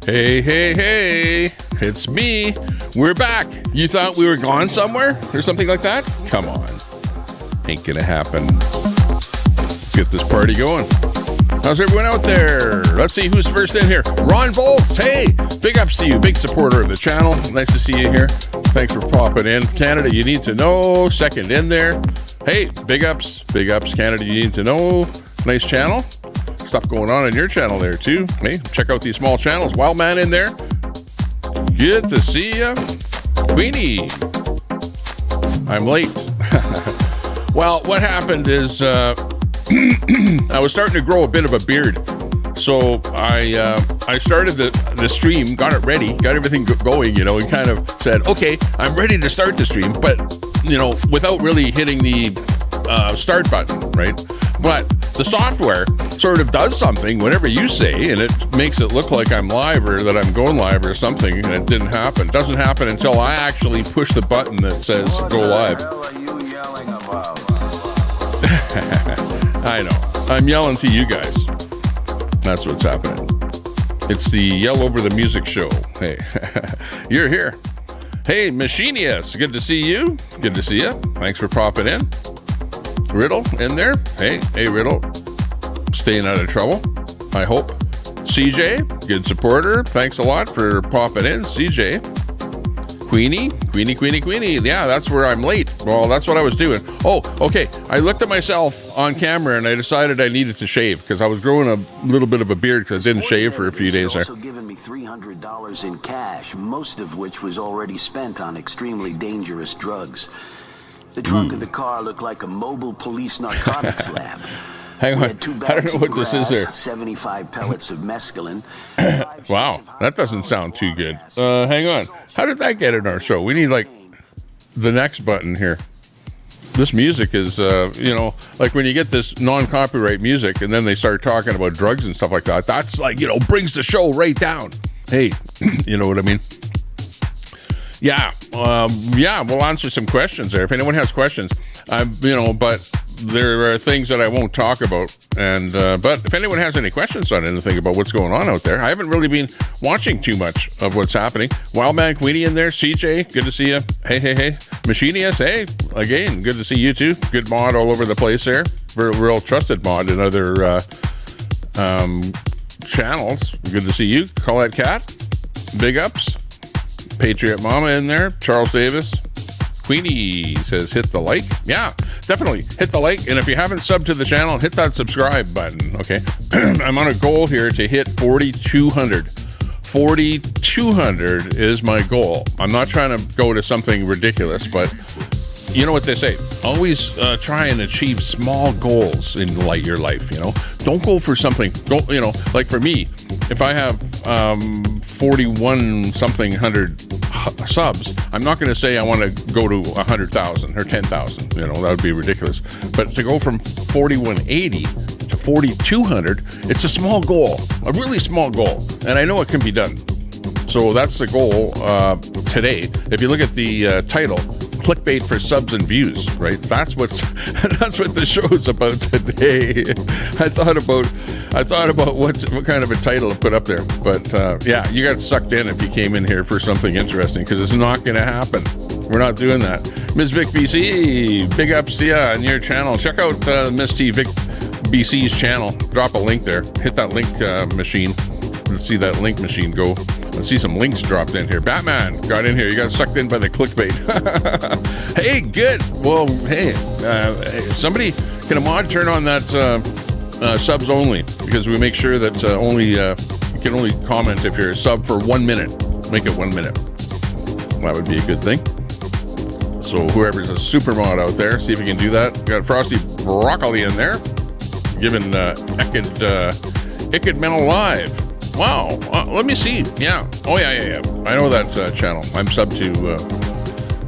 Hey, hey, hey, it's me. We're back. You thought we were gone somewhere or something like that? Come on. Ain't gonna happen. Let's get this party going. How's everyone out there? Let's see who's first in here. Ron Volts, hey, big ups to you, big supporter of the channel. Nice to see you here. Thanks for popping in. Canada, you need to know, second in there. Hey, big ups, Canada, you need to know. Nice channel. Stuff going on in your channel there too. Hey, check out these small channels. Wildman in there. Good to see ya. Queenie. I'm late. Well, what happened is I was starting to grow a bit of a beard. So I started the stream, got it ready, got everything going, you know, and kind of said, okay, I'm ready to start the stream, but, you know, without really hitting the start button, right? But the software sort of does something whenever you say, and it makes it look like I'm live or that I'm going live or something, and it didn't happen. It doesn't happen until I actually push the button that says go live. What the hell are you yelling about? I know. I'm yelling to you guys. That's what's happening. It's the Yell Over the Music show. Hey, you're here. Hey, Machinius, good to see you. Good to see you. Thanks for popping in. Riddle in there. Hey, Riddle. Staying out of trouble, I hope. CJ, good supporter. Thanks a lot for popping in, CJ. Queenie. Yeah, that's where I'm late. Well, that's what I was doing. Oh, okay. I looked at myself on camera and I decided I needed to shave because I was growing a little bit of a beard because I didn't shave for a few days there. Also given me $300 in cash, most of which was already spent on extremely dangerous drugs. The trunk of the car looked like a mobile police narcotics lab. Hang on. I don't know what this is there. 75 pellets of mescaline. Wow, that doesn't sound too good. Hang on. How did that get in our show? We need, like, the next button here. This music is, you know, like when you get this non-copyright music and then they start talking about drugs and stuff like that, that's like, you know, brings the show right down. Hey, you know what I mean? Yeah, we'll answer some questions there. If anyone has questions, you know, but there are things that I won't talk about. And but if anyone has any questions on anything about what's going on out there, I haven't really been watching too much of what's happening. Wildman Queenie in there, CJ, good to see you. Hey, Machinius, hey, again, good to see you too. Good mod all over the place there. Real trusted mod in other channels. Good to see you. Colette Cat, big ups. Patriot Mama in there. Charles Davis. Queenie says hit the like. Yeah, definitely hit the like. And if you haven't subbed to the channel, hit that subscribe button, okay? I'm on a goal here to hit 4,200. 4,200 is my goal. I'm not trying to go to something ridiculous, but you know what they say. Always try and achieve small goals in your life, you know? Don't go for something. Don't, you know, like for me, if I have 41-something hundred subs, I'm not going to say I want to go to 100,000 or 10,000. You know, that would be ridiculous. But to go from 4180 to 4,200, it's a small goal, a really small goal, and I know it can be done. So that's the goal today. If you look at the title, clickbait for subs and views, right? That's what the show's about today. I thought about what kind of a title to put up there, but yeah, you got sucked in if you came in here for something interesting because it's not going to happen. We're not doing that. Ms. Vic BC, big ups to you on your channel. Check out Miss T Vic BC's channel. Drop a link there. Hit that link machine. Let's see that link machine go. Let's see some links dropped in here. Batman got in here. You got sucked in by the clickbait. Hey, good. Well, hey, somebody, can a mod turn on that subs only? Because we make sure that you can only comment if you're a sub for 1 minute. Make it 1 minute. That would be a good thing. So whoever's a super mod out there, see if you can do that. Got Frosty Broccoli in there. Giving Icked Mental Live. Wow, let me see. Yeah. Oh, yeah. I know that channel. I'm sub to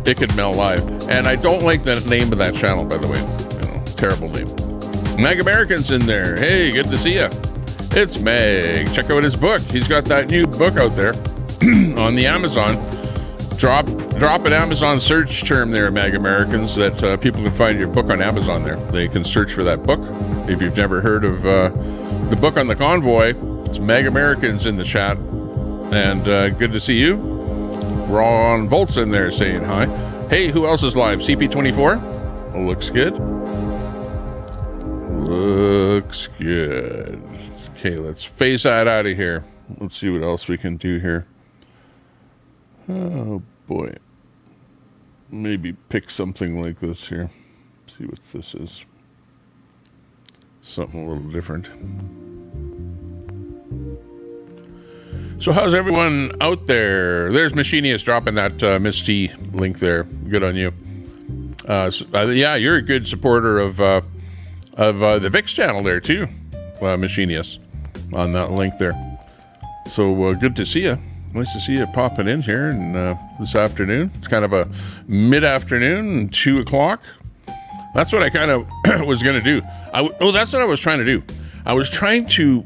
Icked Mel Live. And I don't like the name of that channel, by the way. You know, terrible name. Meg American's in there. Hey, good to see you. It's Meg. Check out his book. He's got that new book out there on the Amazon. Drop an Amazon search term there, Meg Americans, that people can find your book on Amazon there. They can search for that book. If you've never heard of the book on the convoy, it's Meg Americans in the chat. And good to see you. Ron Volt's in there saying hi. Hey, who else is live? CP24? Looks good. Looks good. Okay, let's phase that out of here. Let's see what else we can do here. Oh, boy. Maybe pick something like this here. See what this is. Something a little different. So how's everyone out there? There's Machinius dropping that Miss T link there. Good on you. Yeah, you're a good supporter of the VIX channel there too, Machinius, on that link there. So good to see you. Nice to see you popping in here and this afternoon. It's kind of a mid-afternoon, 2 o'clock. That's what I kind of was going to do. That's what I was trying to do. I was trying to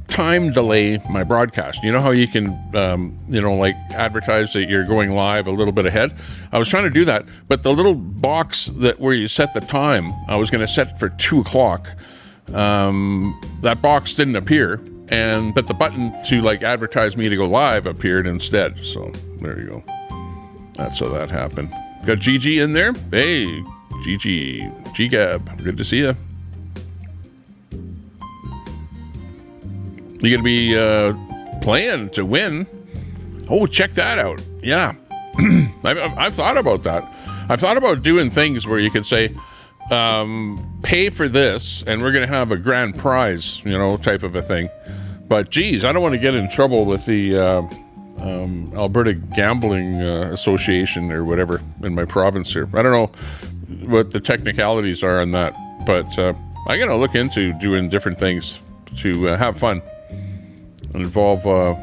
time delay my broadcast. You know how you can, like advertise that you're going live a little bit ahead? I was trying to do that, but the little box where you set the time, I was going to set for 2 o'clock. That box didn't appear. But the button to like advertise me to go live appeared instead. So there you go. That's how that happened. Got Gigi in there. Hey, Gigi, G-Gab. Good to see you. You gonna be playing to win? Oh, check that out. Yeah, I've thought about that. I've thought about doing things where you could say, pay for this, and we're gonna have a grand prize, type of a thing. But geez, I don't want to get in trouble with the Alberta Gambling Association or whatever in my province here. I don't know what the technicalities are on that, but I gotta look into doing different things to have fun and involve a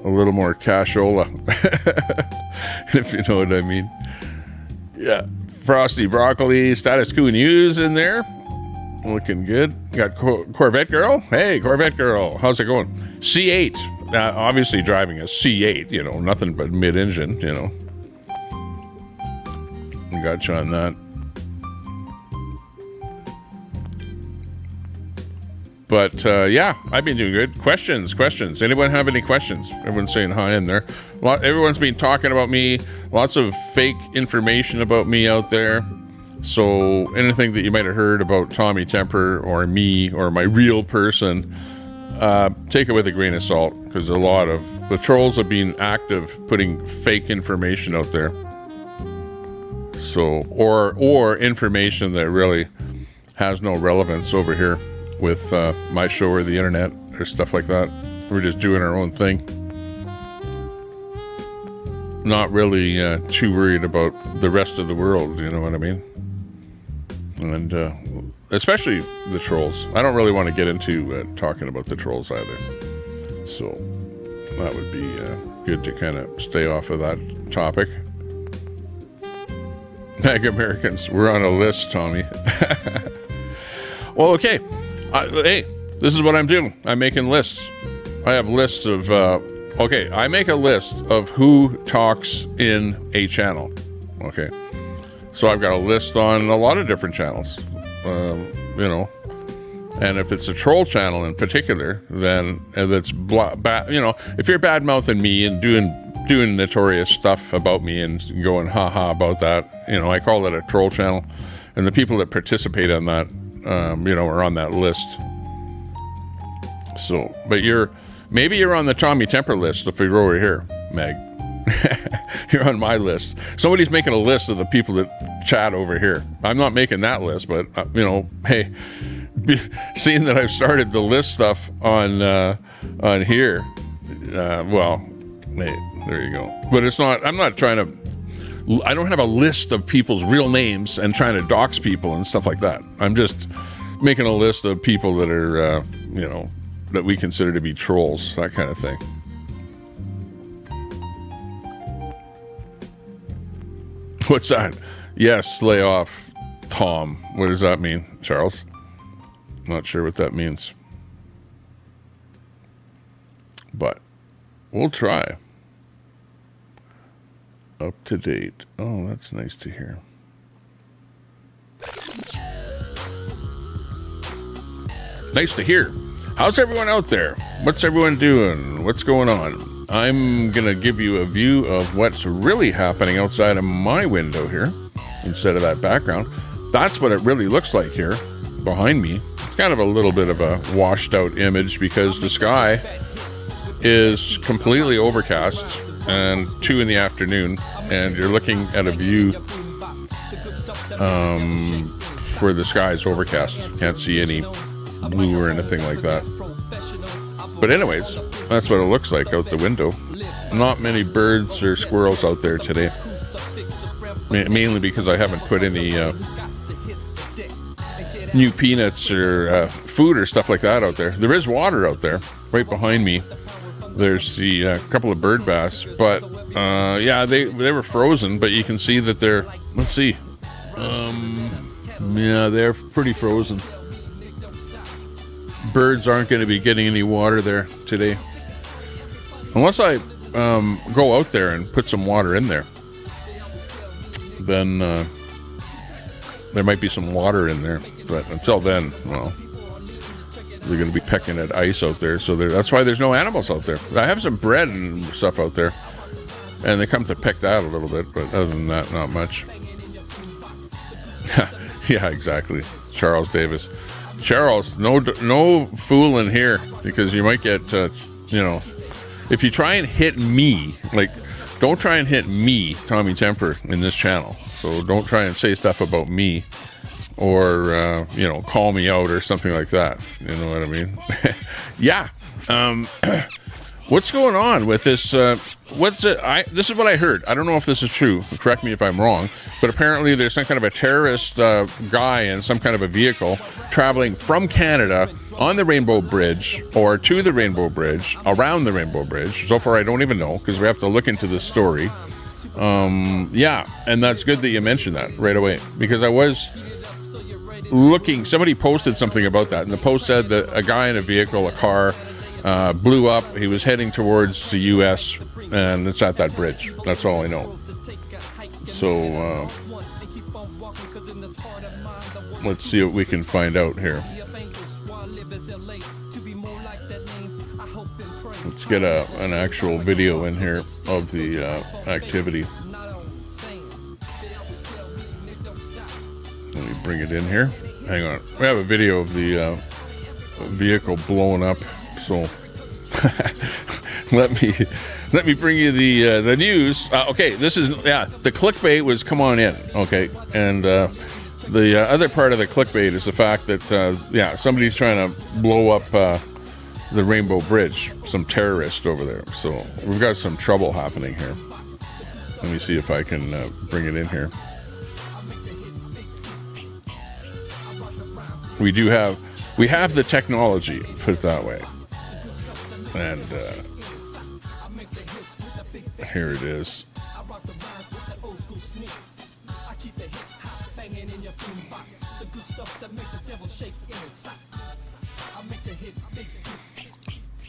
little more cashola, if you know what I mean. Yeah, Frosty Broccoli, Status Quo News in there. Looking good. Got Corvette Girl. Hey, Corvette Girl. How's it going? C8. Obviously driving a C8, nothing but mid-engine, Got you on that. But, yeah, I've been doing good. Questions. Anyone have any questions? Everyone's saying hi in there. Everyone's been talking about me. Lots of fake information about me out there. So anything that you might have heard about Tommy Temper or me or my real person, take it with a grain of salt, because a lot of the trolls have been active putting fake information out there. So, or information that really has no relevance over here with my show or the internet or stuff like that. We're just doing our own thing. Not really too worried about the rest of the world, you know what I mean? And especially the trolls. I don't really want to get into talking about the trolls either. So that would be good to kind of stay off of that topic. Mag Americans, we're on a list, Tommy. Well, okay. Hey, this is what I'm doing. I'm making lists. I have lists of... I make a list of who talks in a channel. Okay. So I've got a list on a lot of different channels, and if it's a troll channel in particular, then that's if you're bad-mouthing me and doing notorious stuff about me and going haha about that, I call it a troll channel, and the people that participate on that, are on that list. So, but maybe you're on the Tommy Temper list if you're over here, Meg. You're on my list. Somebody's making a list of the people that chat over here. I'm not making that list, but hey, seeing that I've started the list stuff on here, hey, there you go. But it's not. I'm not trying to. I don't have a list of people's real names and trying to dox people and stuff like that. I'm just making a list of people that are, that we consider to be trolls, that kind of thing. What's that? Yes, lay off, Tom. What does that mean, Charles? Not sure what that means. But we'll try. Up to date. Oh, that's nice to hear. Nice to hear. How's everyone out there? What's everyone doing? What's going on? I'm going to give you a view of what's really happening outside of my window here instead of that background. That's what it really looks like here behind me. It's kind of a little bit of a washed out image because the sky is completely overcast and 2 in the afternoon, and you're looking at a view where the sky is overcast. Can't see any blue or anything like that. But anyways, that's what it looks like out the window. Not many birds or squirrels out there today. Mainly because I haven't put any new peanuts or food or stuff like that out there. There is water out there right behind me. There's the couple of bird bass, but yeah, they were frozen, but you can see that they're, let's see, yeah, they're pretty frozen. Birds aren't going to be getting any water there today, unless I go out there and put some water in there. Then there might be some water in there, but until then, well, they're going to be pecking at ice out there, so that's why there's no animals out there. I have some bread and stuff out there, and they come to peck that a little bit, but other than that, not much. Yeah, exactly. Charles Davis. Charles, no fooling here, because you might get, you know, if you try and hit me, like, don't try and hit me, Tommy Temper, in this channel. So don't try and say stuff about me, or you know, call me out or something like that. You know what I mean? Yeah. What's going on with this? This is what I heard. I don't know if this is true. Correct me if I'm wrong. But apparently there's some kind of a terrorist guy in some kind of a vehicle traveling from Canada on the Rainbow Bridge, or to the Rainbow Bridge, around the Rainbow Bridge. So far I don't even know, because we have to look into this story. Yeah, and that's good that you mentioned that right away, because I was looking, somebody posted something about that, and the post said that a guy in a vehicle, a car, blew up. He was heading towards the U.S., and it's at that bridge. That's all I know. So let's see what we can find out here. Let's get an actual video in here of the activity. Let me bring it in here. Hang on. We have a video of the vehicle blowing up. So let me bring you the news. Okay, this is, yeah, the clickbait was come on in. Okay, and the other part of the clickbait is the fact that yeah, somebody's trying to blow up the Rainbow Bridge. Some terrorist over there. So we've got some trouble happening here. Let me see if I can bring it in here. We have the technology, put it that way. And here it is.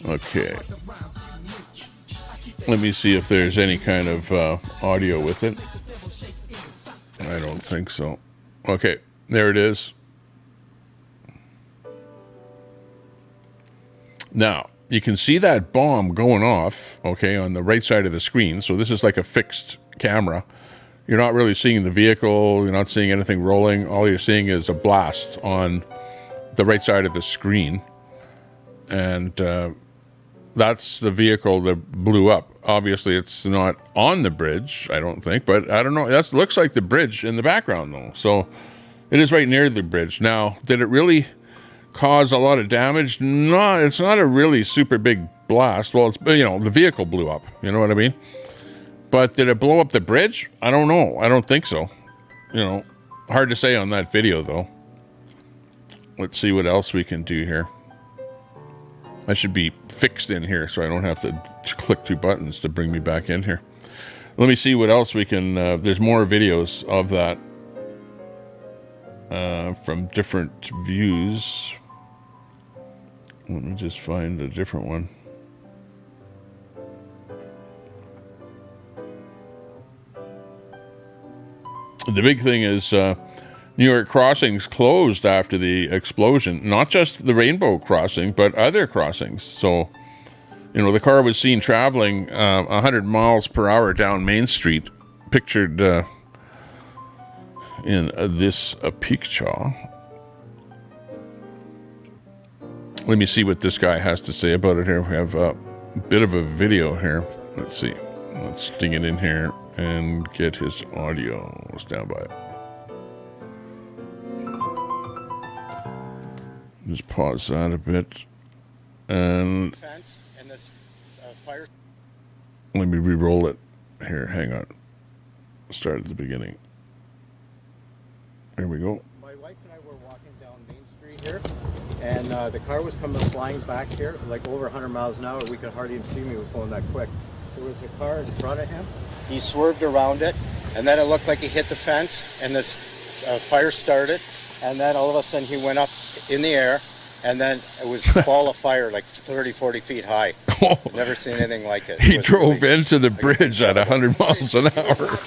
Okay. Let me see if there's any kind of audio with it. I don't think so. Okay, there it is. Now, you can see that bomb going off, okay, on the right side of the screen. So this is like a fixed camera. You're not really seeing the vehicle. You're not seeing anything rolling. All you're seeing is a blast on the right side of the screen. And that's the vehicle that blew up. Obviously, it's not on the bridge, I don't think. But I don't know. That looks like the bridge in the background, though. So it is right near the bridge. Now, did it really cause a lot of damage? No, it's not a really super big blast. Well, it's, you know, the vehicle blew up. You know what I mean? But did it blow up the bridge? I don't know. I don't think so. You know, hard to say on that video, though. Let's see what else we can do here. I should be fixed in here so I don't have to click 2 buttons to bring me back in here. Let me see what else we can... there's more videos of that from different views. Let me just find a different one. The big thing is New York crossings closed after the explosion. Not just the Rainbow Crossing, but other crossings. So You know, the car was seen traveling 100 miles per hour down Main Street, pictured in this picture. Let me see what this guy has to say about it here. We have a bit of a video here. Let's see. Let's sting it in here and get his audio. Stand by. Just pause that a bit. And let me re-roll it here. Hang on. Start at the beginning. Here we go. My wife and I were walking down Main Street here, and the car was coming flying back here, like over 100 miles an hour. We could hardly even see me. It was going that quick. There was a car in front of him. He swerved around it, and then it looked like he hit the fence, and this fire started, and then all of a sudden he went up in the air, and then it was a ball of fire like 30, 40 feet high. Oh. Never seen anything like it. He drove into the bridge at 100 miles an hour.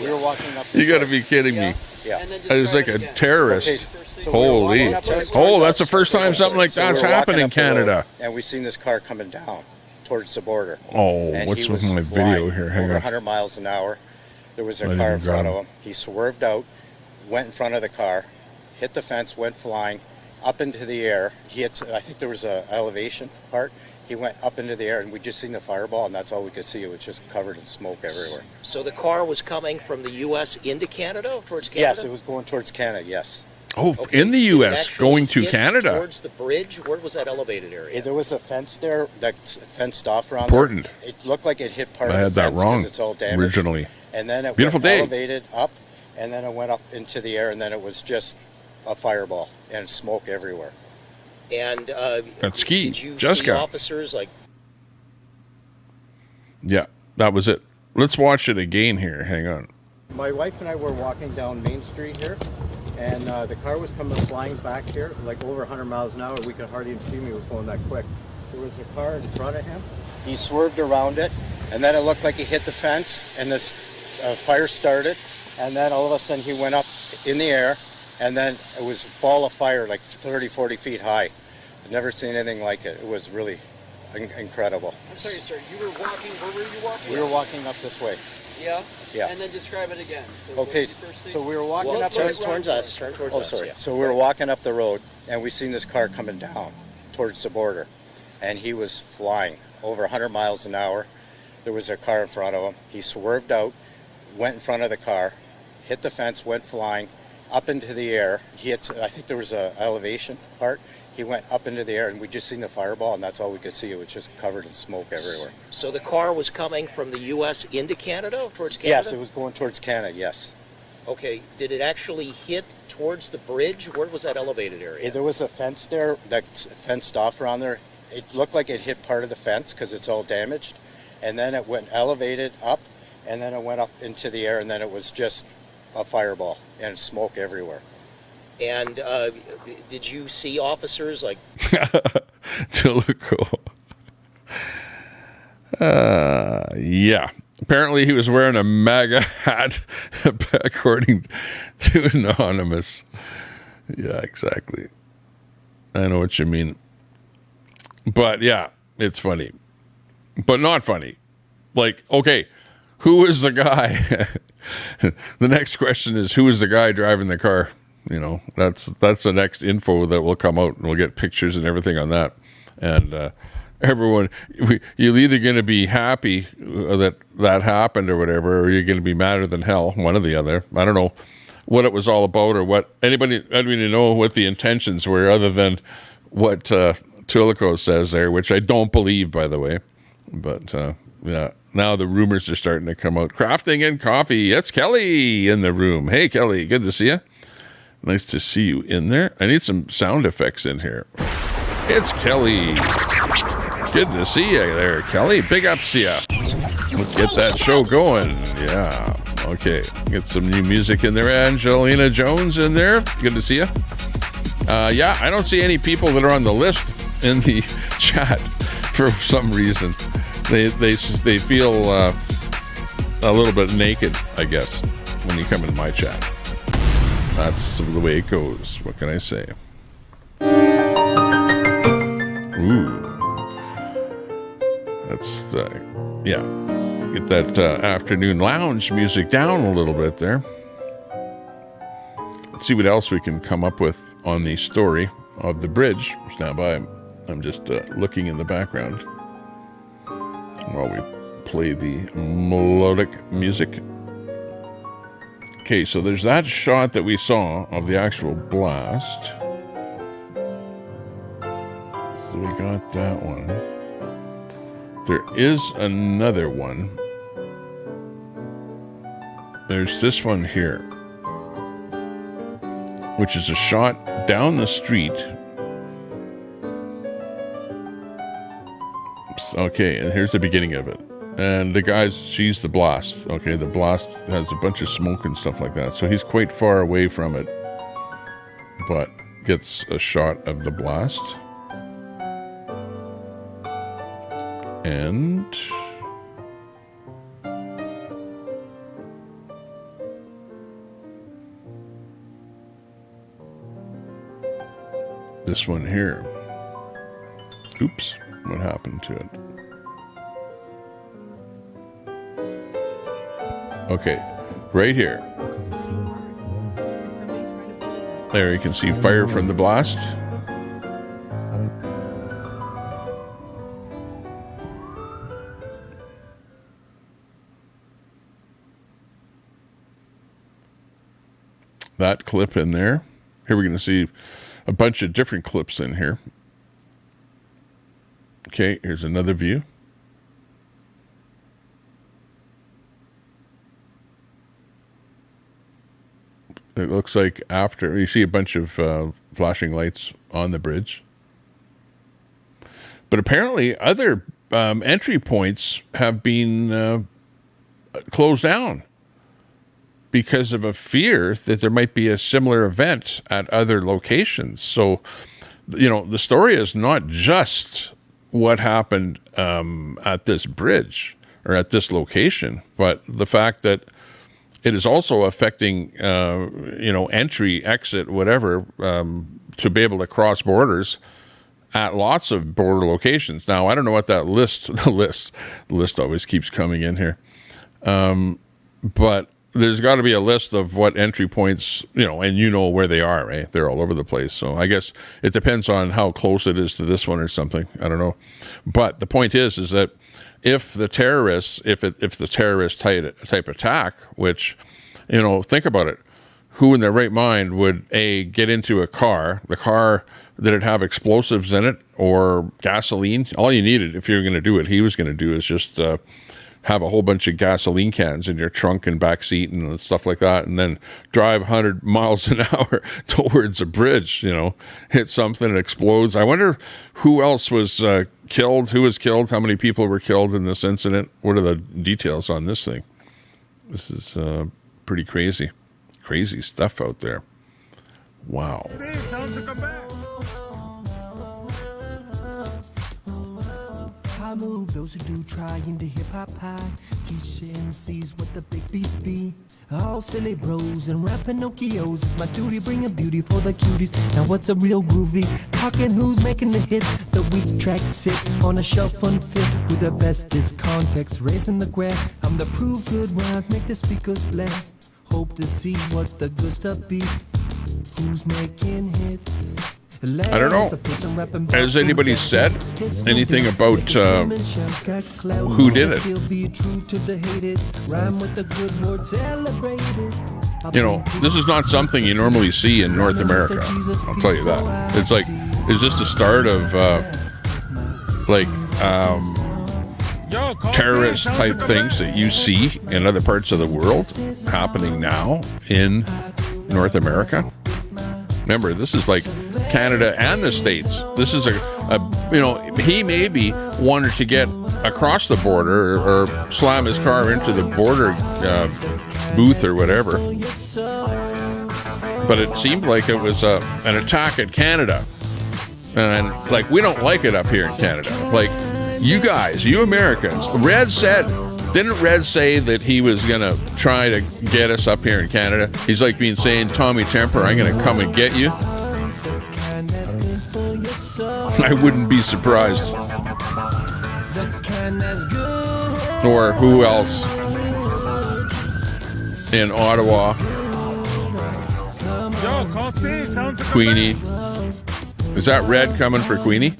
We were walking up. You got to be kidding me. Yeah. It was like a terrorist. Okay, so Holy. Oh, that's the first time something like So that's we were happened walking in up the road, Canada. and we seen this car coming down towards the border. Oh, And what's he with was my flying video here? Hang over on. 100 miles an hour. There was a I car in didn't front got of him. him. He swerved out, went in front of the car, hit the fence, went flying up into the air. He hit, I think there was a elevation part. He went up into the air, and we just seen the fireball, and that's all we could see. It was just covered in smoke everywhere. So the car was coming from the U.S. into Canada, towards Canada? Yes, it was going towards Canada, yes. Oh, Okay, in the did it U.S., actually going to hit Canada. Towards the bridge? Where was that elevated area? There was a fence there that's fenced off around Important. there. It looked like it hit part I of had the that fence 'cause wrong it's all damaged. originally. And then it Beautiful went day. elevated up, and then it went up into the air, and then it was just a fireball and smoke everywhere. And That's ski. did you see Jessica. officers like? Yeah, that was it. Let's watch it again here. Hang on. My wife and I were walking down Main Street here, and the car was coming flying back here, like over 100 miles an hour. We could hardly even see me. It was going that quick. There was a car in front of him. He swerved around it, and then it looked like he hit the fence, and this fire started, and then all of a sudden he went up in the air, and then it was a ball of fire like 30, 40 feet high. I've never seen anything like it. It was really incredible. I'm sorry, sir. You were walking. Where were you walking? We were walking up this way. Yeah. Yeah. And then describe it again. So what Okay, was the first thing? so we were walking Well, up. turn this- towards us. Turn towards Oh, us. sorry. Yeah. So we were walking up the road, and we seen this car coming down towards the border, and he was flying over 100 miles an hour. There was a car in front of him. He swerved out, went in front of the car, hit the fence, went flying up into the air. He hit, I think there was a elevation part. He went up into the air, and we just seen the fireball, and that's all we could see. It was just covered in smoke everywhere. So the car was coming from the U.S. into Canada, towards Canada? Yes, it was going towards Canada. Yes. Okay. Did it actually hit towards the bridge? Where was that elevated area? There was a fence there that's fenced off around there. It looked like it hit part of the fence because it's all damaged, and then it went elevated up, and then it went up into the air, and then it was just a fireball and smoke everywhere. And did you see officers like? Tilico. Yeah. Apparently he was wearing a MAGA hat, according to Anonymous. Yeah, exactly. I know what you mean. But yeah, it's funny. But not funny. Like, okay, who is the guy? The next question is, who is the guy driving the car? You know, that's the next info that will come out, and we'll get pictures and everything on that. And everyone, you're either going to be happy that happened or whatever, or you're going to be madder than hell, one or the other. I don't know what it was all about, or what anybody know what the intentions were, other than what Tilico says there, which I don't believe, by the way. But yeah, now the rumors are starting to come out. Crafting and coffee. It's Kelly in the room. Hey, Kelly, good to see you. Nice to see you in there. I need some sound effects in here. It's Kelly. Good to see you there, Kelly. Big ups to you. Let's get that show going. Yeah. Okay. Get some new music in there. Angelina Jones in there. Good to see you. Yeah, I don't see any people that are on the list in the chat for some reason. They feel a little bit naked, I guess, when you come in my chat. That's the way it goes. What can I say? Ooh. Let's, get that afternoon lounge music down a little bit there. Let's see what else we can come up with on the story of the bridge. Stand by. I'm just looking in the background while we play the melodic music. Okay, so there's that shot that we saw of the actual blast. So we got that one. There is another one. There's this one here, which is a shot down the street. Okay, and here's the beginning of it. And the guy sees the blast. Okay, the blast has a bunch of smoke and stuff like that. So he's quite far away from it, but gets a shot of the blast. And this one here. Oops, what happened to it? Okay, right here. There you can see fire from the blast. That clip in there. Here we're going to see a bunch of different clips in here. Okay, here's another view. It looks like after you see a bunch of flashing lights on the bridge. But apparently other entry points have been closed down because of a fear that there might be a similar event at other locations. So, you know, the story is not just what happened at this bridge or at this location, but the fact that it is also affecting, entry, exit, whatever, to be able to cross borders at lots of border locations. Now, I don't know what that the list always keeps coming in here. But there's got to be a list of what entry points, and you know where they are, right? They're all over the place. So I guess it depends on how close it is to this one or something. I don't know. But the point is that if the terrorists, if the terrorist type attack, which, think about it, who in their right mind would get into the car, did it have explosives in it or gasoline? All you needed, if you're going to do what he was going to do, is just have a whole bunch of gasoline cans in your trunk and back seat and stuff like that, and then drive 100 miles an hour towards a bridge, hit something, it explodes. I wonder who else was killed, who was killed, how many people were killed in this incident. What are the details on this thing? This is pretty crazy stuff out there. Wow. Steve, tell us to come back. I move those who do try into hip-hop high. Teach the MCs what the big beats be. All silly bros and rap Pinocchios. It's my duty bringing beauty for the cuties. Now what's a real groovy? Talking who's making the hits. The weak tracks sit on a shelf unfit. Who the best is context, raising the graph. I'm the proof good rhymes make the speakers blast. Hope to see what the good stuff be. Who's making hits? I don't know. Has anybody said anything about who did it? This is not something you normally see in North America. I'll tell you that. It's like, is this the start of terrorist type things that you see in other parts of the world happening now in North America? Remember, this is like Canada and the States. This is he maybe wanted to get across the border or slam his car into the border booth or whatever. But it seemed like it was an attack at Canada. And we don't like it up here in Canada. You guys, you Americans, didn't Red say that he was going to try to get us up here in Canada? He's saying, Tommy Temper, I'm going to come and get you. I wouldn't be surprised. and that's good. Or who else in Ottawa? Yo, call Steve. Tell him to come Queenie. Is that red coming for Queenie?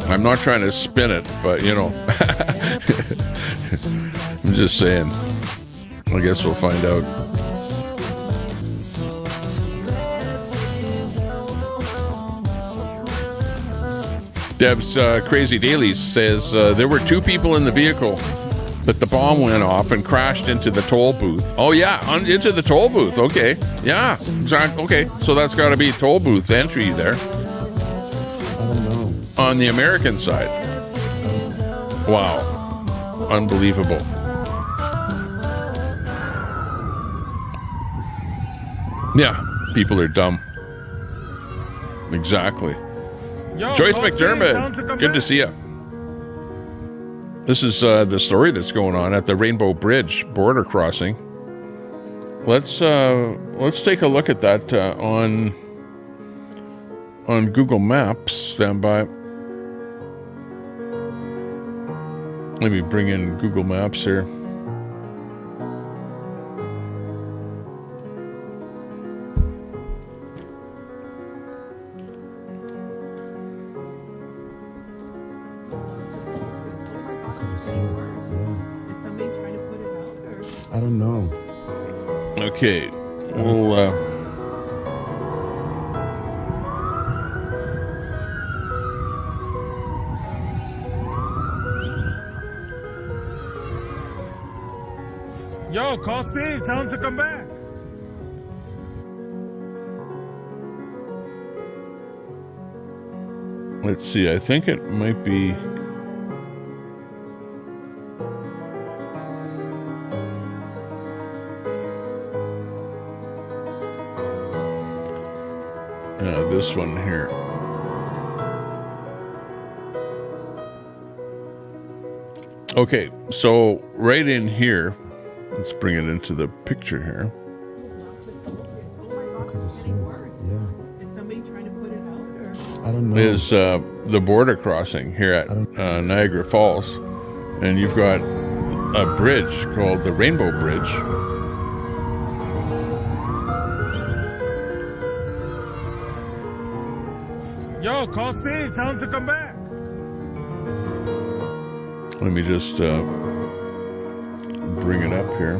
I'm not trying to spin it, but you know. I'm just saying. I guess we'll find out. Deb's Crazy Dailies says there were 2 people in the vehicle, but the bomb went off and crashed into the toll booth. Oh yeah, into the toll booth. Okay, yeah, exactly. Okay, so that's got to be toll booth entry there. I don't know. On the American side. Wow, unbelievable. Yeah, people are dumb. Exactly. Yo, Joyce call Steve. Tell him McDermott, come good to back. see you. This is the story that's going on at the Rainbow Bridge border crossing. Let's take a look at that on Google Maps. Stand by. Let me bring in Google Maps here. I don't know. Okay, we'll Yo, call Steve. Tell him to come back. let's see. I think it might be. This one here. Okay, so right in here, let's bring it into the picture here. I don't know. Is the border crossing here at Niagara Falls, and you've got a bridge called the Rainbow Bridge. Yo, call Steve. Tell him to come back. Let me just bring it up here.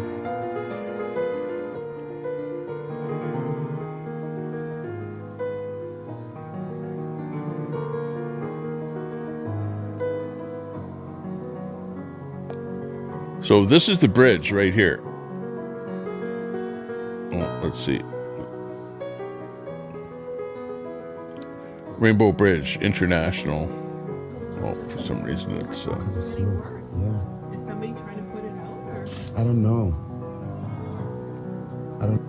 So this is the bridge right here. Oh, let's see. Rainbow Bridge International. Oh, for some reason it's. I don't know. I don't.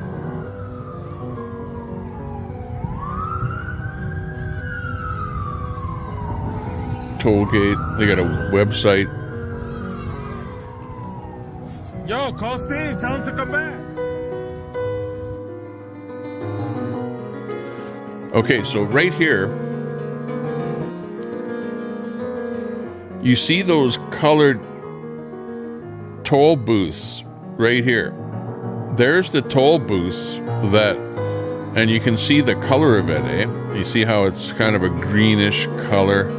Tollgate. They got a website. Yo, call Steve. Tell him to come back. Okay, so right here, you see those colored toll booths right here. There's the toll booths that, and you can see the color of it, eh? You see how it's kind of a greenish color.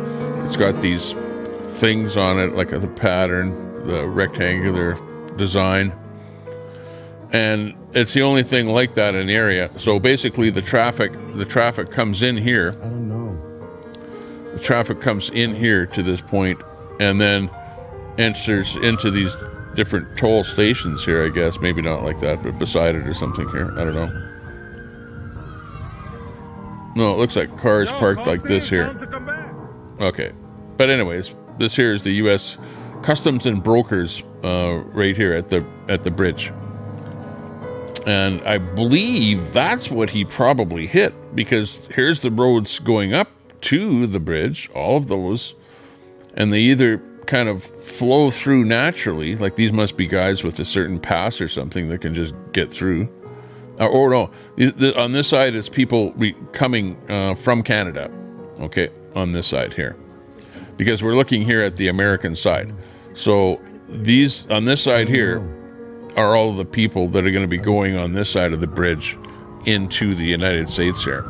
It's got these things on it, like the pattern, the rectangular design. And it's the only thing like that in the area. So basically the traffic comes in here. I don't know. The traffic comes in here to this point and then enters into these different toll stations here, I guess. Maybe not like that, but beside it or something here. I don't know. No, it looks like cars parked like this here. Okay. But anyways, this here is the U.S. Customs and Brokers right here at the bridge. And I believe that's what he probably hit, because here's the roads going up to the bridge, all of those, and they either kind of flow through naturally, like these must be guys with a certain pass or something that can just get through. Or no, on this side it's people coming from Canada. Okay, on this side here, because we're looking here at the American side. So these on this side here are all of the people that are going to be going on this side of the bridge into the United States here.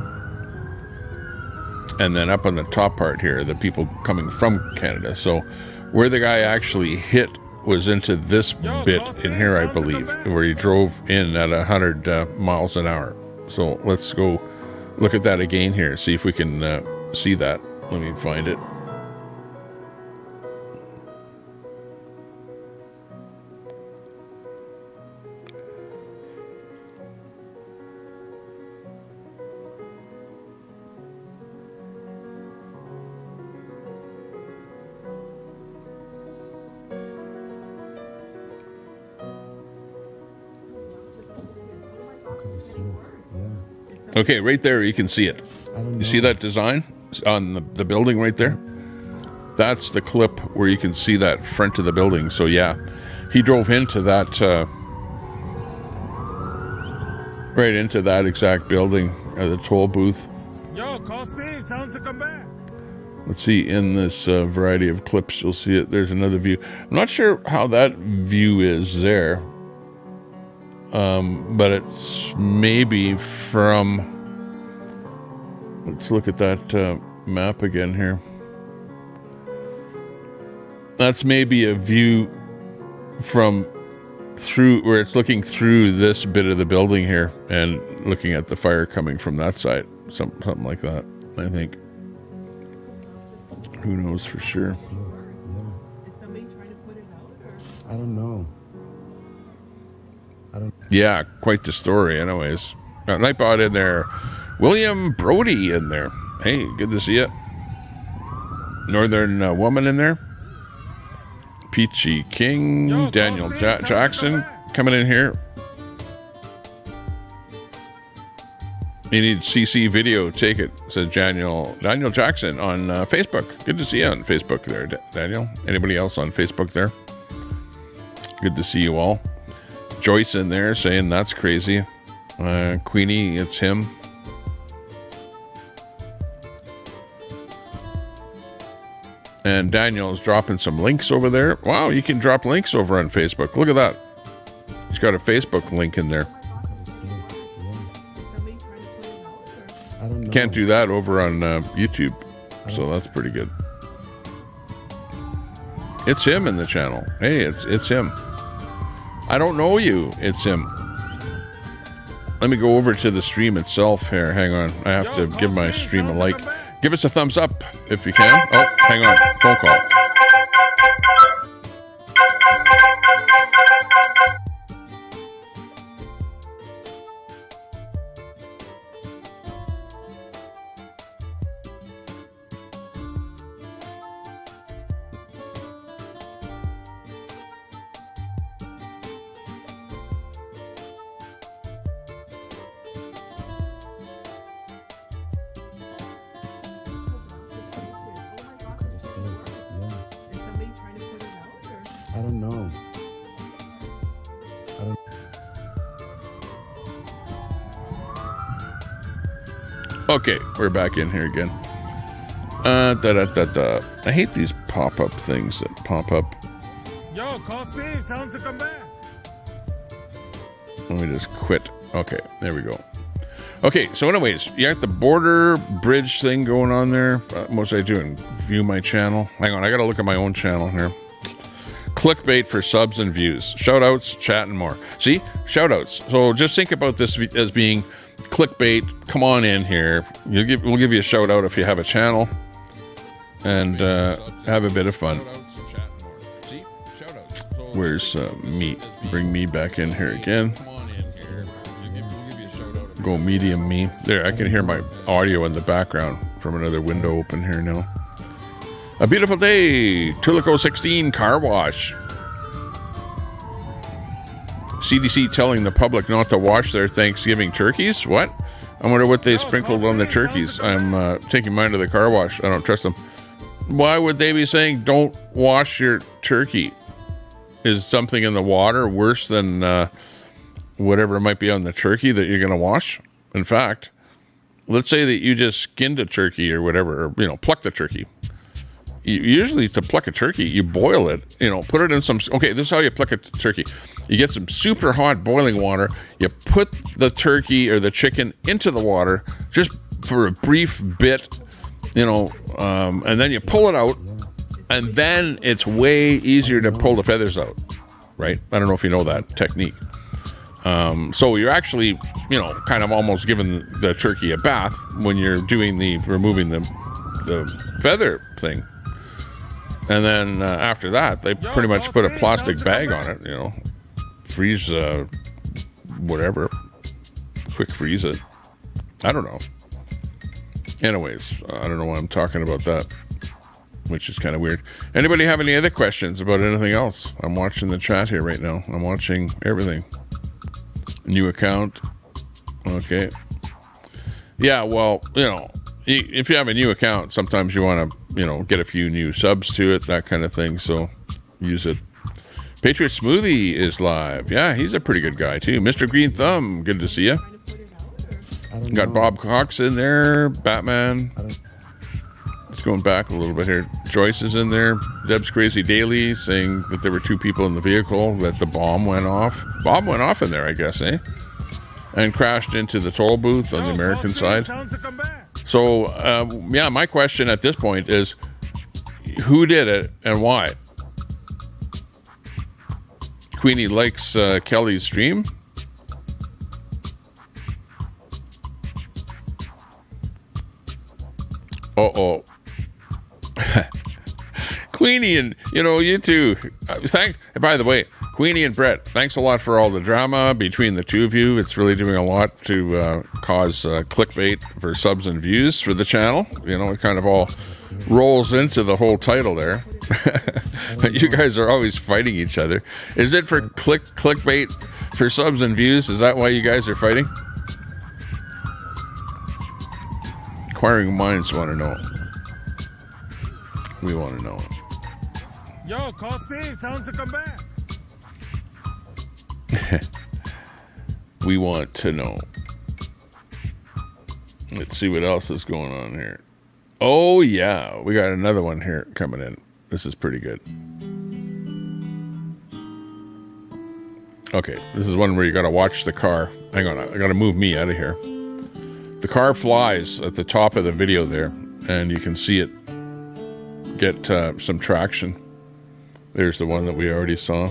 And then up on the top part here, the people coming from Canada. So where the guy actually hit was into this bit in here, I believe, where he drove in at 100 miles an hour. So let's go look at that again here, see if we can see that. Let me find it. Okay, right there you can see it. You see that design on the building right there? That's the clip where you can see that front of the building. So yeah, he drove into that, right into that exact building, the toll booth. Yo, Costi, time to come back. Let's see, in this variety of clips, you'll see it. There's another view. I'm not sure how that view is there. But it's maybe from, let's look at that map again here. That's maybe a view from through where it's looking through this bit of the building here and looking at the fire coming from that side. Something like that, I think. Who knows for sure? Is somebody trying to put it out, or? I don't know. Yeah, quite the story anyways. Nightbot in there. William Brody in there. Hey, good to see you. Northern Woman in there. Peachy King. Yo, Daniel Costi, Jackson coming in here. You need CC video, take it, says Daniel Jackson on Facebook. Good to see you on Facebook there, Daniel. Anybody else on Facebook there? Good to see you all. Joyce in there saying that's crazy. Queenie, it's him. And Daniel is dropping some links over there. Wow, you can drop links over on Facebook. Look at that. He's got a Facebook link in there. Can't do that over on YouTube. So that's pretty good. It's him in the channel. Hey, it's him. I don't know you. It's him. Let me go over to the stream itself here. Hang on. I have to give my stream a like. Give us a thumbs up if you can. Oh, hang on. Phone call. I don't know. Okay, we're back in here again. I hate these pop-up things that pop up. Yo, Costi, time to come back. Let me just quit. Okay, there we go. Okay, so anyways, you got the border bridge thing going on there. What was I doing? View my channel. Hang on, I gotta look at my own channel here. Clickbait for subs and views. Shoutouts, chat, and more. See? Shoutouts. So just think about this as being clickbait. Come on in here. We'll give you a shout out if you have a channel. And have a bit of fun. Where's me? Bring me back in here again. Go medium me. There, I can hear my audio in the background from another window open here now. A beautiful day. Tulico 16 car wash. CDC telling the public not to wash their Thanksgiving turkeys? What? I wonder what they sprinkled on the turkeys. I'm taking mine to the car wash. I don't trust them. Why would they be saying don't wash your turkey? Is something in the water worse than whatever might be on the turkey that you're going to wash? In fact, let's say that you just skinned a turkey or whatever, or, you know, plucked a turkey. Usually to pluck a turkey, you boil it, you know, put it in some, okay, this is how you pluck a turkey. You get some super hot boiling water, you put the turkey or the chicken into the water just for a brief bit, you know, and then you pull it out, and then it's way easier to pull the feathers out, right? I don't know if you know that technique. So you're actually, you know, kind of almost giving the turkey a bath when you're doing removing the feather thing. And then after that, they pretty much put a plastic bag on it, you know, freeze, whatever, quick freeze it. I don't know. Anyways, I don't know why I'm talking about that, which is kind of weird. Anybody have any other questions about anything else? I'm watching the chat here right now. I'm watching everything. New account. Okay. Yeah, well, you know, if you have a new account, sometimes you want to, you know, get a few new subs to it, that kind of thing. So use it. Patriot Smoothie is live. Yeah, he's a pretty good guy too. Mr. Green Thumb, good to see you. Got Bob Cox in there. Batman. Just going back a little bit here. Joyce is in there. Deb's Crazy Daily saying that there were 2 people in the vehicle, that the bomb went off. Bomb went off in there, I guess, eh? And crashed into the toll booth on the American side. So, yeah, my question at this point is, who did it and why? Queenie likes Kelly's stream. Uh-oh. Queenie and, you know, you two. By the way, Queenie and Brett, thanks a lot for all the drama between the two of you. It's really doing a lot to cause clickbait for subs and views for the channel. You know, it kind of all rolls into the whole title there. But you guys are always fighting each other. Is it for clickbait for subs and views? Is that why you guys are fighting? Inquiring minds want to know. We want to know. Yo, call Steve. Tell him to come back. We want to know. Let's see what else is going on here. Oh, yeah. We got another one here coming in. This is pretty good. Okay. This is one where you got to watch the car. Hang on. I got to move me out of here. The car flies at the top of the video there, and you can see it get some traction. There's the one that we already saw.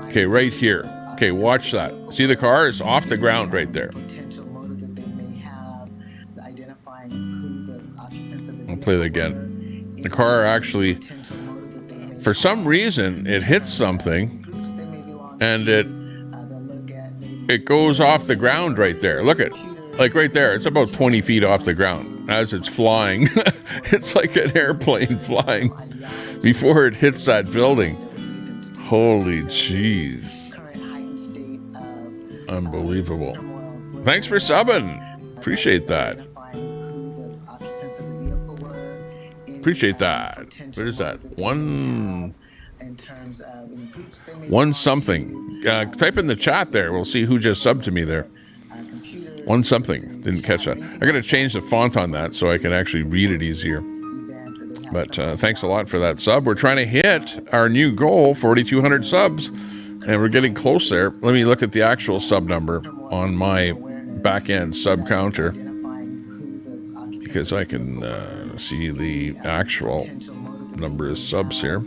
Okay, right here. Okay, watch that. See, the car is off the ground right there. I'll play that again. The car actually, for some reason, it hits something, and it goes off the ground right there. Look at, like right there. It's about 20 feet off the ground as it's flying. It's like an airplane flying before it hits that building. Holy jeez. Unbelievable. Thanks for subbing. Appreciate that. Appreciate that. What is that? One something. Type in the chat there. We'll see who just subbed to me there. One something. Didn't catch that. I got to change the font on that so I can actually read it easier. But thanks a lot for that sub. We're trying to hit our new goal, 4,200 subs, and we're getting close there. Let me look at the actual sub number on my back end sub counter, because I can see the actual number of subs here.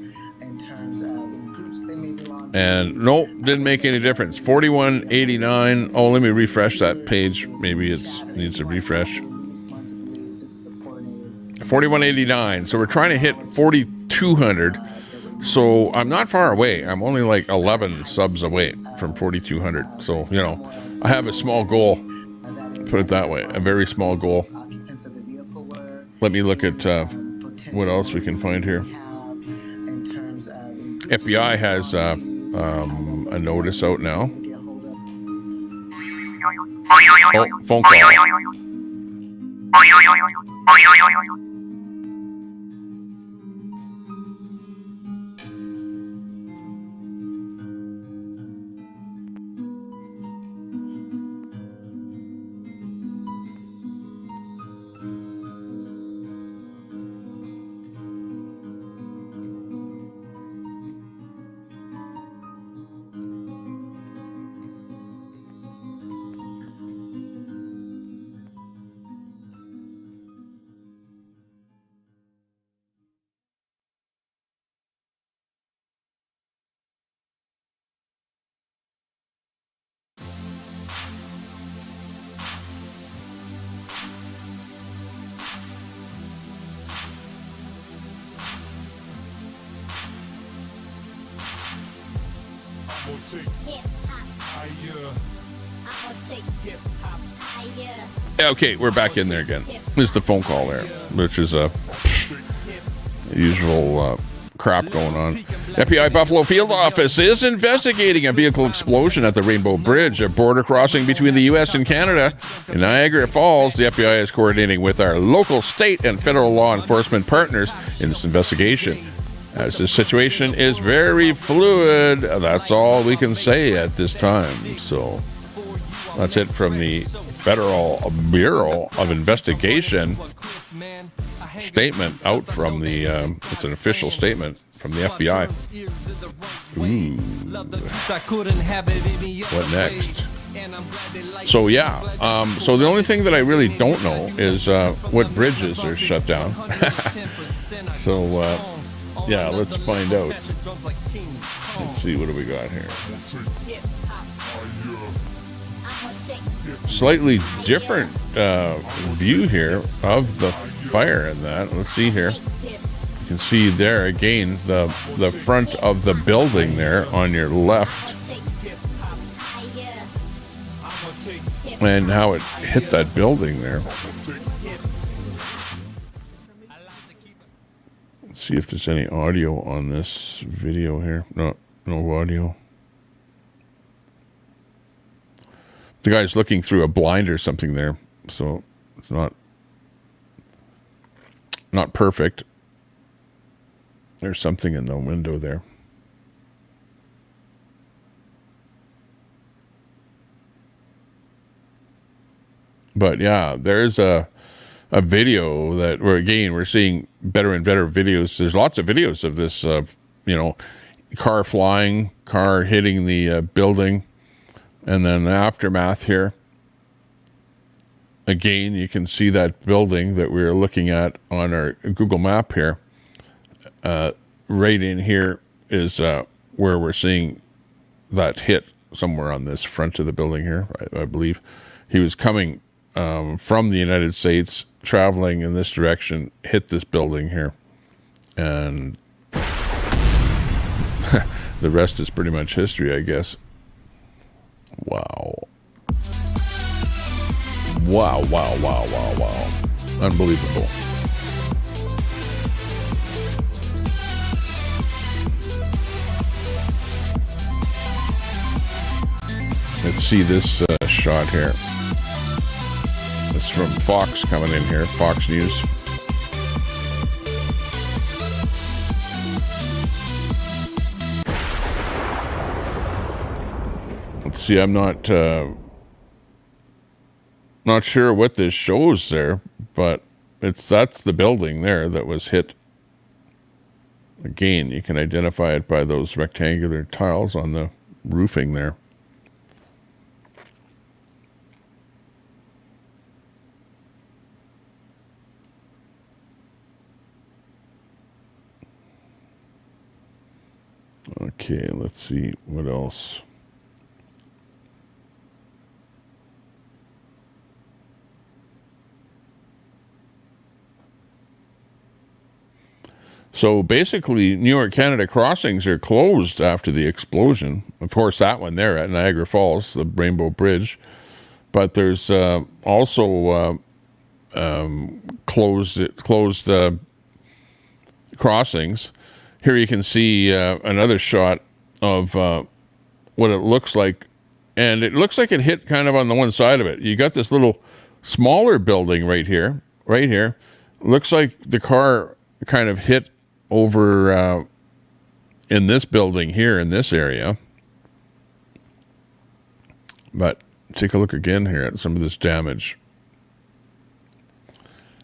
And nope, didn't make any difference. 4189. Oh, let me refresh that page. Maybe it needs a refresh. 4189. So we're trying to hit 4,200. So I'm not far away. I'm only like 11 subs away from 4,200. So, you know, I have a small goal. Put it that way. A very small goal. Let me look at what else we can find here. FBI has a notice out now. Oh, phone call. Okay, we're back in there again. There's the phone call there, which is a usual crap going on. FBI Buffalo Field Office is investigating a vehicle explosion at the Rainbow Bridge, a border crossing between the U.S. and Canada. In Niagara Falls, the FBI is coordinating with our local, state, and federal law enforcement partners in this investigation. As this situation is very fluid, that's all we can say at this time. So that's it from the Federal Bureau of Investigation statement out from the, it's an official statement from the FBI. Ooh. What next? So yeah, so the only thing that I really don't know is what bridges are shut down. So yeah, let's find out. Let's see, what do we got here? Slightly different view here of the fire in that. Let's see here. You can see there again the front of the building there on your left, and how it hit that building there. Let's see if there's any audio on this video here. No audio. The guy's looking through a blind or something there, so it's not perfect. There's something in the window there. But yeah, there's a video that we're seeing better and better videos. There's lots of videos of this, car flying, car hitting the building. And then the aftermath here. Again, you can see that building that we were looking at on our Google map here. Right in here is where we're seeing that hit somewhere on this front of the building here. I believe he was coming from the United States, traveling in this direction, hit this building here. And the rest is pretty much history, I guess. Wow. Unbelievable. Let's see this shot here. It's from Fox coming in here, Fox News. See, I'm not sure what this shows there, but that's the building there that was hit. Again, you can identify it by those rectangular tiles on the roofing there. Okay, let's see what else. So basically, New York Canada crossings are closed after the explosion. Of course, that one there at Niagara Falls, the Rainbow Bridge. But there's also closed crossings. Here you can see another shot of what it looks like. And it looks like it hit kind of on the one side of it. You got this little smaller building right here. Looks like the car kind of hit over in this building here in this area. But take a look again here at some of this damage.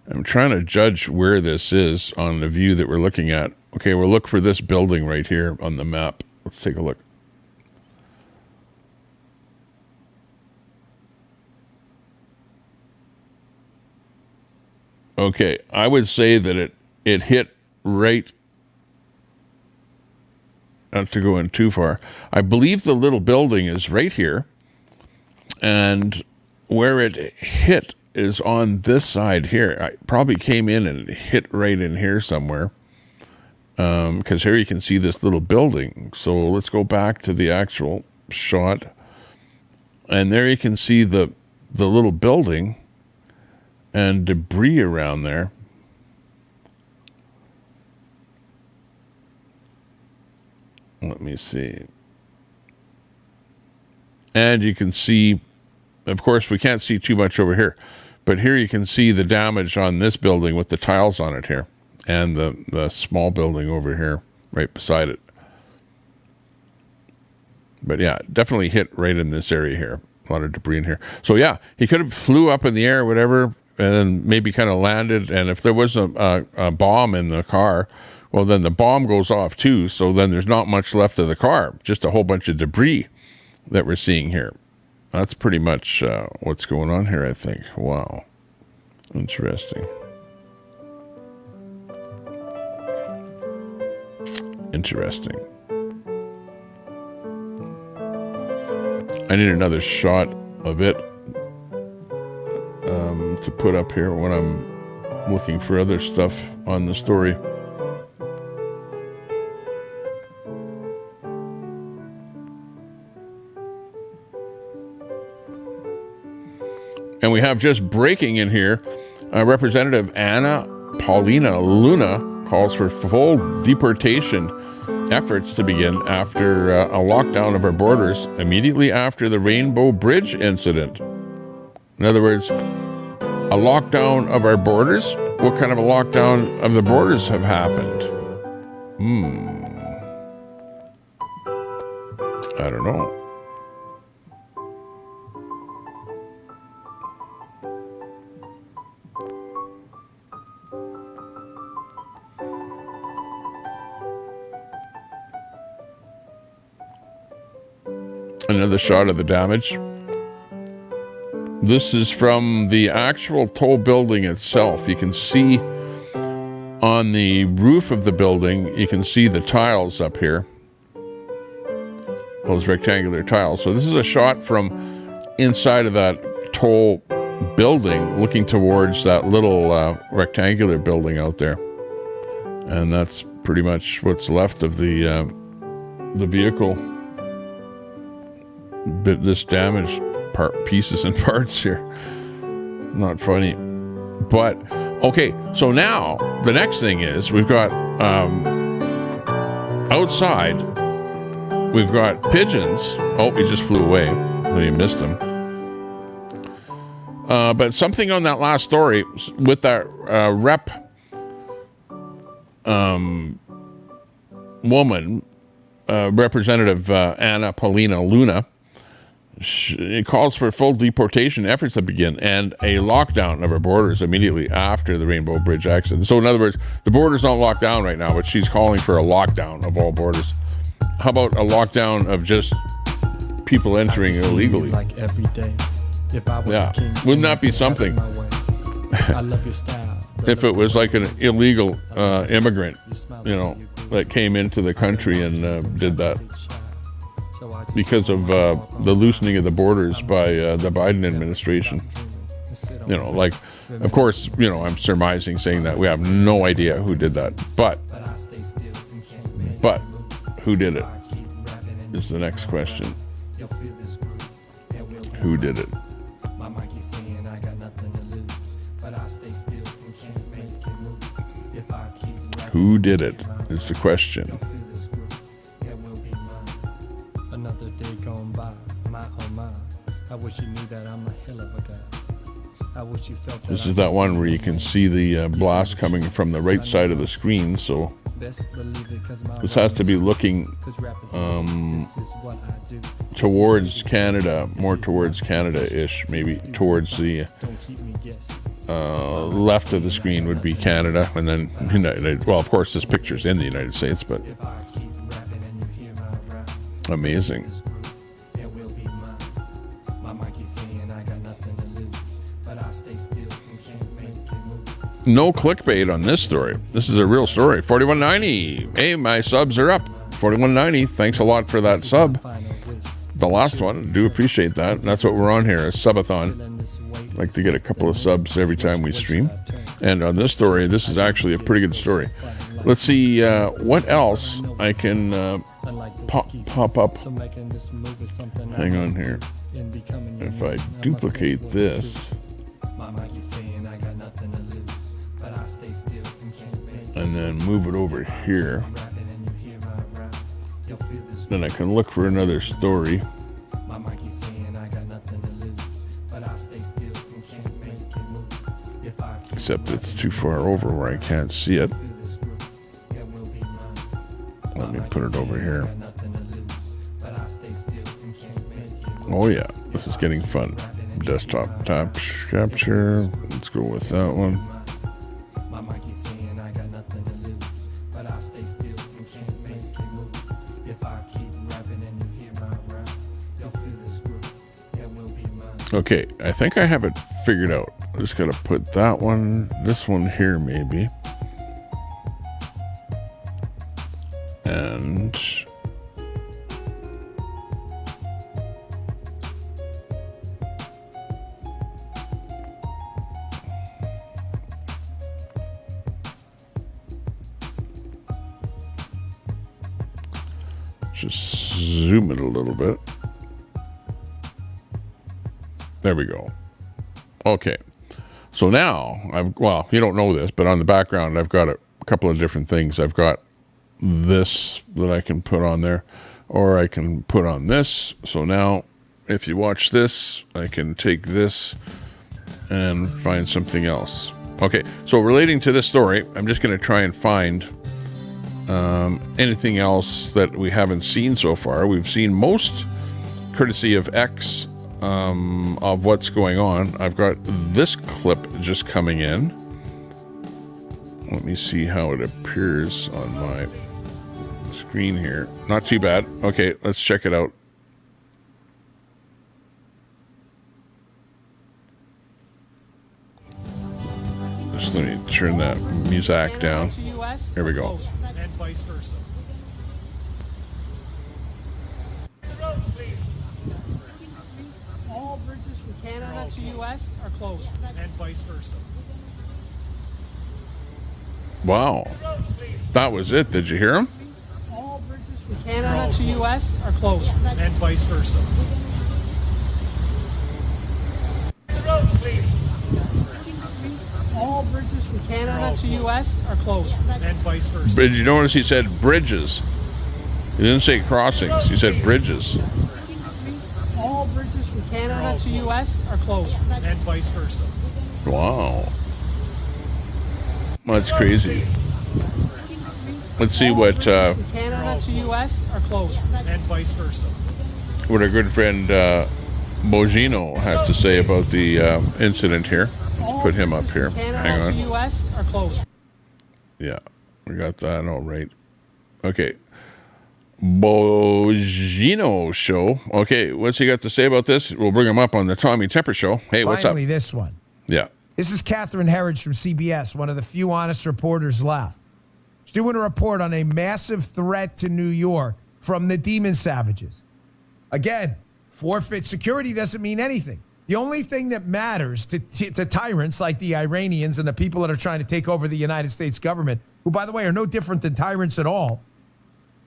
I'm trying to judge where this is on the view that we're looking at. Okay, we'll look for this building right here on the map. Let's take a look. Okay, I would say that it hit right, not to go in too far. I believe the little building is right here, and where it hit is on this side here. I probably came in and hit right in here somewhere. because here you can see this little building. So let's go back to the actual shot, and there you can see the little building and debris around there. Let me see. And you can see, of course, we can't see too much over here, but here you can see the damage on this building with the tiles on it here, and the small building over here right beside it. But yeah, definitely hit right in this area here. A lot of debris in here. So yeah, he could have flew up in the air or whatever, and then maybe kind of landed. And if there was a bomb in the car, well, then the bomb goes off too. So then there's not much left of the car, just a whole bunch of debris that we're seeing here. That's pretty much what's going on here, I think. Wow. Interesting. Interesting. I need another shot of it to put up here when I'm looking for other stuff on the story. And we have just breaking in here, Representative Anna Paulina Luna calls for full deportation efforts to begin after a lockdown of our borders immediately after the Rainbow Bridge incident. In other words, a lockdown of our borders? What kind of a lockdown of the borders have happened? I don't know. Another shot of the damage. This is from the actual toll building itself. You can see on the roof of the building, you can see the tiles up here. Those rectangular tiles. So this is a shot from inside of that toll building, looking towards that little rectangular building out there. And that's pretty much what's left of the vehicle. This damaged pieces and parts here. Not funny. But okay, so now the next thing is we've got outside, we've got pigeons. Oh, he just flew away. You missed him. But something on that last story with that woman, Representative Anna Paulina Luna. It calls for full deportation efforts to begin and a lockdown of our borders immediately after the Rainbow Bridge accident. So in other words, the border's not locked down right now, but she's calling for a lockdown of all borders. How about a lockdown of just people entering illegally? Like every day. If I was a king, wouldn't that be something? I love your style. If it was like an illegal immigrant, that came into the country and did that. Because of the loosening of the borders by the Biden administration. Like, of course, I'm surmising, saying that we have no idea who did that. But who did it is the next question. Who did it? Who did it is the question. Another day gone by, my oh my. I wish you knew that I'm a hell of a guy. I wish you felt that. This is that one where you can see the blast coming from the right side of the screen, so this has to be looking towards Canada, more towards Canada-ish, maybe towards the left of the screen would be Canada, and then United. Well, of course, this picture's in the United States, but amazing. No clickbait on this story. This is a real story. 4190. Hey, my subs are up. 4190. Thanks a lot for that sub. The last one. Do appreciate that. That's what we're on here, a subathon. Like to get a couple of subs every time we stream. And on this story, this is actually a pretty good story. Let's see what else I can pop up. Hang on here. If I duplicate this and then move it over here, then I can look for another story. Except it's too far over where I can't see it. Let me put it over here. Oh yeah, this is getting fun. Desktop tap capture. Let's go with that one. Okay, I think I have it figured out. I just gotta put that one, this one here maybe. And just zoom it a little bit. There we go. Okay. So now well, you don't know this, but on the background, I've got a couple of different things. I've got this that I can put on there, or I can put on this. So now if you watch this, I can take this and find something else. Okay. So relating to this story, I'm just going to try and find anything else that we haven't seen so far. We've seen most courtesy of X of what's going on. I've got this clip just coming in. Let me see how it appears on my screen here. Not too bad. Okay, let's check it out. Just let me turn that music down. Here we go. And vice versa. All bridges from Canada to U.S. are closed, and vice versa. Wow. That was it. Did you hear him? All bridges from Canada to U.S. are closed, and vice versa. All bridges from Canada to U.S. are closed, and vice versa. Did you notice he said bridges? He didn't say crossings. He said bridges. All bridges from Canada to U.S. are closed, and vice versa. Wow. That's crazy. Let's see what Canada to U.S. are closed, and vice versa. What our good friend Bogino has to say about the incident here. Let's put him up here. Hang on. U.S. are closed. Yeah, we got that all right. Okay. Bogino show. Okay, what's he got to say about this? We'll bring him up on the Tommy Tepper show. Hey, what's up? Finally, this one. Yeah. This is Catherine Herridge from CBS, one of the few honest reporters left. She's doing a report on a massive threat to New York from the Demon Savages. Again, forfeit security doesn't mean anything. The only thing that matters to tyrants like the Iranians and the people that are trying to take over the United States government, who, by the way, are no different than tyrants at all,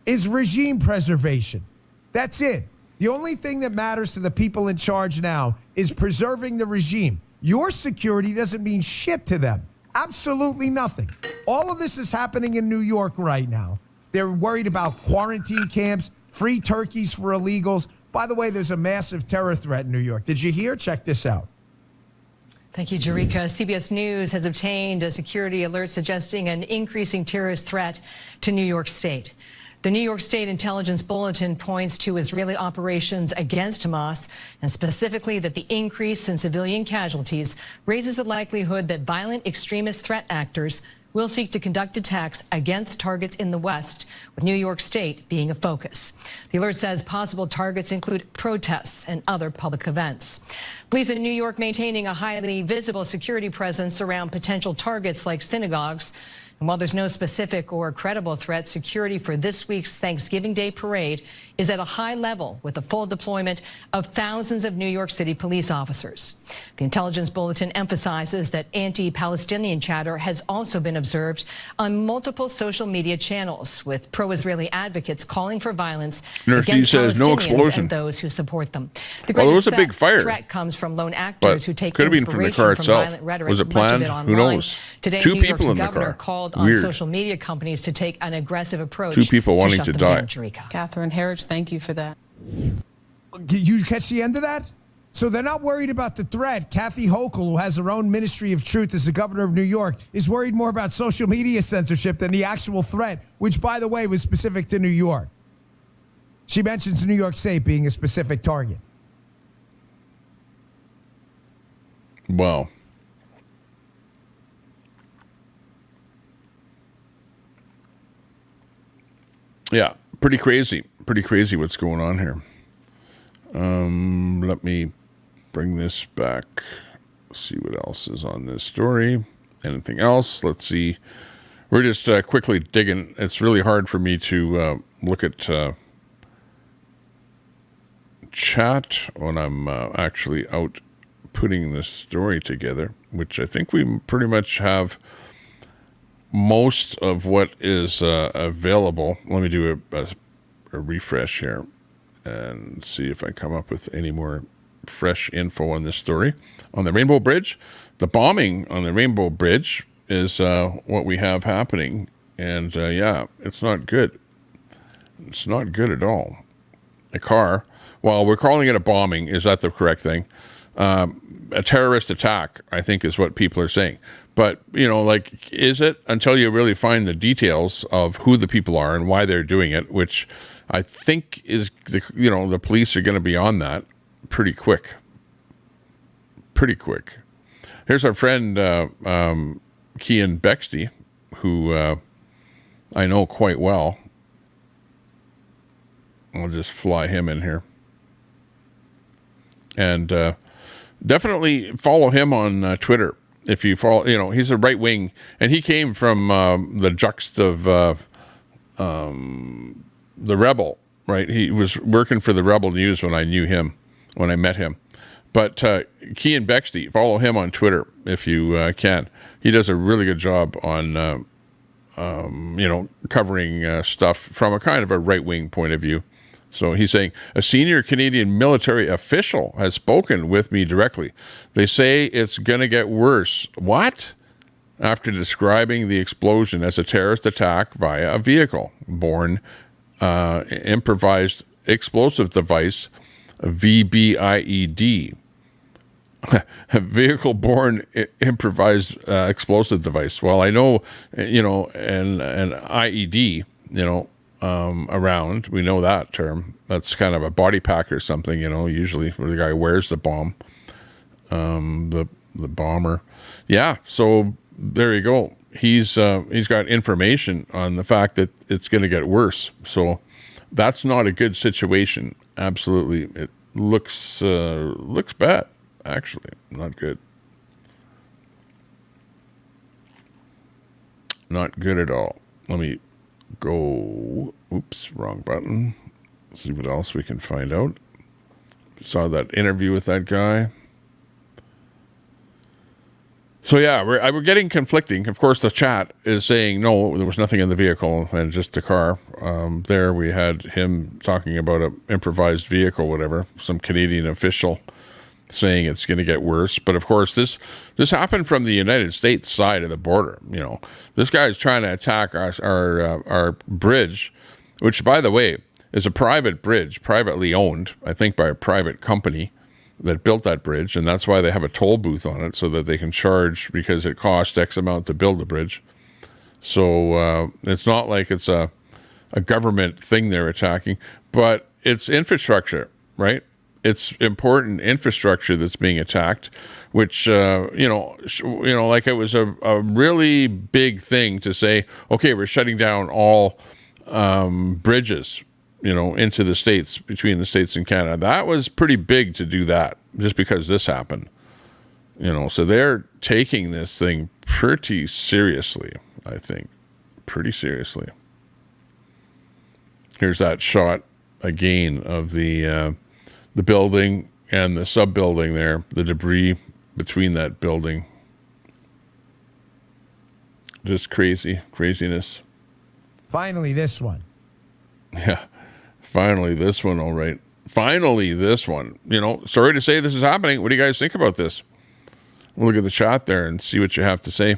is regime preservation. That's it. The only thing that matters to the people in charge now is preserving the regime. Your security doesn't mean shit to them. Absolutely nothing. All of this is happening in New York right now. They're worried about quarantine camps, free turkeys for illegals. By the way, there's a massive terror threat in New York. Did you hear? Check this out. Thank you, Jerika. CBS News has obtained a security alert suggesting an increasing terrorist threat to New York State. The New York State Intelligence Bulletin points to Israeli operations against Hamas, and specifically that the increase in civilian casualties raises the likelihood that violent extremist threat actors will seek to conduct attacks against targets in the West, with New York State being a focus. The alert says possible targets include protests and other public events. Police in New York maintaining a highly visible security presence around potential targets like synagogues. And while there's no specific or credible threat, security for this week's Thanksgiving Day parade is at a high level with the full deployment of thousands of New York City police officers. The intelligence bulletin emphasizes that anti-Palestinian chatter has also been observed on multiple social media channels, with pro-Israeli advocates calling for violence against says no Palestinians explosion. and those who support them. The Well, there was greatest a big fire. threat comes from lone actors who take could have been from the inspiration car from itself. violent rhetoric. Was it much of planned? it Who online. knows? Today, Two New people York's in the governor car. called on Weird. social media companies to take an aggressive approach. Two people wanting shut to them die. down, Jerika. Catherine Herridge, thank you for that. Did you catch the end of that? So they're not worried about the threat. Kathy Hochul, who has her own Ministry of Truth as the governor of New York, is worried more about social media censorship than the actual threat, which, by the way, was specific to New York. She mentions New York State being a specific target. Wow. Yeah, pretty crazy. Pretty crazy what's going on here. Let me bring this back. See what else is on this story. Anything else? Let's see. We're just quickly digging. It's really hard for me to look at chat when I'm actually out putting this story together, which I think we pretty much have most of what is available. Let me do a refresh here and see if I come up with any more fresh info on this story. On the Rainbow Bridge, the bombing on the Rainbow Bridge is what we have happening. And yeah, it's not good. It's not good at all. A car, well, we're calling it a bombing. Is that the correct thing? A terrorist attack, I think, is what people are saying. But, you know, like, is it, until you really find the details of who the people are and why they're doing it, which I think is, the police are going to be on that pretty quick. Pretty quick. Here's our friend, Kian Bexty, who I know quite well. I'll just fly him in here. And definitely follow him on Twitter. If you follow, he's a right wing, and he came from the juxt of the Rebel, right? He was working for the Rebel News when I met him. But Kian Bexty, follow him on Twitter if you can. He does a really good job on, covering stuff from a kind of a right wing point of view. So he's saying, a senior Canadian military official has spoken with me directly. They say it's going to get worse. What? After describing the explosion as a terrorist attack via a vehicle-borne improvised explosive device, VBIED. A vehicle-borne improvised explosive device. Well, I know, an IED, around. We know that term. That's kind of a body pack or something, usually where the guy wears the bomb, the bomber. Yeah, so there you go. He's got information on the fact that it's going to get worse. So that's not a good situation. Absolutely, it looks bad. Actually, not good. Not good at all. Let me go. Oops, wrong button. See what else we can find out. Saw that interview with that guy. So yeah, we're getting conflicting. Of course, the chat is saying no, there was nothing in the vehicle and just a car. There we had him talking about an improvised vehicle, whatever. Some Canadian official saying it's going to get worse. But of course, this happened from the United States side of the border. This guy is trying to attack our bridge, which, by the way, is a private bridge, privately owned, I think, by a private company that built that bridge, and that's why they have a toll booth on it, so that they can charge because it costs X amount to build the bridge. So it's not like it's a government thing they're attacking, but it's infrastructure, right? It's important infrastructure that's being attacked, which like it was a really big thing to say, okay, we're shutting down all bridges, into the States, between the States and Canada. That was pretty big to do that, just because this happened. So they're taking this thing pretty seriously. I think, pretty seriously. Here's that shot again of the building and the sub-building there, the debris between that building. Just craziness. Finally, this one. Yeah, finally this one, all right. Finally this one. You know, sorry to say this is happening. What do you guys think about this? We'll look at the chat there and see what you have to say.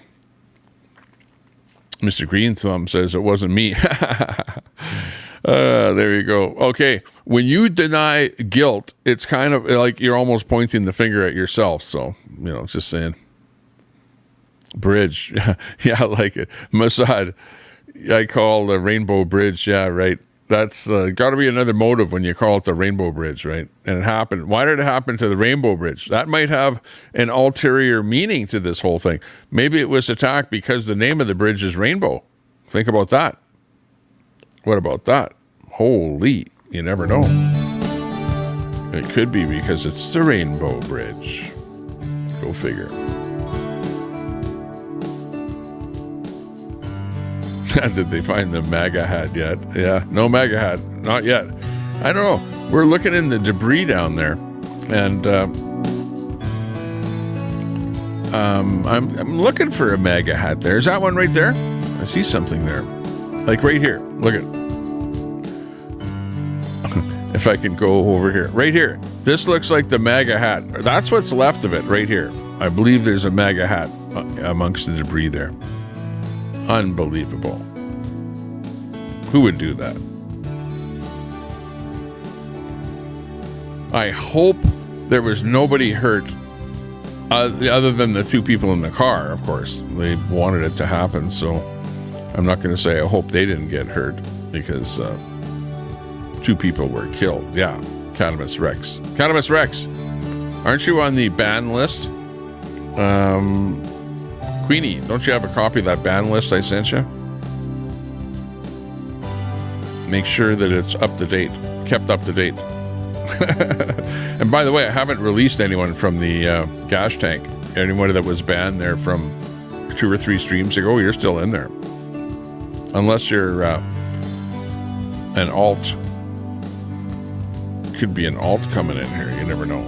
Mr. Green Thumb says it wasn't me. There you go. Okay, when you deny guilt, it's kind of like you're almost pointing the finger at yourself. So, you know, just saying. Bridge. Yeah, I like it. Mossad. I call the Rainbow Bridge. Yeah, right. That's got to be another motive when you call it the Rainbow Bridge, right? And it happened. Why did it happen to the Rainbow Bridge? That might have an ulterior meaning to this whole thing. Maybe it was attacked because the name of the bridge is Rainbow. Think about that. What about that? Holy, you never know. It could be because it's the Rainbow Bridge. Go figure. Did they find the MAGA hat yet? Yeah, no MAGA hat. Not yet. I don't know. We're looking in the debris down there. And I'm looking for a MAGA hat there. Is that one right there? I see something there. Like right here. Look at it. If I can go over here. Right here. This looks like the MAGA hat. That's what's left of it right here. I believe there's a MAGA hat amongst the debris there. Unbelievable. Who would do that? I hope there was nobody hurt other than the two people in the car, of course. They wanted it to happen, so I'm not going to say I hope they didn't get hurt because two people were killed. Yeah, Cannabis Rex. Cannabis Rex, aren't you on the ban list? Queenie, don't you have a copy of that ban list I sent you? Make sure that it's up to date, kept up to date. And by the way, I haven't released anyone from the gas tank. Anyone that was banned there from 2 or 3 streams ago, you're still in there. Unless you're an alt. Could be an alt coming in here, you never know.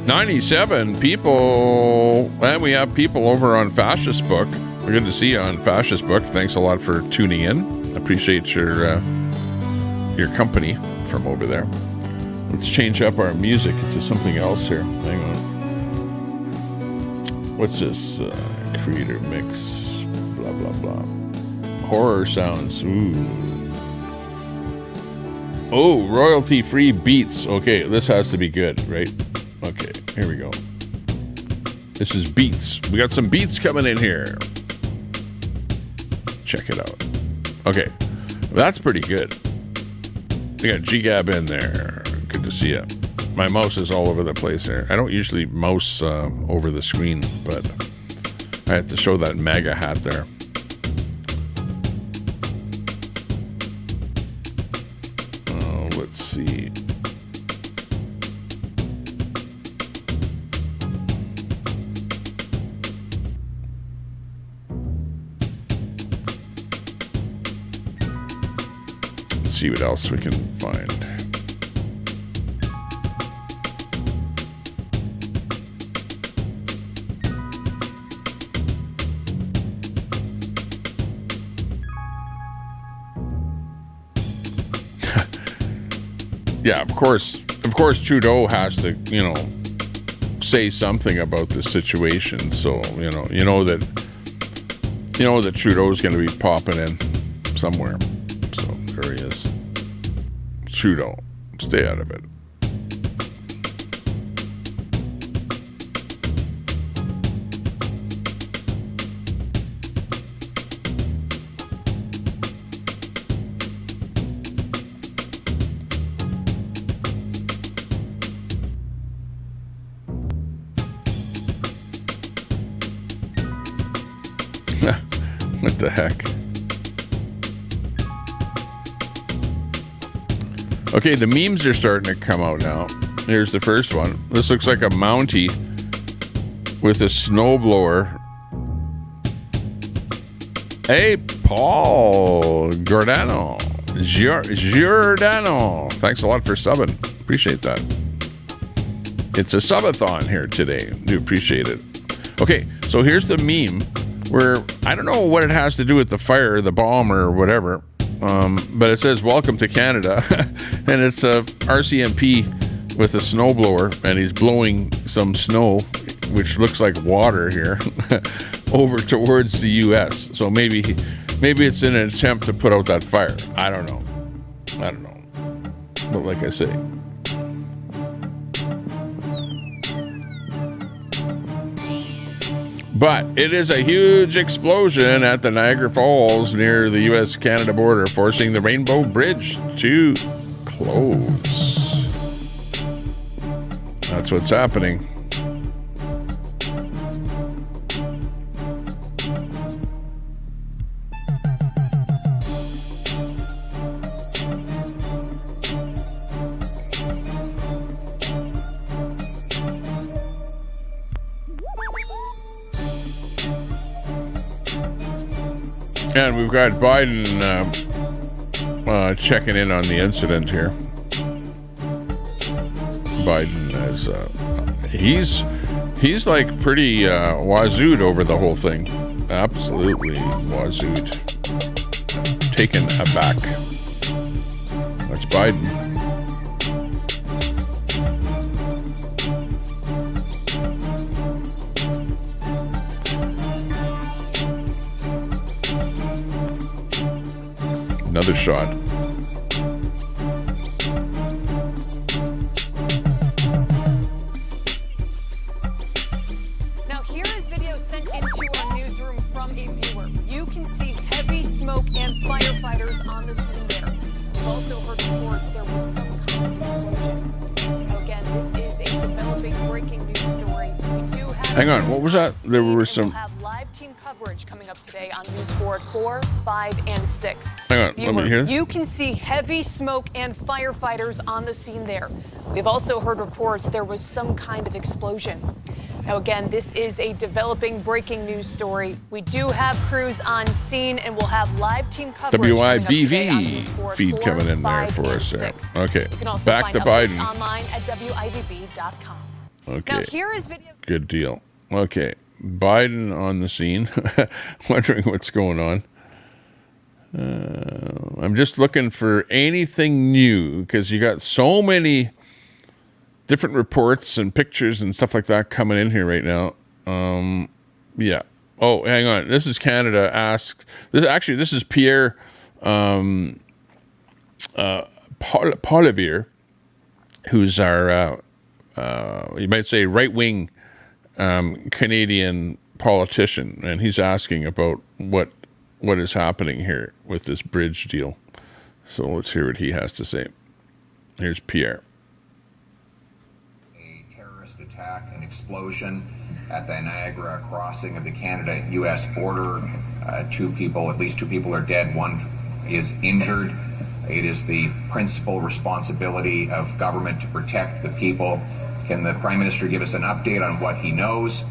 97 people, and we have people over on Fascist Book. We're good to see you on Fascist Book. Thanks a lot for tuning in. Appreciate your company from over there. Let's change up our music to something else here. Hang on. What's this? Creator mix. Blah, blah, blah. Horror sounds. Ooh. Oh, royalty-free beats. Okay, this has to be good, right? Okay, here we go. This is beats. We got some beats coming in here. Check it out. Okay, that's pretty good. We got G-Gab in there. Good to see you. My mouse is all over the place there. I don't usually mouse over the screen, but I had to show that MAGA hat there. Let's see. Let's see what else we can find. Yeah, of course Trudeau has to, say something about the situation. So, you know that Trudeau's going to be popping in somewhere. So there he is. Trudeau, stay out of it. What the heck? Okay, the memes are starting to come out now. Here's the first one. This looks like a Mountie with a snowblower. Hey, Paul Giordano. Giordano. Thanks a lot for subbing. Appreciate that. It's a subathon here today. Do appreciate it. Okay, so here's the meme where I don't know what it has to do with the fire, the bomb, or whatever, but it says, "Welcome to Canada," and it's a RCMP with a snowblower, and he's blowing some snow, which looks like water here, over towards the U.S. So maybe it's in an attempt to put out that fire. I don't know. But like I say, but it is a huge explosion at the Niagara Falls near the U.S.-Canada border, forcing the Rainbow Bridge to close. That's what's happening. And we've got Biden checking in on the incident here. Biden is he's like pretty wazooed over the whole thing. Absolutely wazooed. Taken aback. That's Biden. Another shot. Now here is video sent into our newsroom from a viewer. You can see heavy smoke and firefighters on the scene there. We've also heard reports there was some kind of explosion. Now again, this is a developing breaking news story. We do have Hang on, what was that? There were some. We'll have live team coverage coming up today on News 4 at 4, 5, and 6. Hang on, let me hear. You can see heavy smoke and firefighters on the scene there. We've also heard reports there was some kind of explosion. Now again, this is a developing breaking news story. We do have crews on scene and we'll have live team coverage WIBV feed coming in there for us there. Okay, you can also back find to Biden. online at WIBV.com. Okay, now here is video. Good deal. Okay, Biden on the scene, wondering what's going on. I'm just looking for anything new because you got so many different reports and pictures and stuff like that coming in here right now. Yeah. Oh, hang on. This is Canada asked. This is Pierre Poilievre, who's our you might say right-wing Canadian politician, and he's asking about what is happening here with this bridge deal. So let's hear what he has to say. Here's Pierre. A terrorist attack, an explosion at the Niagara crossing of the Canada-U.S. border. At least two people are dead. One is injured. It is the principal responsibility of government to protect the people. Can the Prime Minister give us an update on what he knows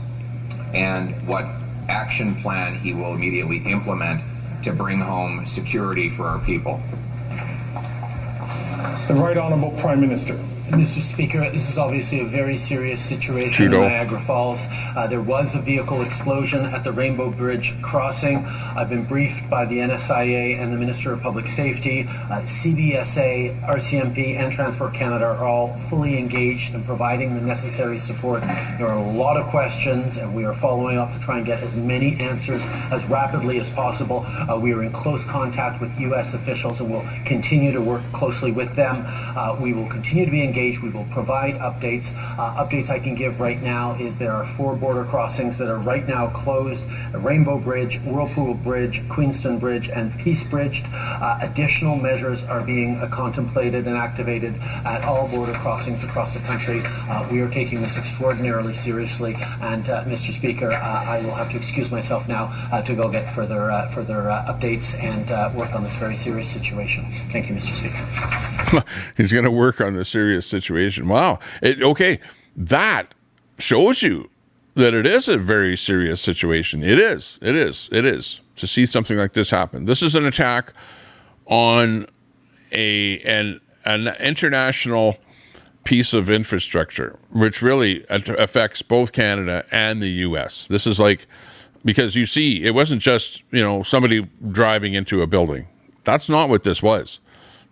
and what action plan he will immediately implement to bring home security for our people? The Right Honourable Prime Minister. Mr. Speaker, this is obviously a very serious situation in Niagara Falls. There was a vehicle explosion at the Rainbow Bridge crossing. I've been briefed by the NSIA and the Minister of Public Safety. CBSA, RCMP, and Transport Canada are all fully engaged in providing the necessary support. There are a lot of questions, and we are following up to try and get as many answers as rapidly as possible. We are in close contact with U.S. officials, and we'll continue to work closely with them. We will continue to be engaged. We will provide updates. Updates I can give right now is there are 4 border crossings that are right now closed: Rainbow Bridge, Whirlpool Bridge, Queenston Bridge, and Peace Bridge. Additional measures are being contemplated and activated at all border crossings across the country. We are taking this extraordinarily seriously, and Mr. Speaker, I will have to excuse myself now to go get further updates and work on this very serious situation. Thank you, Mr. Speaker. He's going to work on the serious situation. Wow. Okay. That shows you that it is a very serious situation. It is to see something like this happen. This is an attack on an international piece of infrastructure, which really affects both Canada and the U.S. This is like, because you see, it wasn't just, somebody driving into a building. That's not what this was.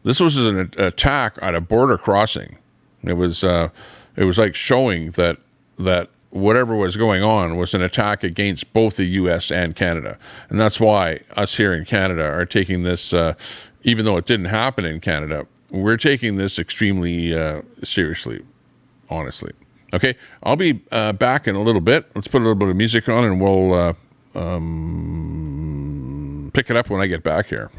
This was an attack at a border crossing. It was like showing that whatever was going on was an attack against both the U.S. and Canada. And that's why us here in Canada are taking this, even though it didn't happen in Canada, we're taking this extremely seriously, honestly. Okay, I'll be back in a little bit. Let's put a little bit of music on and we'll pick it up when I get back here.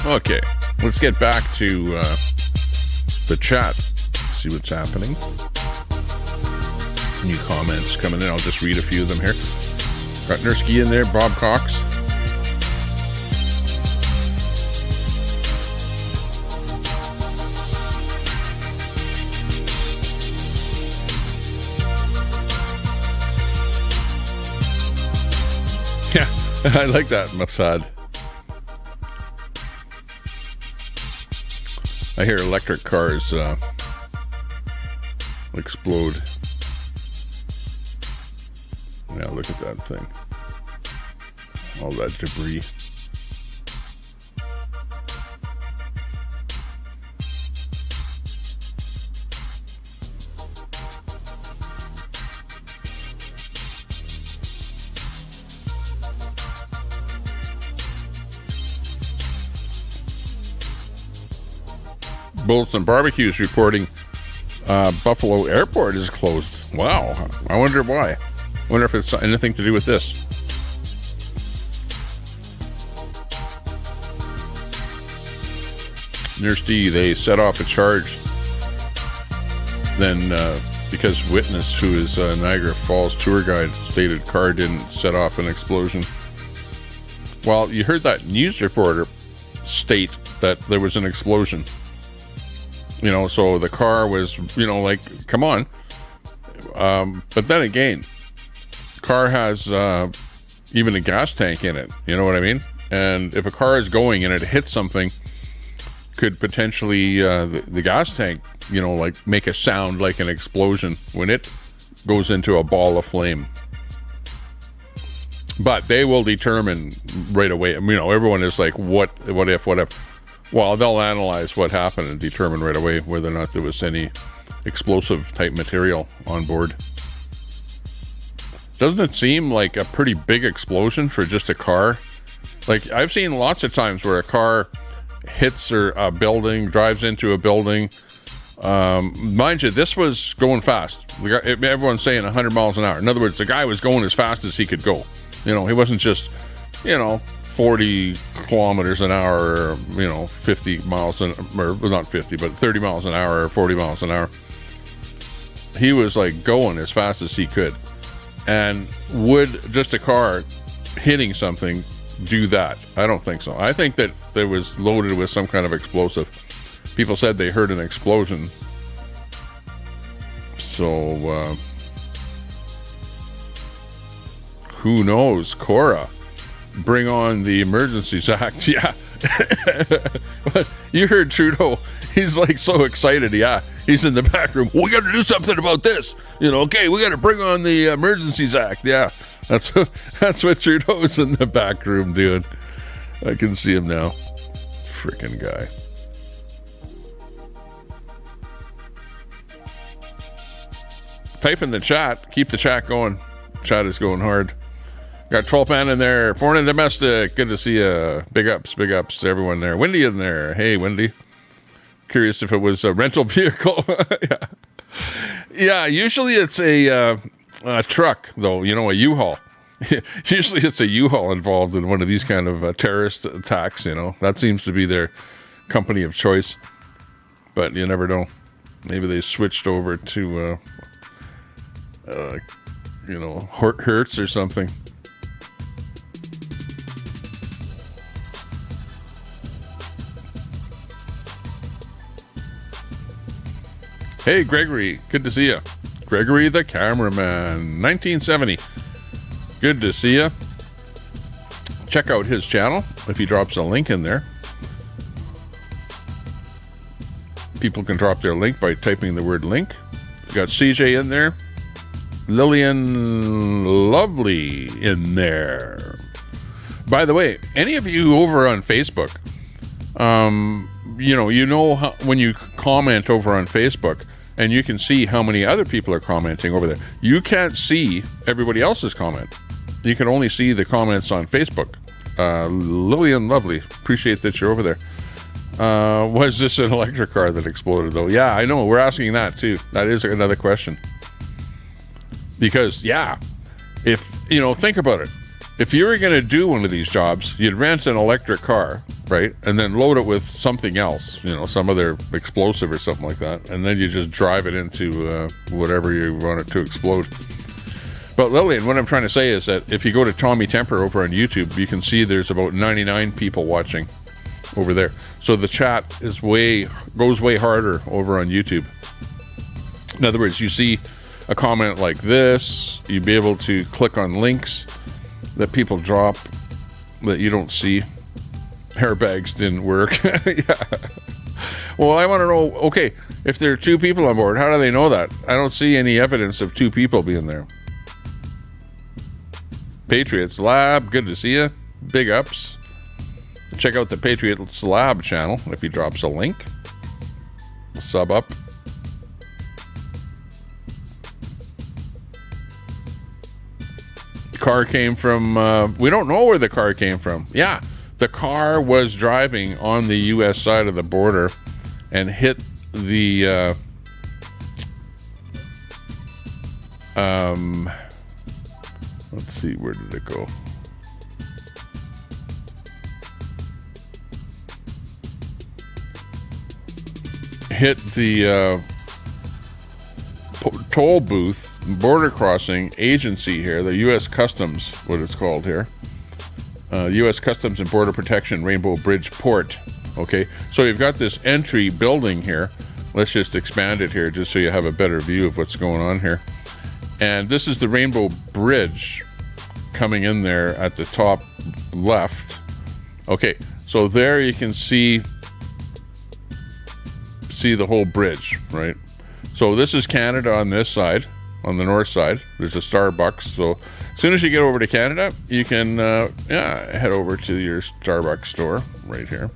Okay, let's get back to the chat, see what's happening. New comments coming in. I'll just read a few of them here. Got Nursky in there, Bob Cox. Yeah, I like that, Mossad. I hear electric cars explode. Yeah, look at that thing. All that debris. Bulletin Barbecue is reporting Buffalo Airport is closed. Wow. I wonder why. I wonder if it's anything to do with this. Nurse D, they set off a charge. Then, because witness, who is Niagara Falls tour guide, stated car didn't set off an explosion. Well, you heard that news reporter state that there was an explosion. You know, so the car was, you know, like, come on. But then again, car has even a gas tank in it. You know what I mean? And if a car is going and it hits something, could potentially the gas tank, you know, like make a sound like an explosion when it goes into a ball of flame. But they will determine right away. You know, everyone is like, what if? Well, they'll analyze what happened and determine right away whether or not there was any explosive type material on board. Doesn't it seem like a pretty big explosion for just a car? Like, I've seen lots of times where a car hits a building, drives into a building. Mind you, this was going fast. Everyone's saying 100 miles an hour. In other words, the guy was going as fast as he could go. You know, he wasn't just, 40 kilometers an hour, or, 50 miles or not 50, but 30 miles an hour or 40 miles an hour. He was like going as fast as he could. And would just a car hitting something do that? I don't think so. I think that it was loaded with some kind of explosive. People said they heard an explosion. So, who knows? Cora, bring on the Emergencies Act. Yeah. You heard Trudeau. He's like so excited. Yeah. He's in the back room. We got to do something about this. Okay, we got to bring on the Emergencies Act. Yeah. That's what Trudeau's in the back room doing. I can see him now. Freaking guy. Type in the chat. Keep the chat going. Chat is going hard. Got 12 man in there. Foreign and domestic. Good to see you. Big ups to everyone there. Wendy in there. Hey, Wendy. Curious if it was a rental vehicle. Yeah, usually it's a truck, though. A U-Haul. Usually it's a U-Haul involved in one of these kind of terrorist attacks. That seems to be their company of choice. But you never know. Maybe they switched over to, Hertz or something. Hey, Gregory. Good to see you. Gregory the cameraman. 1970. Good to see you. Check out his channel if he drops a link in there. People can drop their link by typing the word link. We got CJ in there. Lillian Lovely in there. By the way, any of you over on Facebook, when you comment over on Facebook, and you can see how many other people are commenting over there. You can't see everybody else's comment. You can only see the comments on Facebook. Lillian Lovely, appreciate that you're over there. Was this an electric car that exploded, though? Yeah, I know. We're asking that, too. That is another question. Because, yeah, if, think about it. If you were going to do one of these jobs, you'd rent an electric car, right? And then load it with something else, some other explosive or something like that. And then you just drive it into whatever you want it to explode. But Lillian, what I'm trying to say is that if you go to Tommy Temper over on YouTube, you can see there's about 99 people watching over there. So the chat goes way harder over on YouTube. In other words, you see a comment like this, you'd be able to click on links that people drop that you don't see. Airbags didn't work. Yeah. Well, I want to know, okay, if there are two people on board, how do they know that? I don't see any evidence of two people being there. Patriots Lab, good to see you. Big ups. Check out the Patriots Lab channel if he drops a link. Sub up. Car came from, we don't know where the car came from. Yeah, the car was driving on the U.S. side of the border, and hit the let's see, where did it go? Hit the toll booth, border crossing agency here, the U.S. Customs, what it's called here. U.S. Customs and Border Protection, Rainbow Bridge Port. Okay, so you've got this entry building here. Let's just expand it here just so you have a better view of what's going on here. And this is the Rainbow Bridge coming in there at the top left. Okay, so there you can see the whole bridge, right? So this is Canada on this side, on the north side. There's a Starbucks. So as soon as you get over to Canada, you can head over to your Starbucks store right here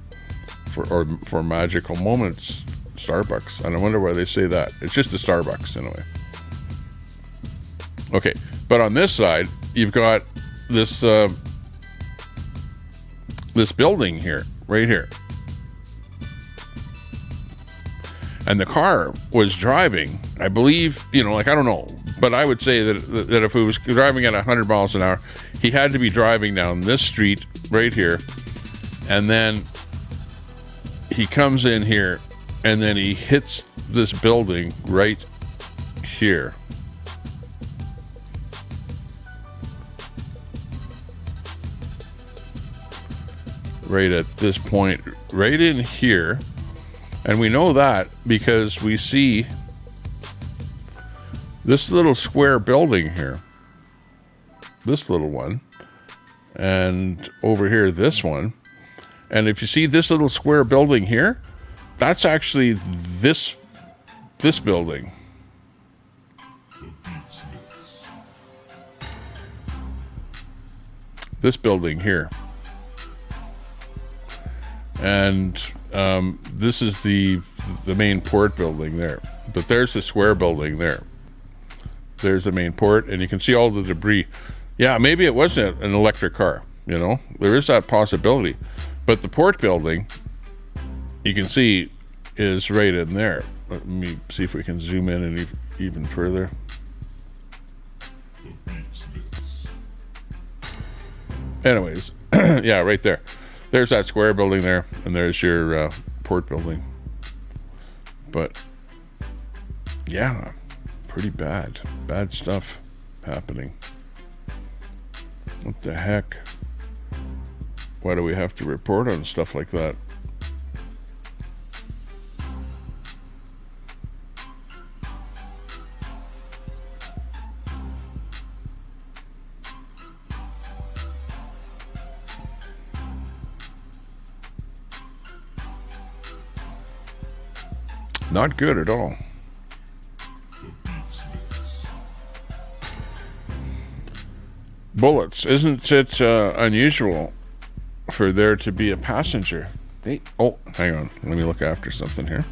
for magical moments. Starbucks. And I wonder why they say that. It's just a Starbucks in a way. Okay, but on this side, you've got this this building here, right here. And the car was driving, I believe, I don't know, but I would say that if it was driving at 100 miles an hour, he had to be driving down this street right here, and then he comes in here, and then he hits this building right here. Right at this point, right in here. And we know that because we see this little square building here, this little one, and over here, this one. And if you see this little square building here, that's actually this building. This building here. And this is the main port building there, but there's the square building there. There's the main port, and you can see all the debris. Yeah, maybe it wasn't an electric car, there is that possibility, but the port building, you can see, is right in there. Let me see if we can zoom in and even further. Anyways, yeah, right there. There's that square building there, and there's your port building. But yeah, pretty bad stuff happening. What the heck? Why do we have to report on stuff like that? Not good at all. Bullets. Isn't it unusual for there to be a passenger? Oh, hang on. Let me look after something here.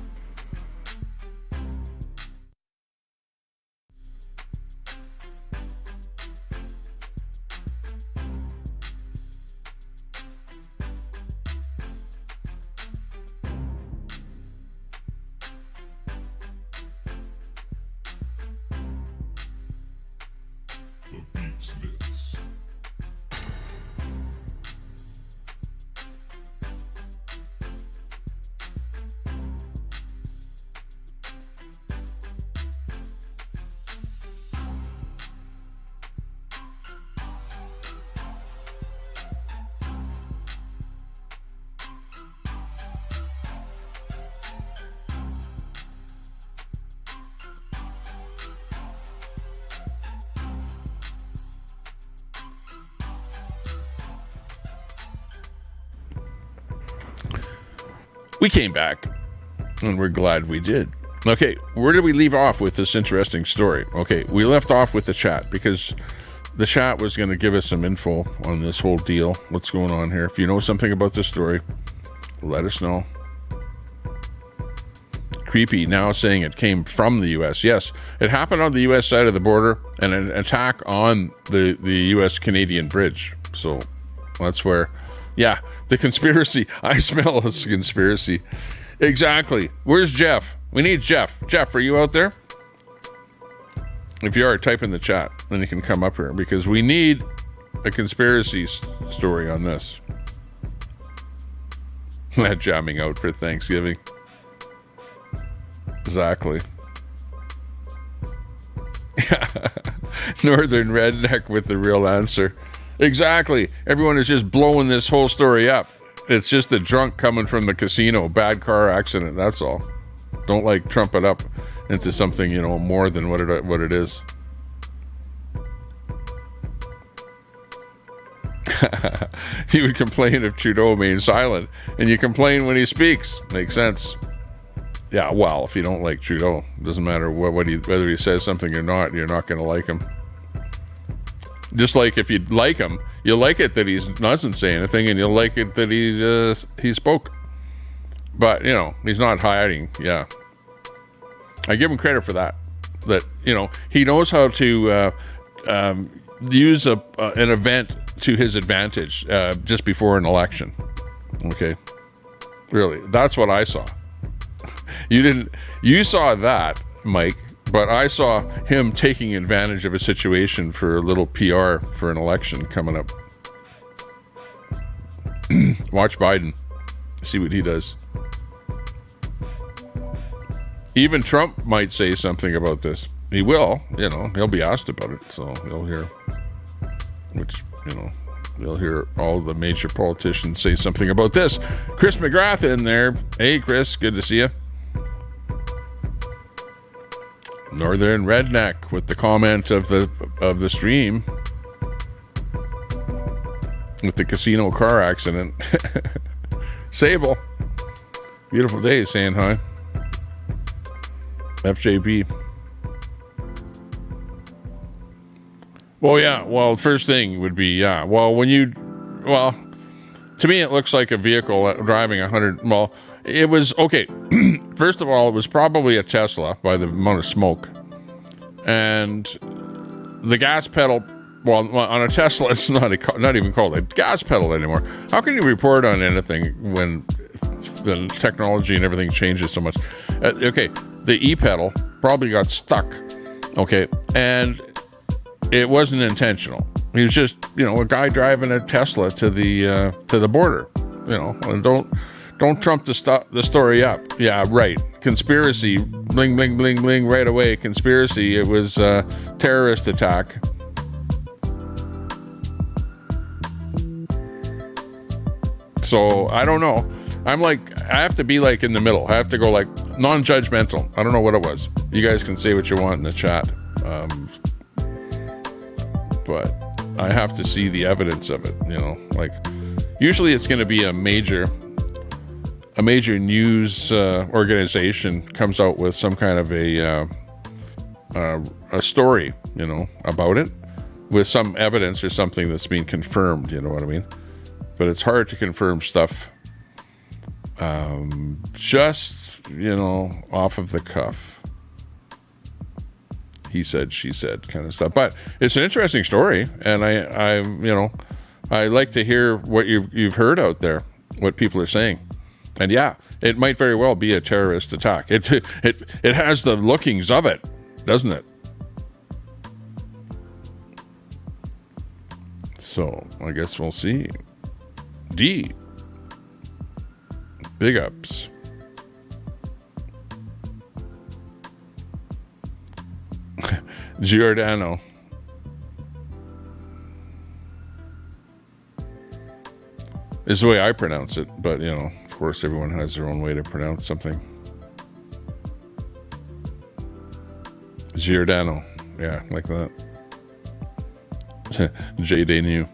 We came back, and we're glad we did. Okay, where did we leave off with this interesting story? Okay, we left off with the chat because the chat was going to give us some info on this whole deal. What's going on here? If you know something about this story, let us know. Creepy now saying it came from the U.S. Yes, it happened on the U.S. side of the border, and an attack on the U.S.-Canadian bridge. So that's where Yeah, the conspiracy. I smell a conspiracy. Exactly. Where's Jeff? We need Jeff. Jeff, are you out there? If you are, type in the chat, then you can come up here, because we need a conspiracy story on this. Not jamming out for Thanksgiving. Exactly. Northern redneck with the real answer. Exactly. Everyone is just blowing this whole story up. It's just a drunk coming from the casino. Bad car accident. That's all. Don't like trump it up into something, you know, more than what it is. You would complain if Trudeau remained silent, and you complain when he speaks. Makes sense. Yeah, well, if you don't like Trudeau, it doesn't matter whether he says something or not, you're not going to like him. Just like if you like him, you'll like it that he doesn't say anything, and you'll like it that he spoke. But, you know, he's not hiding. Yeah. I give him credit for that. That, you know, he knows how to use an event to his advantage just before an election. Okay. Really. That's what I saw. You saw that, Mike, but I saw him taking advantage of a situation for a little PR for an election coming up. Watch Biden. See what he does. Even Trump might say something about this. He will, you know, he'll be asked about it, so you'll hear, you'll hear all the major politicians say something about this. Chris McGrath in there. Hey, Chris, good to see you. Northern redneck with the comment of the stream with the casino car accident. Sable, beautiful day, saying hi. FJB. Well, yeah. Well, first thing would be, yeah. Well, to me, it looks like a vehicle driving 100. Well, it was okay. First of all, it was probably a Tesla by the amount of smoke, and the gas pedal. Well, on a Tesla, it's not even called a gas pedal anymore. How can you report on anything when the technology and everything changes so much? Okay, the e-pedal probably got stuck. Okay, and it wasn't intentional. He was just, a guy driving a Tesla to the border. And don't trump the story up. Yeah, right. Conspiracy, bling, bling, bling, bling, right away. Conspiracy. It was a terrorist attack. So I don't know. I have to be in the middle. I have to go non-judgmental. I don't know what it was. You guys can say what you want in the chat. But I have to see the evidence of it, usually it's going to be a major news organization comes out with some kind of a story, about it with some evidence or something that's being confirmed, you know what I mean? But it's hard to confirm stuff just, off of the cuff. He said, she said kind of stuff. But it's an interesting story, and I like to hear what you've heard out there, what people are saying. And yeah, it might very well be a terrorist attack. It has the lookings of it, doesn't it? So I guess we'll see. D. Big ups. Giordano. Is the way I pronounce it, but of course everyone has their own way to pronounce something. Giordano. Yeah, like that. J. Denu.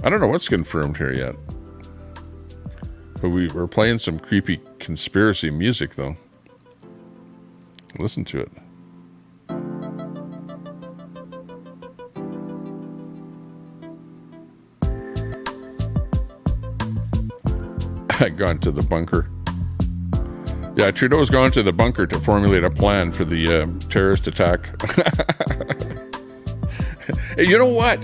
I don't know what's confirmed here yet. But we're playing some creepy conspiracy music though. Listen to it. I gone to the bunker. Yeah, Trudeau's gone to the bunker to formulate a plan for the terrorist attack. Hey, you know what?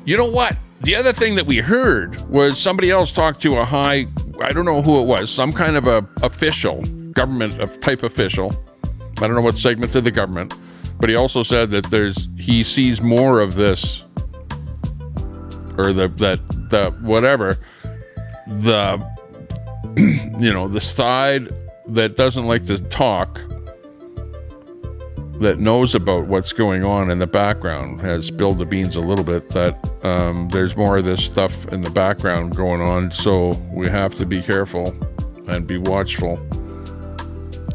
You know what? The other thing that we heard was somebody else talked to a high, I don't know who it was, some kind of a official, government of type official. I don't know what segment of the government, but he also said that he sees more of this, or the the side that doesn't like to talk, that knows about what's going on in the background, has spilled the beans a little bit, that there's more of this stuff in the background going on, so we have to be careful and be watchful.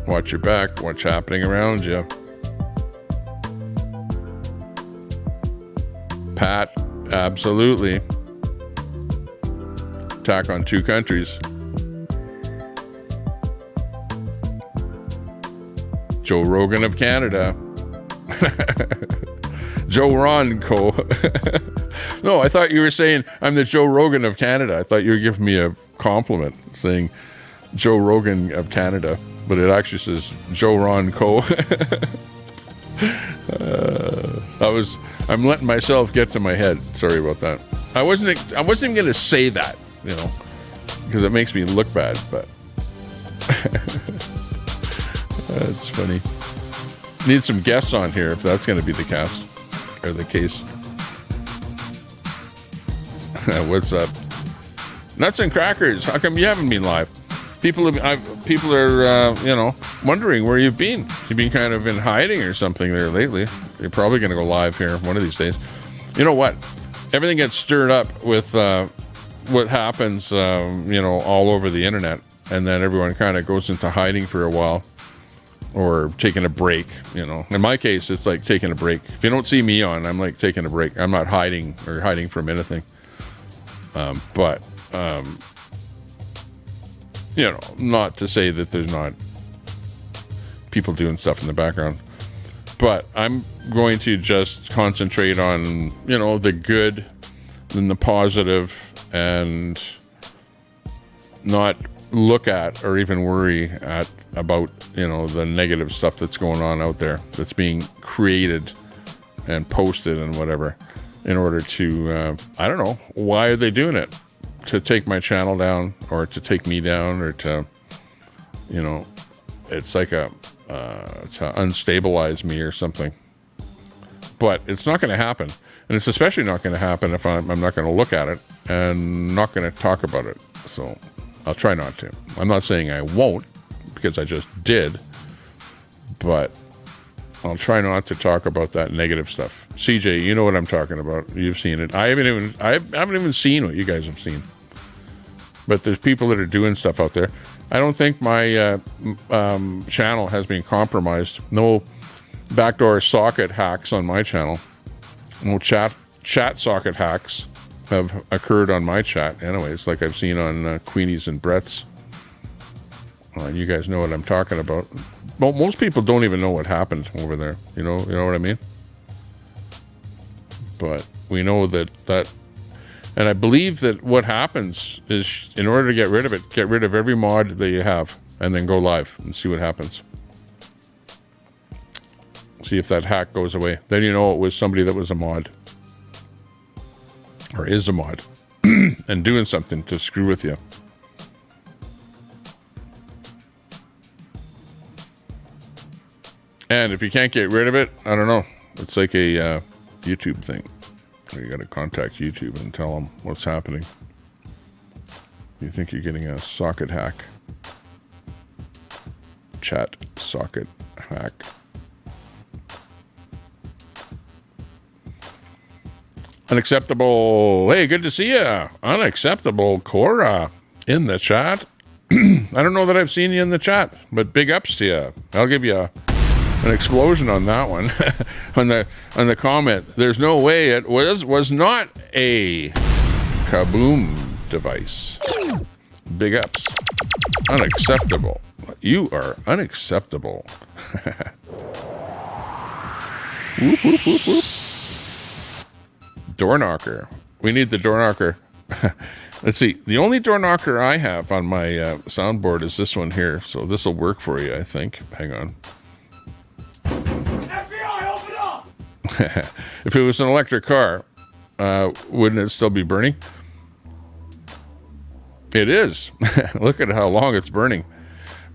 Watch your back, what's happening around you. Pat, absolutely. Attack on two countries. Joe Rogan of Canada. Joe Ronco. No, I thought you were saying I'm the Joe Rogan of Canada. I thought you were giving me a compliment saying Joe Rogan of Canada, but it actually says Joe Ronco. I'm letting myself get to my head. Sorry about that. I wasn't even going to say that, because it makes me look bad, but that's funny. Need some guests on here if that's going to be the case. What's up? Nuts and crackers. How come you haven't been live? People are wondering where you've been. You've been kind of in hiding or something there lately. You're probably going to go live here one of these days. You know what? Everything gets stirred up with what happens, all over the internet, and then everyone kind of goes into hiding for a while, or taking a break. In my case, it's like taking a break. If you don't see me on, I'm like taking a break. I'm not hiding from anything. Not to say that there's not people doing stuff in the background, but I'm going to just concentrate on, the good and the positive, and not look at or even worry about, the negative stuff that's going on out there, that's being created and posted and whatever, in order to, I don't know, why are they doing it? To take my channel down, or to take me down, or to, it's like to unstabilize me or something. But it's not going to happen. And it's especially not going to happen if I'm not going to look at it and not going to talk about it. So I'll try not to. I'm not saying I won't, because I just did, but I'll try not to talk about that negative stuff. CJ, you know what I'm talking about. You've seen it. I haven't even seen what you guys have seen. But there's people that are doing stuff out there. I don't think my channel has been compromised. No backdoor socket hacks on my channel. No chat socket hacks have occurred on my chat. Anyways, like I've seen on Queenie's and Brett's. You guys know what I'm talking about. Well, most people don't even know what happened over there. You know what I mean? But we know that, and I believe that what happens is, in order to get rid of it, get rid of every mod that you have, and then go live and see what happens. See if that hack goes away. Then you know it was somebody that was a mod, or is a mod, and doing something to screw with you. And if you can't get rid of it, I don't know. It's like a YouTube thing. You got to contact YouTube and tell them what's happening. You think you're getting a socket hack. Chat socket hack. Unacceptable. Hey, good to see you. Unacceptable Cora in the chat. I don't know that I've seen you in the chat, but big ups to you. I'll give you an explosion on that one. on the comment, there's no way it was not a kaboom device. Big ups. Unacceptable. You are unacceptable. Whoop, whoop, whoop, whoop. Door knocker. We need the door knocker. Let's see. The only door knocker I have on my soundboard is this one here. So this will work for you, I think. Hang on. FBI, open up! If it was an electric car, wouldn't it still be burning? It is. Look at how long it's burning.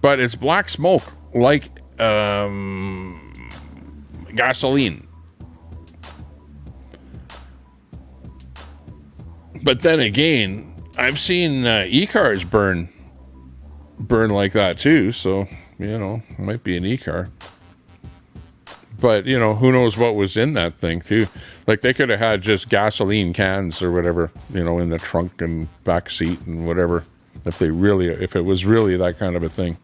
But it's black smoke, like gasoline. But then again, I've seen e-cars burn like that too. So, you know, it might be an e-car. But, you know, who knows what was in that thing too. Like they could have had just gasoline cans or whatever, you know, in the trunk and back seat and whatever. If it was really that kind of a thing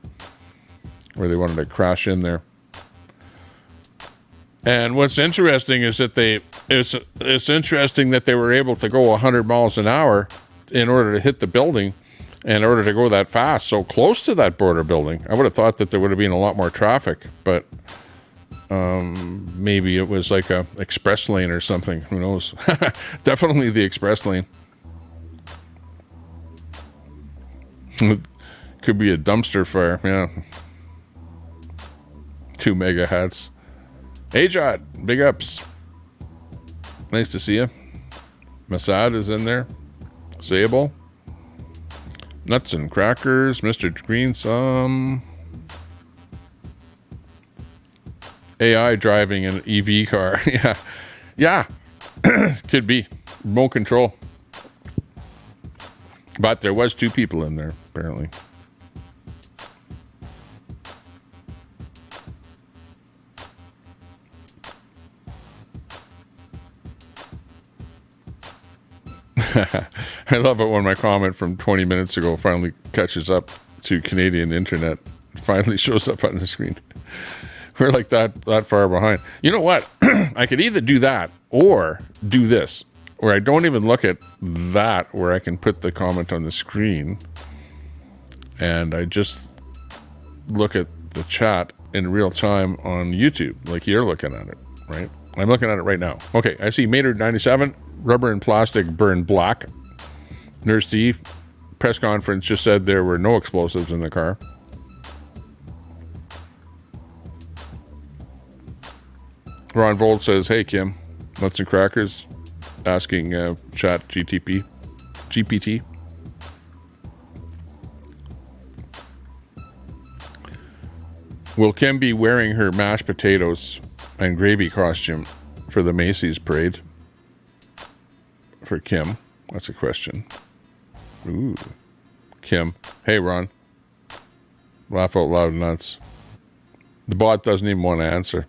where they wanted to crash in there. And what's interesting is that it's interesting that they were able to go 100 miles an hour in order to hit the building, in order to go that fast, so close to that border building. I would have thought that there would have been a lot more traffic, but maybe it was like a express lane or something. Who knows? Definitely the express lane. Could be a dumpster fire. Yeah. 2 mega hats. Ajot, big ups. Nice to see you. Masad is in there. Sable. Nuts and crackers. Mr. Green, some AI driving an EV car. Yeah. Could be. Remote control. But there was 2 people in there, apparently. I love it when my comment from 20 minutes ago finally catches up to Canadian internet. It finally shows up on the screen. We're like that far behind. You know what? I could either do that or do this, where I don't even look at that, where I can put the comment on the screen, and I just look at the chat in real time on YouTube, like you're looking at it, right? I'm looking at it right now. Okay, I see Maynard 97, rubber and plastic burn black. Nurse D, press conference just said there were no explosives in the car. Ron Volt says, hey Kim, nuts and crackers, asking chat GPT. Will Kim be wearing her mashed potatoes and gravy costume for the Macy's parade? For Kim, that's a question. Ooh, Kim. Hey Ron. Laugh out loud nuts. The bot doesn't even want to answer.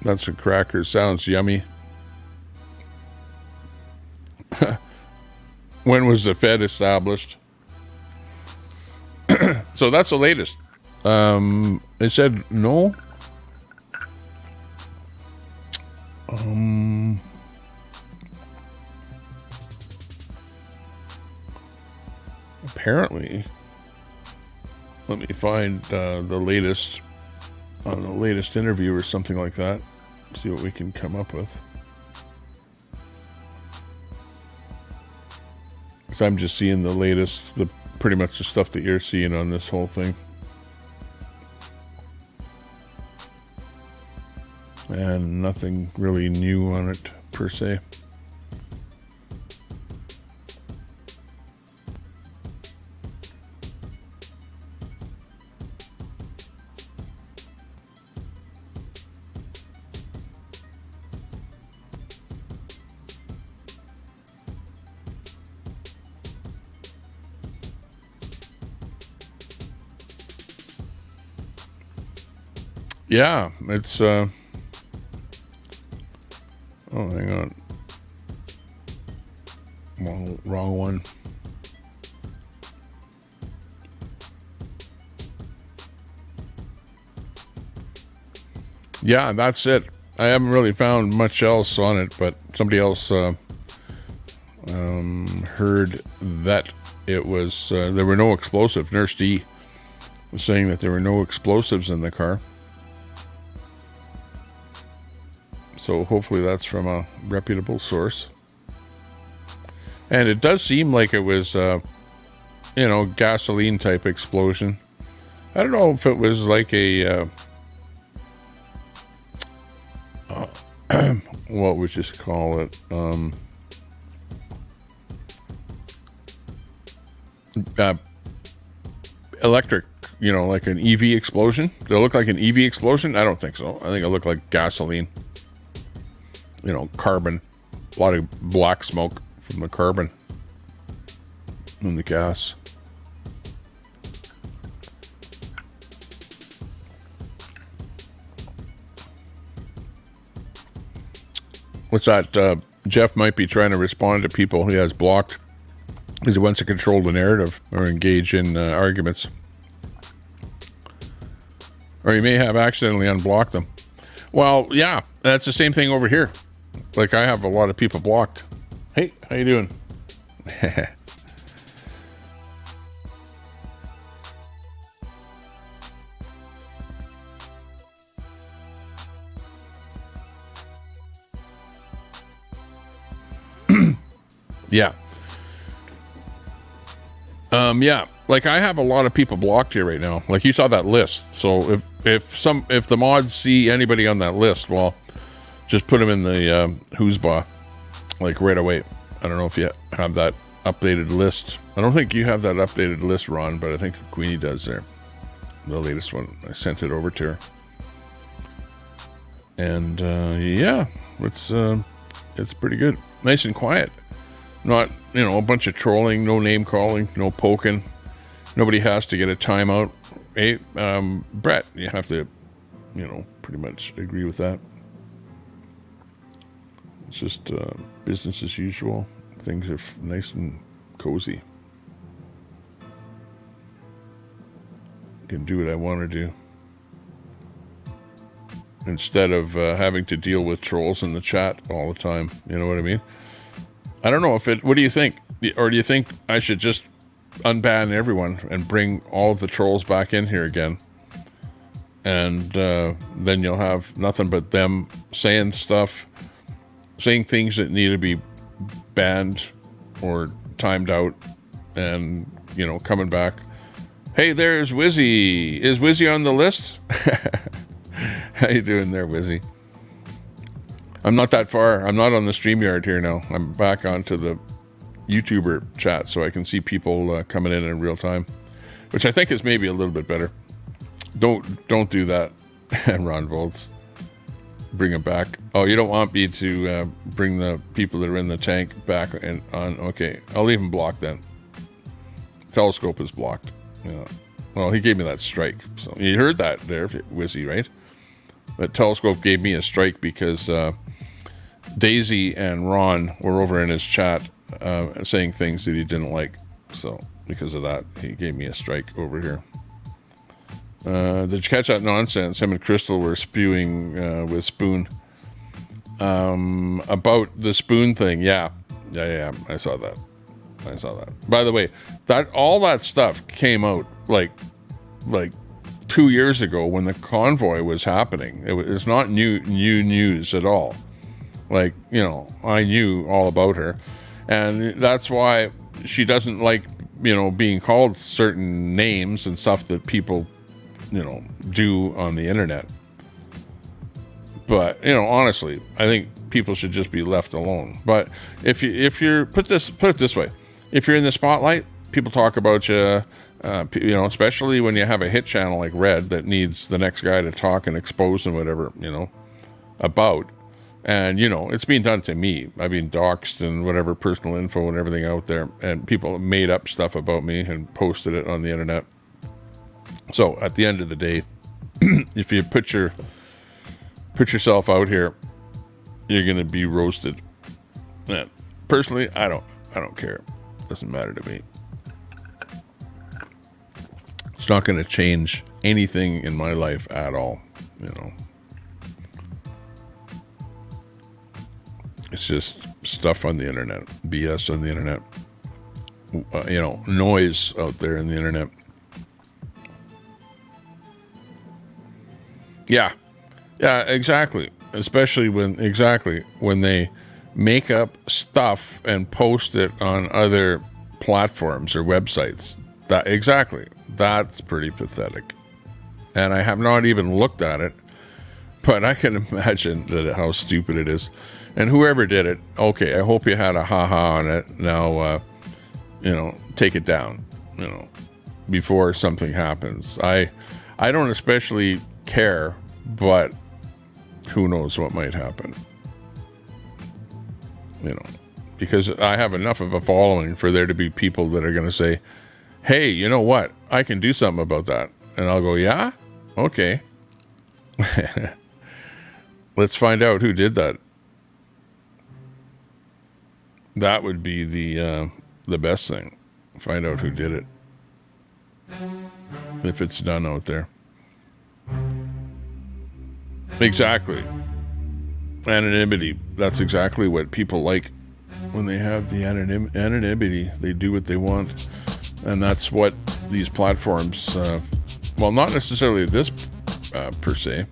Nuts and crackers sounds yummy. When was the Fed established? So that's the latest. It said no. Apparently, let me find the latest on the latest interview or something like that. See what we can come up with. So I'm just seeing the latest, pretty much the stuff that you're seeing on this whole thing. And nothing really new on it per se. Yeah, it's oh, hang on. Wrong one. Yeah, that's it. I haven't really found much else on it, but somebody else heard that it was there were no explosives. Nurse D was saying that there were no explosives in the car. So hopefully that's from a reputable source. And it does seem like it was you know, gasoline type explosion. I don't know if it was like a what would you call it? Electric, you know, like an EV explosion. Did it look like an EV explosion? I don't think so. I think it looked like gasoline. You know, carbon. A lot of black smoke from the carbon and the gas. What's that? Jeff might be trying to respond to people he has blocked because he wants to control the narrative or engage in arguments. Or he may have accidentally unblocked them. Well, yeah, that's the same thing over here. Like, I have a lot of people blocked. Hey, how you doing? Yeah. Yeah, like I have a lot of people blocked here right now. Like, you saw that list. So if the mods see anybody on that list, well, just put them in the whoosbah, like right away. I don't know if you have that updated list. I don't think you have that updated list, Ron, but I think Queenie does there. The latest one. I sent it over to her. And yeah, it's pretty good. Nice and quiet. Not, you know, a bunch of trolling, no name calling, no poking. Nobody has to get a timeout. Hey, Brett, you have to, you know, pretty much agree with that. It's just business as usual. Things are nice and cozy. I can do what I want to do. Instead of having to deal with trolls in the chat all the time. You know what I mean? I don't know what do you think? Or do you think I should just unban everyone and bring all of the trolls back in here again? And then you'll have nothing but them saying stuff, saying things that need to be banned or timed out, and, you know, coming back. Hey, there's Wizzy. Is Wizzy on the list? How you doing there, Wizzy? I'm not that far. I'm not on the StreamYard here now. I'm back onto the YouTuber chat so I can see people coming in real time, which I think is maybe a little bit better. Don't do that, Ron Volts. Bring them back. Oh, you don't want me to bring the people that are in the tank back and on? Okay, I'll leave them blocked then. Telescope is blocked. Yeah. Well, he gave me that strike. So you heard that there, Wizzy, right? That Telescope gave me a strike because Daisy and Ron were over in his chat saying things that he didn't like. So because of that, he gave me a strike over here. Did you catch that nonsense? Him and Crystal were spewing with Spoon about the Spoon thing. Yeah. I saw that. By the way, all that stuff came out like 2 years ago when the convoy was happening. It's not new news at all. Like, you know, I knew all about her, and that's why she doesn't like, you know, being called certain names and stuff that people, you know, do on the internet. But, you know, honestly, I think people should just be left alone. But if you're put it this way, if you're in the spotlight, people talk about you. You know, especially when you have a hit channel like Red that needs the next guy to talk and expose and whatever, you know, about. And, you know, it's being done to me. I've been doxxed and whatever, personal info and everything out there. And people made up stuff about me and posted it on the internet. So at the end of the day, if you put yourself out here, you're going to be roasted. And personally, I don't care. Doesn't matter to me. It's not going to change anything in my life at all, you know. It's just stuff on the internet, BS on the internet, you know, noise out there in the internet. Yeah, exactly. Especially when they make up stuff and post it on other platforms or websites. That exactly. That's pretty pathetic. And I have not even looked at it, but I can imagine how stupid it is. And whoever did it, okay, I hope you had a ha-ha on it. Now, take it down, before something happens. I don't especially care, but who knows what might happen. Because I have enough of a following for there to be people that are going to say, hey, you know what? I can do something about that. And I'll go, yeah? Okay. Let's find out who did that. That would be the best thing. Find out who did it. If it's done out there. Exactly. Anonymity. That's exactly what people like. When they have the anonymity, they do what they want. And that's what these platforms, not necessarily this per se,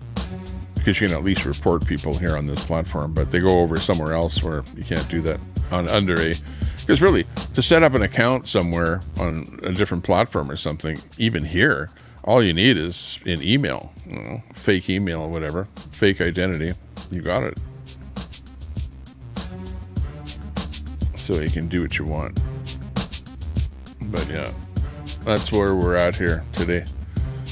because you can at least report people here on this platform, but they go over somewhere else where you can't do that because really, to set up an account somewhere on a different platform or something, even here, all you need is an email, fake email or whatever, fake identity. You got it. So you can do what you want. But yeah, that's where we're at here today.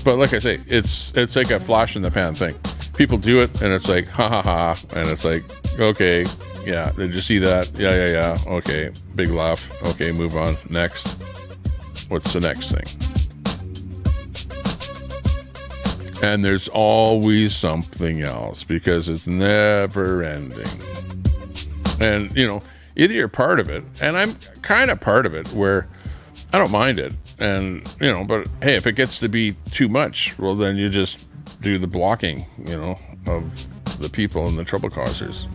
But like I say, it's like a flash in the pan thing. People do it and it's like, ha ha ha. And it's like, okay, yeah, did you see that? Yeah. Okay, big laugh. Okay, move on. Next. What's the next thing? And there's always something else because it's never ending. And, either you're part of it, and I'm kind of part of it where I don't mind it. And, but hey, if it gets to be too much, well, then you just do the blocking, of the people and the trouble causers.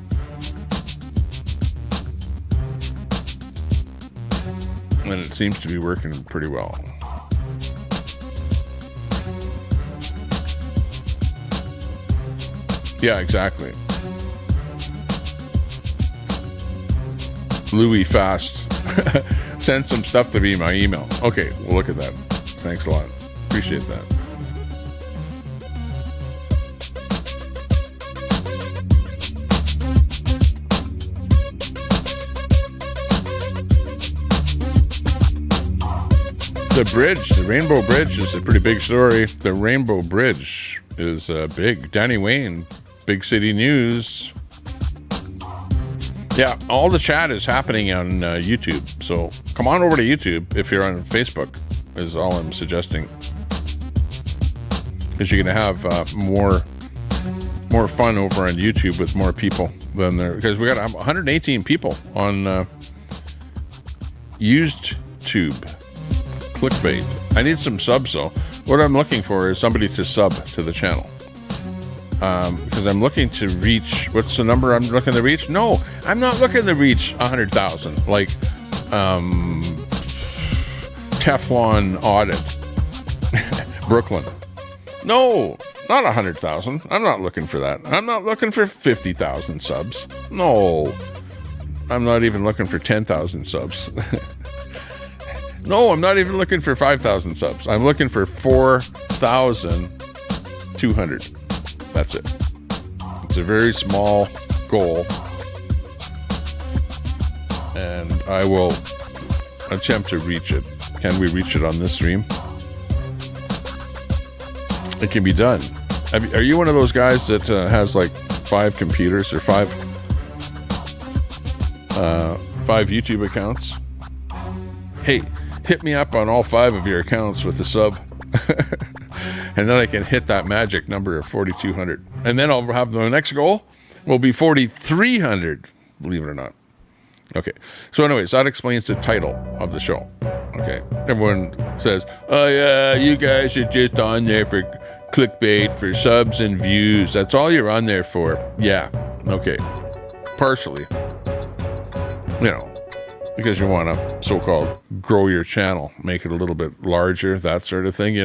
And it seems to be working pretty well. Yeah, exactly. Louis Fast. Send some stuff to me, my email. Okay, we'll look at that. Thanks a lot. Appreciate that. The bridge, the Rainbow Bridge is a pretty big story. The Rainbow Bridge is big. Danny Wayne, Big City News. Yeah, all the chat is happening on YouTube. So come on over to YouTube if you're on Facebook, is all I'm suggesting. Because you're going to have more fun over on YouTube with more people than there. Because we got 118 people on YouTube. Clickbait. I need some subs though. What I'm looking for is somebody to sub to the channel. Because I'm looking to reach, what's the number I'm looking to reach? No, I'm not looking to reach 100,000 like Teflon Audit Brooklyn. No, not 100,000. I'm not looking for that. I'm not looking for 50,000 subs. No, I'm not even looking for 10,000 subs. No, I'm not even looking for 5,000 subs. I'm looking for 4,200. That's it. It's a very small goal. And I will attempt to reach it. Can we reach it on this stream? It can be done. Are you one of those guys that has like 5 computers or 5 YouTube accounts? Hey, hit me up on all 5 of your accounts with a sub. And then I can hit that magic number of 4,200. And then I'll have the next goal will be 4,300, believe it or not. Okay. So anyways, that explains the title of the show. Okay. Everyone says, oh yeah, you guys are just on there for clickbait, for subs and views. That's all you're on there for. Yeah. Okay. Partially. Because you want to so-called grow your channel, make it a little bit larger, that sort of thing,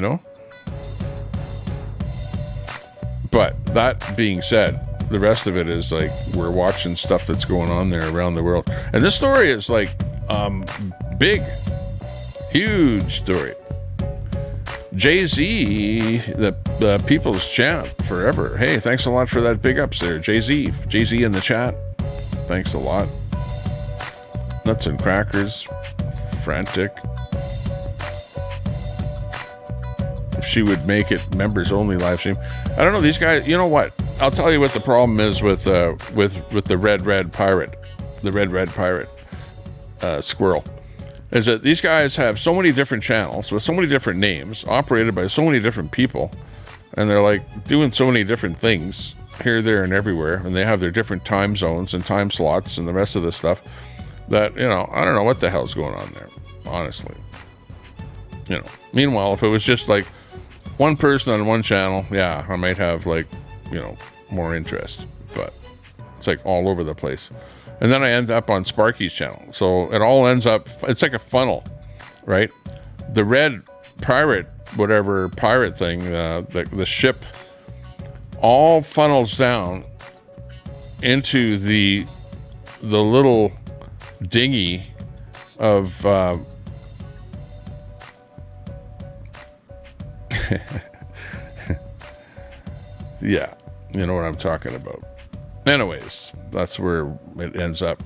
But that being said, the rest of it is like we're watching stuff that's going on there around the world. And this story is like big. Huge story. Jay-Z, the people's champ forever. Hey, thanks a lot for that big ups there. Jay-Z in the chat. Thanks a lot. Nuts and crackers. Frantic. If she would make it members only live stream. I don't know, these guys, you know what? I'll tell you what the problem is with the red pirate. The red pirate squirrel. Is that these guys have so many different channels with so many different names, operated by so many different people, and they're like doing so many different things here, there, and everywhere, and they have their different time zones and time slots and the rest of this stuff that, you know, I don't know what the hell's going on there, honestly. You know, meanwhile, if it was just like one person on one channel, yeah, I might have like, you know, more interest, but it's like all over the place. And then I end up on Sparky's channel. So it all ends up, it's like a funnel, right? The red pirate, whatever pirate thing, the ship all funnels down into the little dinghy of, yeah, you know what I'm talking about. Anyways, that's where it ends up.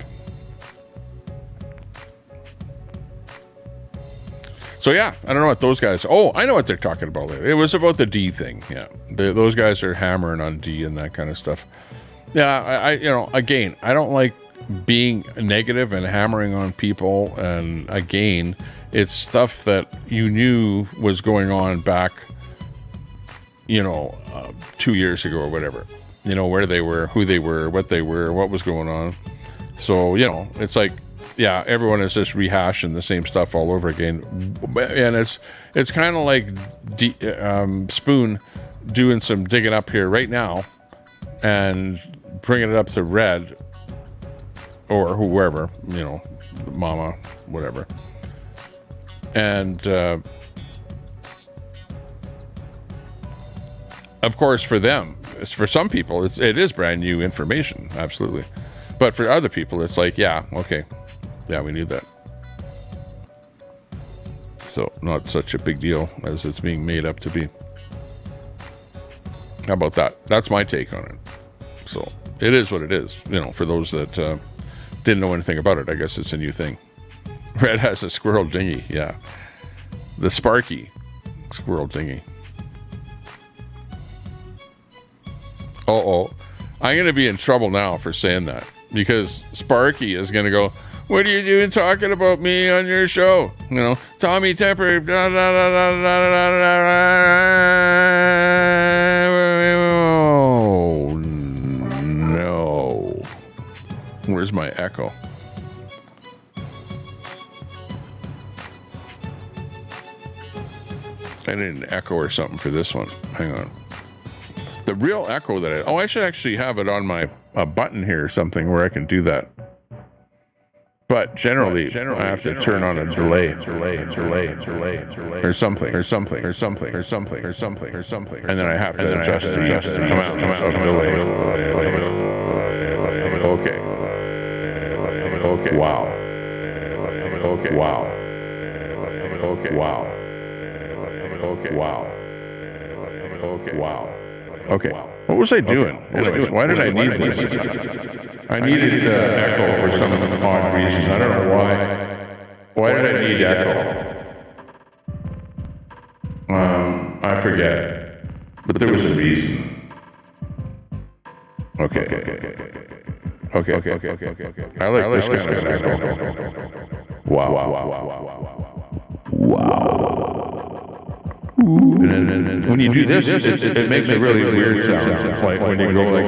So yeah, I don't know what those guys... Oh, I know what they're talking about. It was about the D thing. Yeah, those guys are hammering on D and that kind of stuff. Yeah, I you know, again, I don't like being negative and hammering on people. And again, it's stuff that you knew was going on back, you know, 2 years ago or whatever. You know, where they were, who they were, what was going on. So, you know, it's like, yeah, everyone is just rehashing the same stuff all over again. And it's kind of like Spoon doing some digging up here right now and bringing it up to Red or whoever, you know, Mama, whatever. And, of course, for them, for some people, it is brand new information, absolutely. But for other people, it's like, yeah, okay, yeah, we knew that. So not such a big deal as it's being made up to be. How about that? That's my take on it. So it is what it is. You know, for those that didn't know anything about it, I guess it's a new thing. Red has a squirrel dinghy, yeah. The Sparky squirrel dinghy. Uh-oh. I'm going to be in trouble now for saying that, because Sparky is going to go, what are you doing talking about me on your show? You know, Tommy Temper, blah, blah, blah, blah, blah, blah, blah. Oh, no. Where's my echo? I need an echo or something for this one. Hang on. The real echo that I should actually have it on my button here or something where I can do that. But generally I have to turn on a delay or something. And then I have to adjust to come out of delay. Okay. Wow. Okay. What was I doing? Why did I need this? I needed echo for some odd reason. I don't know why. Why did I need echo? I forget. But there was a reason. Okay. I like this kind of echo. Wow. And when you do this, it makes a really weird sound. It's like when you go like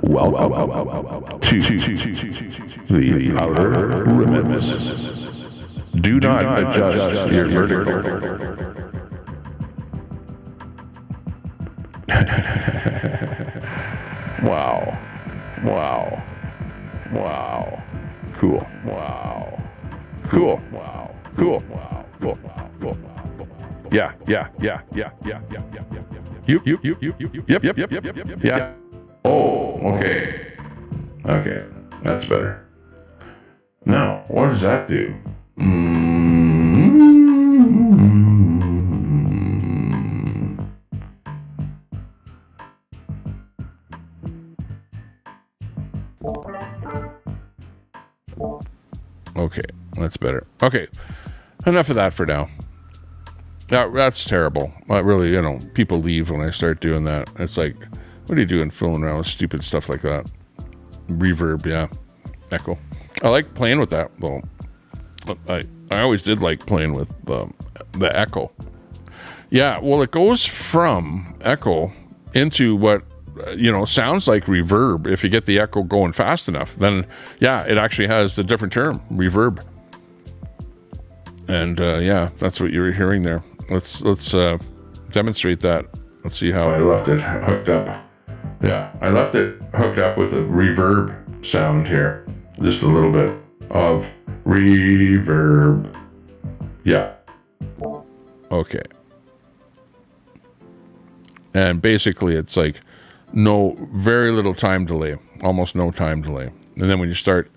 welcome to the outer limits. Do not adjust your vertical. Wow. Cool. Yeah. Oh, okay. Okay, that's better. Now, what does that do? Okay, that's better. Okay, enough of that for now. That's terrible. Really, people leave when I start doing that. It's like, what are you doing fooling around with stupid stuff like that? Reverb, yeah. Echo. I like playing with that, though. I always did like playing with the echo. Yeah, well, it goes from echo into what, sounds like reverb. If you get the echo going fast enough, then, yeah, it actually has the different term, reverb. And, yeah, that's what you're hearing there. Let's demonstrate that. Let's see how I left it hooked up. Yeah, I left it hooked up with a reverb sound here. Just a little bit of reverb. Yeah. Okay. And basically it's like very little time delay, almost no time delay. And then when you start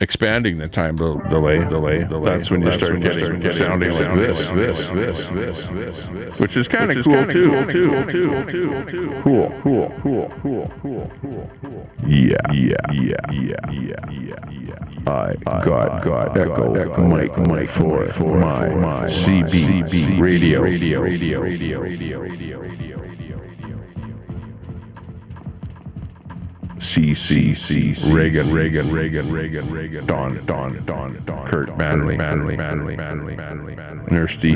expanding the time delay, that's when you start getting sounding like this, which is kind of cool too. Yeah. I got echo mic for my CB radio. C Reagan, Don, Kurt, Manley, Nursty,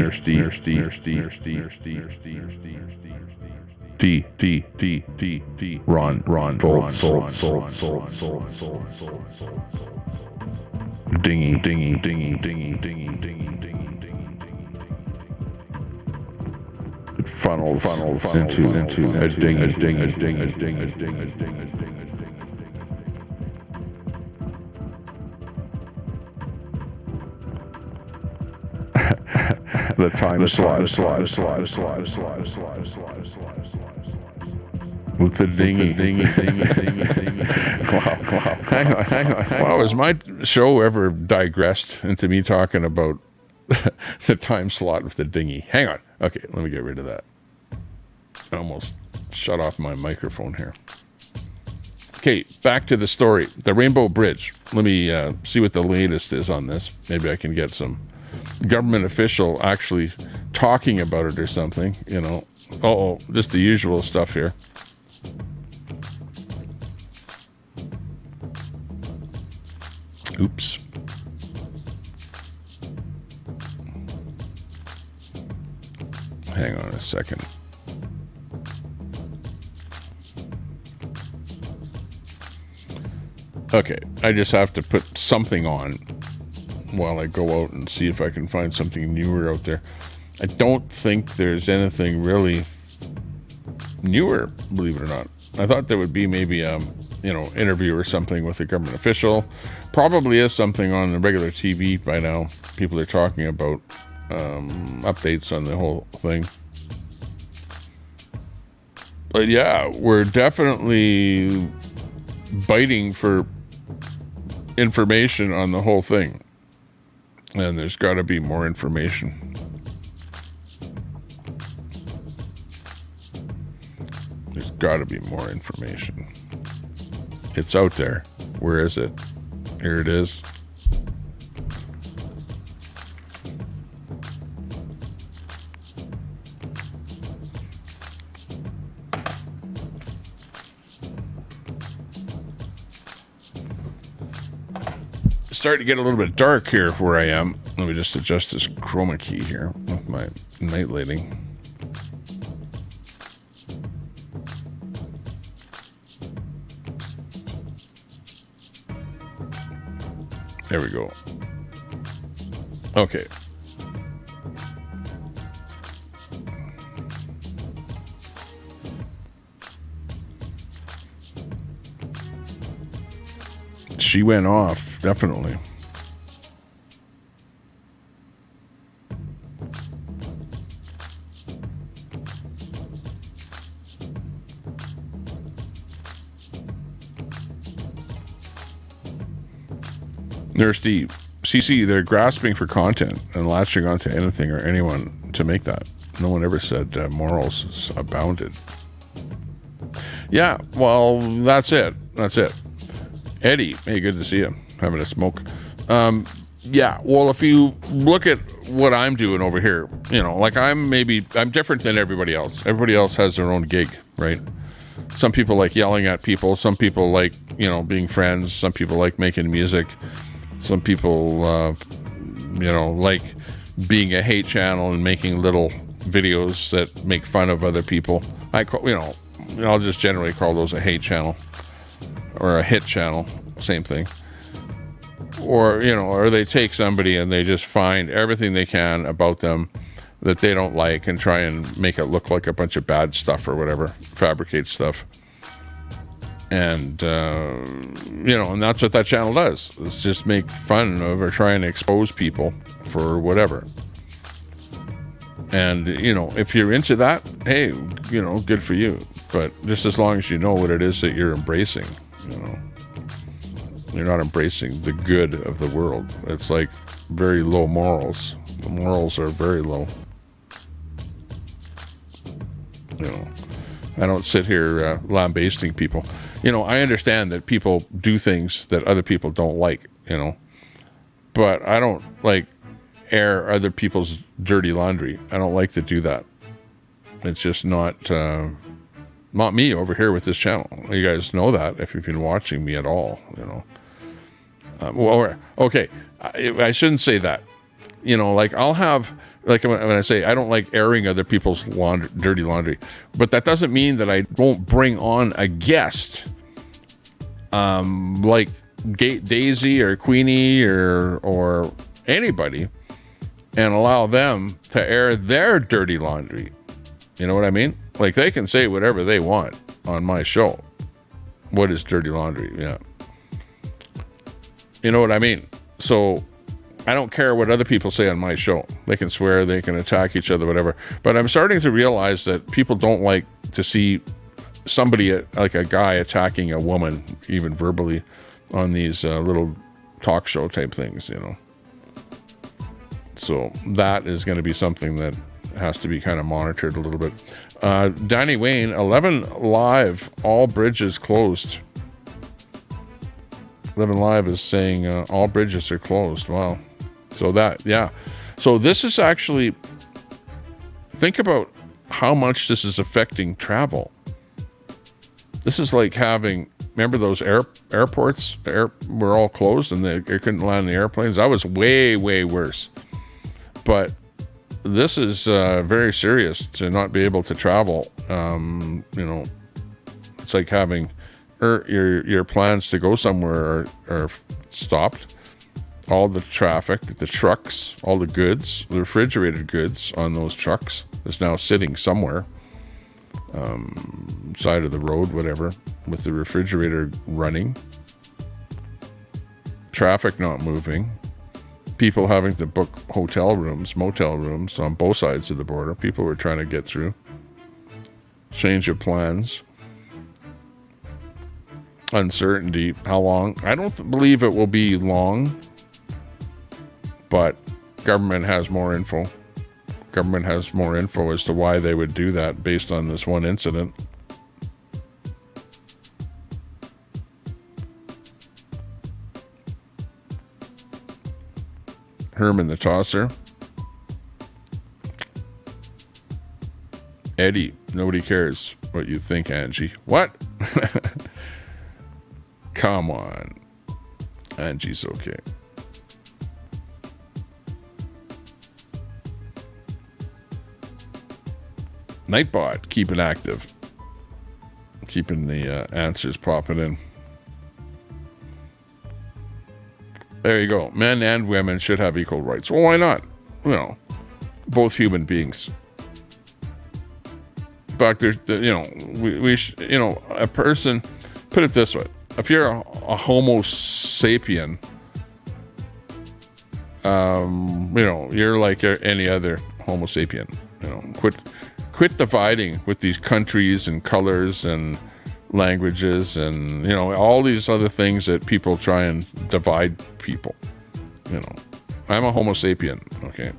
D, Ron, Volt, Dingy, funnel into a ding. The time slide with the dingy. Wow. Hang on. Wow, has my show ever digressed into me talking about the time slot with the dinghy? Hang on. Okay, let me get rid of that. I almost shut off my microphone here. Okay, back to the story. The Rainbow Bridge. Let me see what the latest is on this. Maybe I can get some government official actually talking about it or something, just the usual stuff here. Oops. Hang on a second. Okay, I just have to put something on while I go out and see if I can find something newer out there. I don't think there's anything really newer, believe it or not. I thought there would be maybe interview or something with a government official. Probably is something on the regular TV by now. People are talking about updates on the whole thing. But yeah, we're definitely biting for information on the whole thing. And there's got to be more information. There's got to be more information. It's out there. Where is it? Here it is. Starting to get a little bit dark here where I am. Let me just adjust this chroma key here with my night lighting. There we go. Okay. She went off, definitely. Nurse D, CC, they're grasping for content and latching onto anything or anyone to make that. No one ever said morals abounded. Yeah, well, that's it. Eddie, hey, good to see you. Having a smoke. Yeah, well, if you look at what I'm doing over here, like I'm different than everybody else. Everybody else has their own gig, right? Some people like yelling at people. Some people like, being friends. Some people like making music. Some people, like being a hate channel and making little videos that make fun of other people. I'll just generally call those a hate channel or a hit channel. Same thing. Or they take somebody and they just find everything they can about them that they don't like and try and make it look like a bunch of bad stuff or whatever, fabricate stuff. And, and that's what that channel does. It's just make fun of or try and expose people for whatever. And, if you're into that, hey, good for you. But just as long as you know what it is that you're embracing, you're not embracing the good of the world. It's like very low morals. The morals are very low. I don't sit here lambasting people. I understand that people do things that other people don't like, but I don't like air other people's dirty laundry. I don't like to do that. It's just not me over here with this channel. You guys know that if you've been watching me at all, okay, I shouldn't say that. I'll have, like when I say I don't like airing other people's dirty laundry, but that doesn't mean that I won't bring on a guest, like Daisy or Queenie or anybody, and allow them to air their dirty laundry. You know what I mean? Like they can say whatever they want on my show. What is dirty laundry? Yeah. You know what I mean? So I don't care what other people say on my show. They can swear, they can attack each other, whatever. But I'm starting to realize that people don't like to see somebody, like a guy, attacking a woman, even verbally, on these little talk show type things, So that is going to be something that has to be kind of monitored a little bit. Danny Wayne, 11 Live, all bridges closed. 11 Live is saying all bridges are closed. Wow. So So this is actually, think about how much this is affecting travel. This is like having, remember those airports were all closed and they couldn't land the airplanes? That was way, way worse. But this is very serious to not be able to travel. It's like having your plans to go somewhere are stopped. All the traffic, the trucks, all the goods, the refrigerated goods on those trucks is now sitting somewhere, side of the road, whatever, with the refrigerator running. Traffic not moving. People having to book hotel rooms, motel rooms on both sides of the border. People were trying to get through. Change of plans. Uncertainty. How long? I don't believe it will be long, but government has more info. Government has more info as to why they would do that based on this one incident. Herman the Tosser. Eddie, nobody cares what you think, Angie. What? Come on. Angie's okay. Nightbot, keep it active. Keeping the answers popping in. There you go. Men and women should have equal rights. Well, why not? Both human beings. But there's, a person, put it this way. If you're a Homo sapien, you're like any other Homo sapien. Quit dividing with these countries and colors and languages and all these other things that people try and divide people. You know, I'm a Homo sapien. Okay,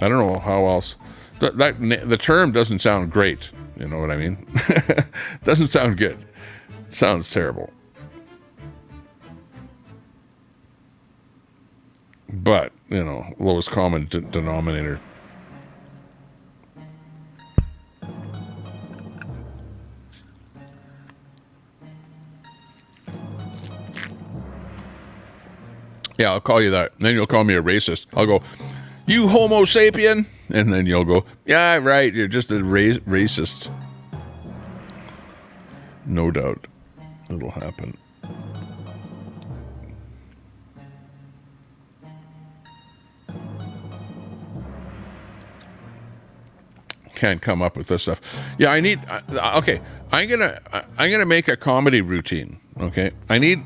I don't know how else. The term doesn't sound great. You know what I mean? Doesn't sound good. Sounds terrible. But, you know, lowest common denominator. Yeah, I'll call you that. And then you'll call me a racist. I'll go, you Homo sapien. And then you'll go, yeah, right. You're just a racist. No doubt it'll happen. Can't come up with this stuff. Yeah, I need. Okay, I'm gonna make a comedy routine. Okay, I need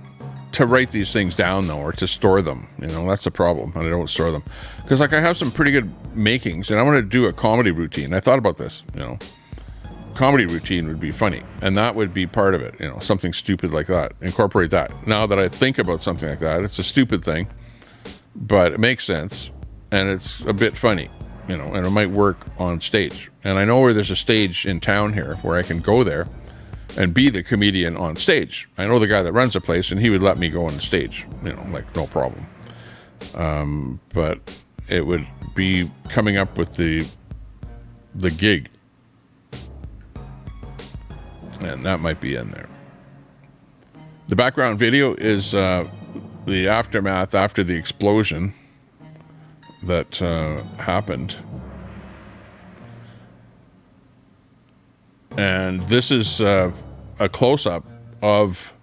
to write these things down though, or to store them. You know, that's the problem. I don't store them because, like, I have some pretty good makings, and I want to do a comedy routine. I thought about this. You know, comedy routine would be funny, and that would be part of it. You know, something stupid like that. Incorporate that. Now that I think about something like that, it's a stupid thing, but it makes sense, and it's a bit funny. You know, and it might work on stage. And I know where there's a stage in town here where I can go there and be the comedian on stage. I know the guy that runs the place, and he would let me go on stage. You know, like, no problem. But it would be coming up with the gig, and that might be in there. The background video is the aftermath after the explosion that happened. And this is a close-up of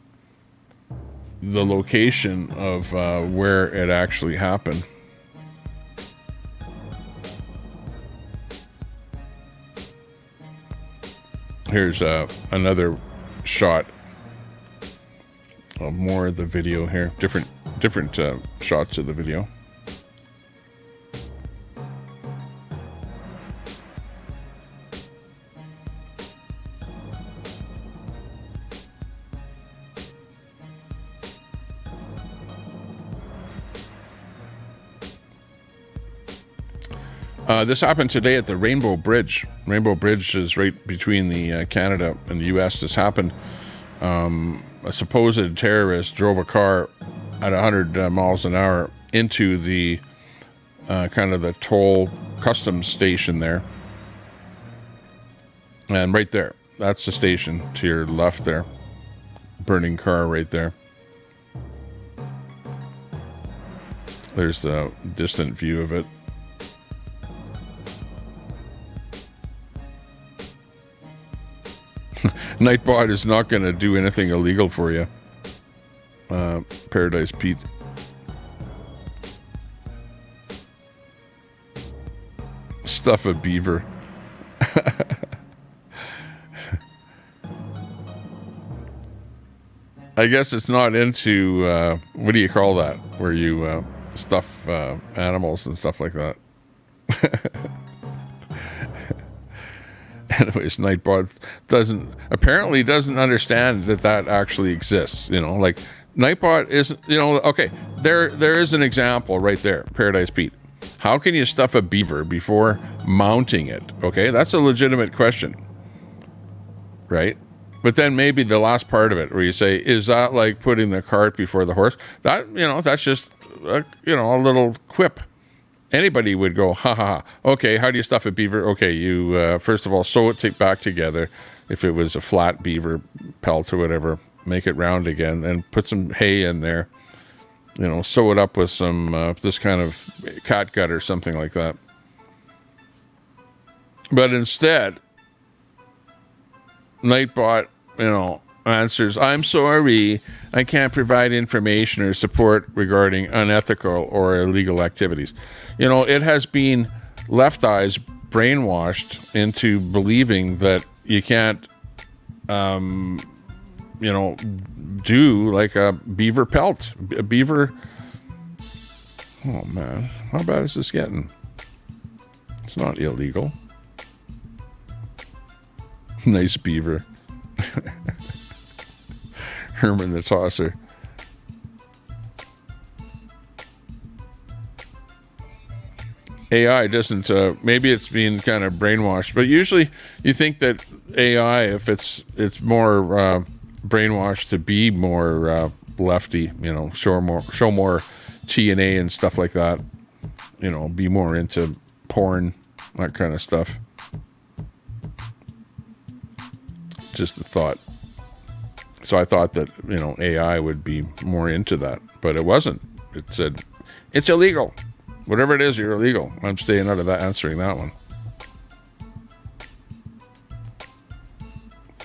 the location of where it actually happened. Here's another shot of more of the video here. Different shots of the video. This happened today at the Rainbow Bridge. Rainbow Bridge is right between the Canada and the U.S. This happened. A supposed terrorist drove a car at 100 miles an hour into the kind of the toll customs station there. And right there, that's the station to your left there. Burning car right there. There's the distant view of it. Nightbot is not going to do anything illegal for you. Paradise Pete. Stuff a beaver. I guess it's not into, what do you call that? Where you stuff animals and stuff like that. Anyways, Nightbot apparently doesn't understand that actually exists. You know, like, Nightbot is, you know, okay, there is an example right there, Paradise Pete. How can you stuff a beaver before mounting it? Okay, that's a legitimate question, right? But then maybe the last part of it where you say, is that like putting the cart before the horse? That, you know, that's just, a little quip. Anybody would go, ha ha ha. Okay, how do you stuff a beaver? Okay, you first of all sew it back together. If it was a flat beaver pelt or whatever, make it round again and put some hay in there. You know, sew it up with some this kind of cat gut or something like that. But instead, Nightbot, answers, I'm sorry, I can't provide information or support regarding unethical or illegal activities. You know, it has been left eyes brainwashed into believing that you can't, do like a beaver pelt. A beaver. Oh, man. How bad is this getting? It's not illegal. Nice beaver. Herman the Tosser. AI doesn't, maybe it's being kind of brainwashed, but usually you think that AI, if it's more brainwashed to be more lefty, you know, show more TNA and stuff like that, you know, be more into porn, that kind of stuff. Just a thought. So I thought that, you know, AI would be more into that, but it wasn't. It said, it's illegal. Whatever it is, you're illegal. I'm staying out of that, answering that one.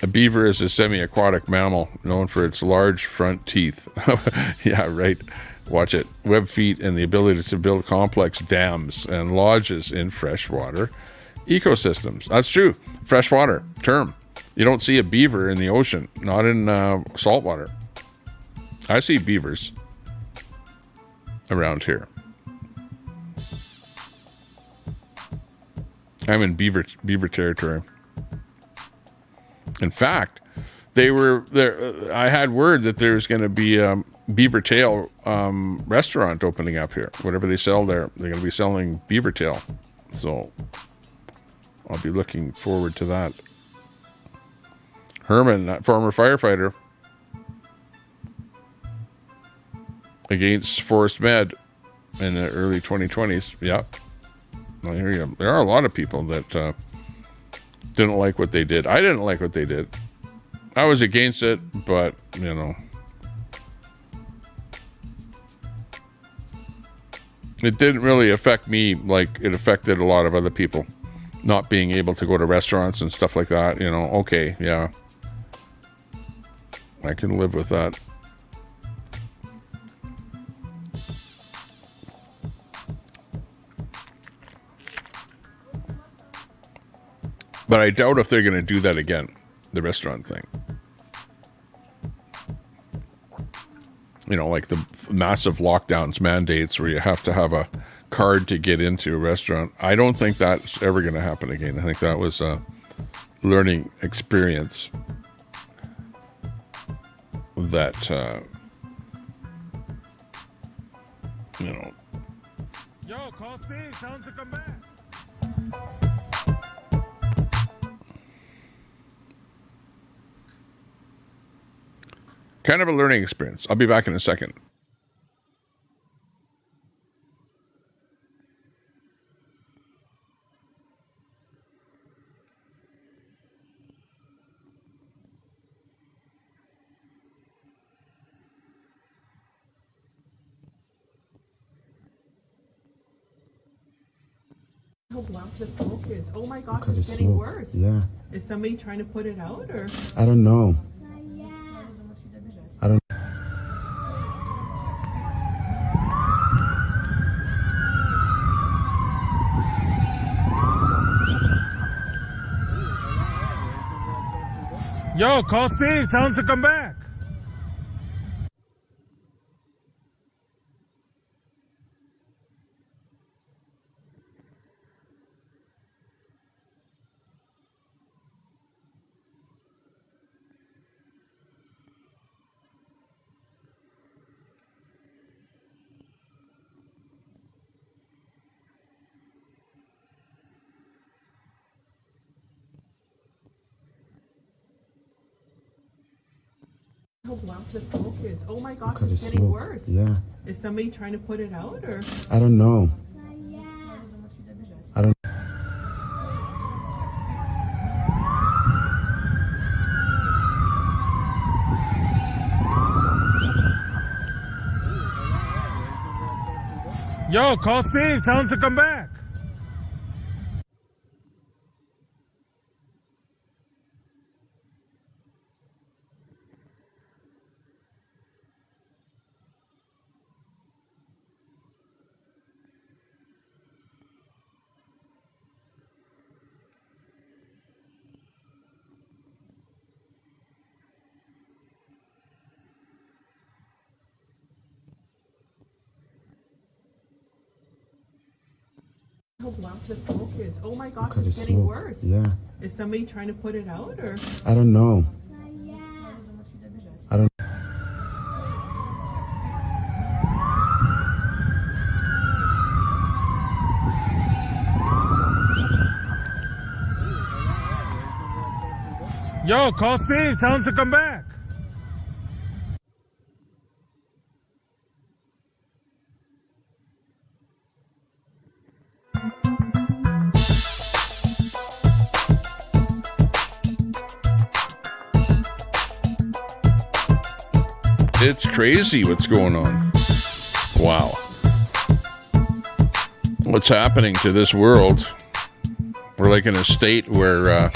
A beaver is a semi-aquatic mammal known for its large front teeth. Yeah, right. Watch it. Web feet and the ability to build complex dams and lodges in freshwater ecosystems. That's true. Freshwater term. You don't see a beaver in the ocean, not in saltwater. I see beavers around here. I'm in beaver territory. In fact, they were there. I had word that there's going to be a beaver tail restaurant opening up here. Whatever they sell there, they're going to be selling beaver tail. So I'll be looking forward to that. Herman, former firefighter, against Forest Med in the early 2020s. Yeah. Well, here you go. There are a lot of people that didn't like what they did. I didn't like what they did. I was against it, but, you know, it didn't really affect me like it affected a lot of other people. Not being able to go to restaurants and stuff like that, you know, okay, yeah. I can live with that. But I doubt if they're going to do that again, the restaurant thing. You know, like the massive lockdowns, mandates where you have to have a card to get into a restaurant. I don't think that's ever going to happen again. I think that was a learning experience that, you know. Yo, call Steve. Tell him to come back. Kind of a learning experience. I'll be back in a second. How black the smoke is. Oh my gosh, it's getting worse. Yeah. Is somebody trying to put it out or? I don't know. I don't. Yo, call Steve. Tell him to come back. How black the smoke is. Oh my gosh, Look at it's the getting smoke. worse. Yeah. Is somebody trying to put it out or? I don't know. I don't. Yo, call Steve. Tell him to come back. How black the smoke is. Oh my gosh, Look at it's the getting smoke. worse. Yeah. Is somebody trying to put it out or? I don't know. I don't. Yo, call Steve. Tell him to come back. It's crazy what's going on. Wow. What's happening to this world? We're like in a state where,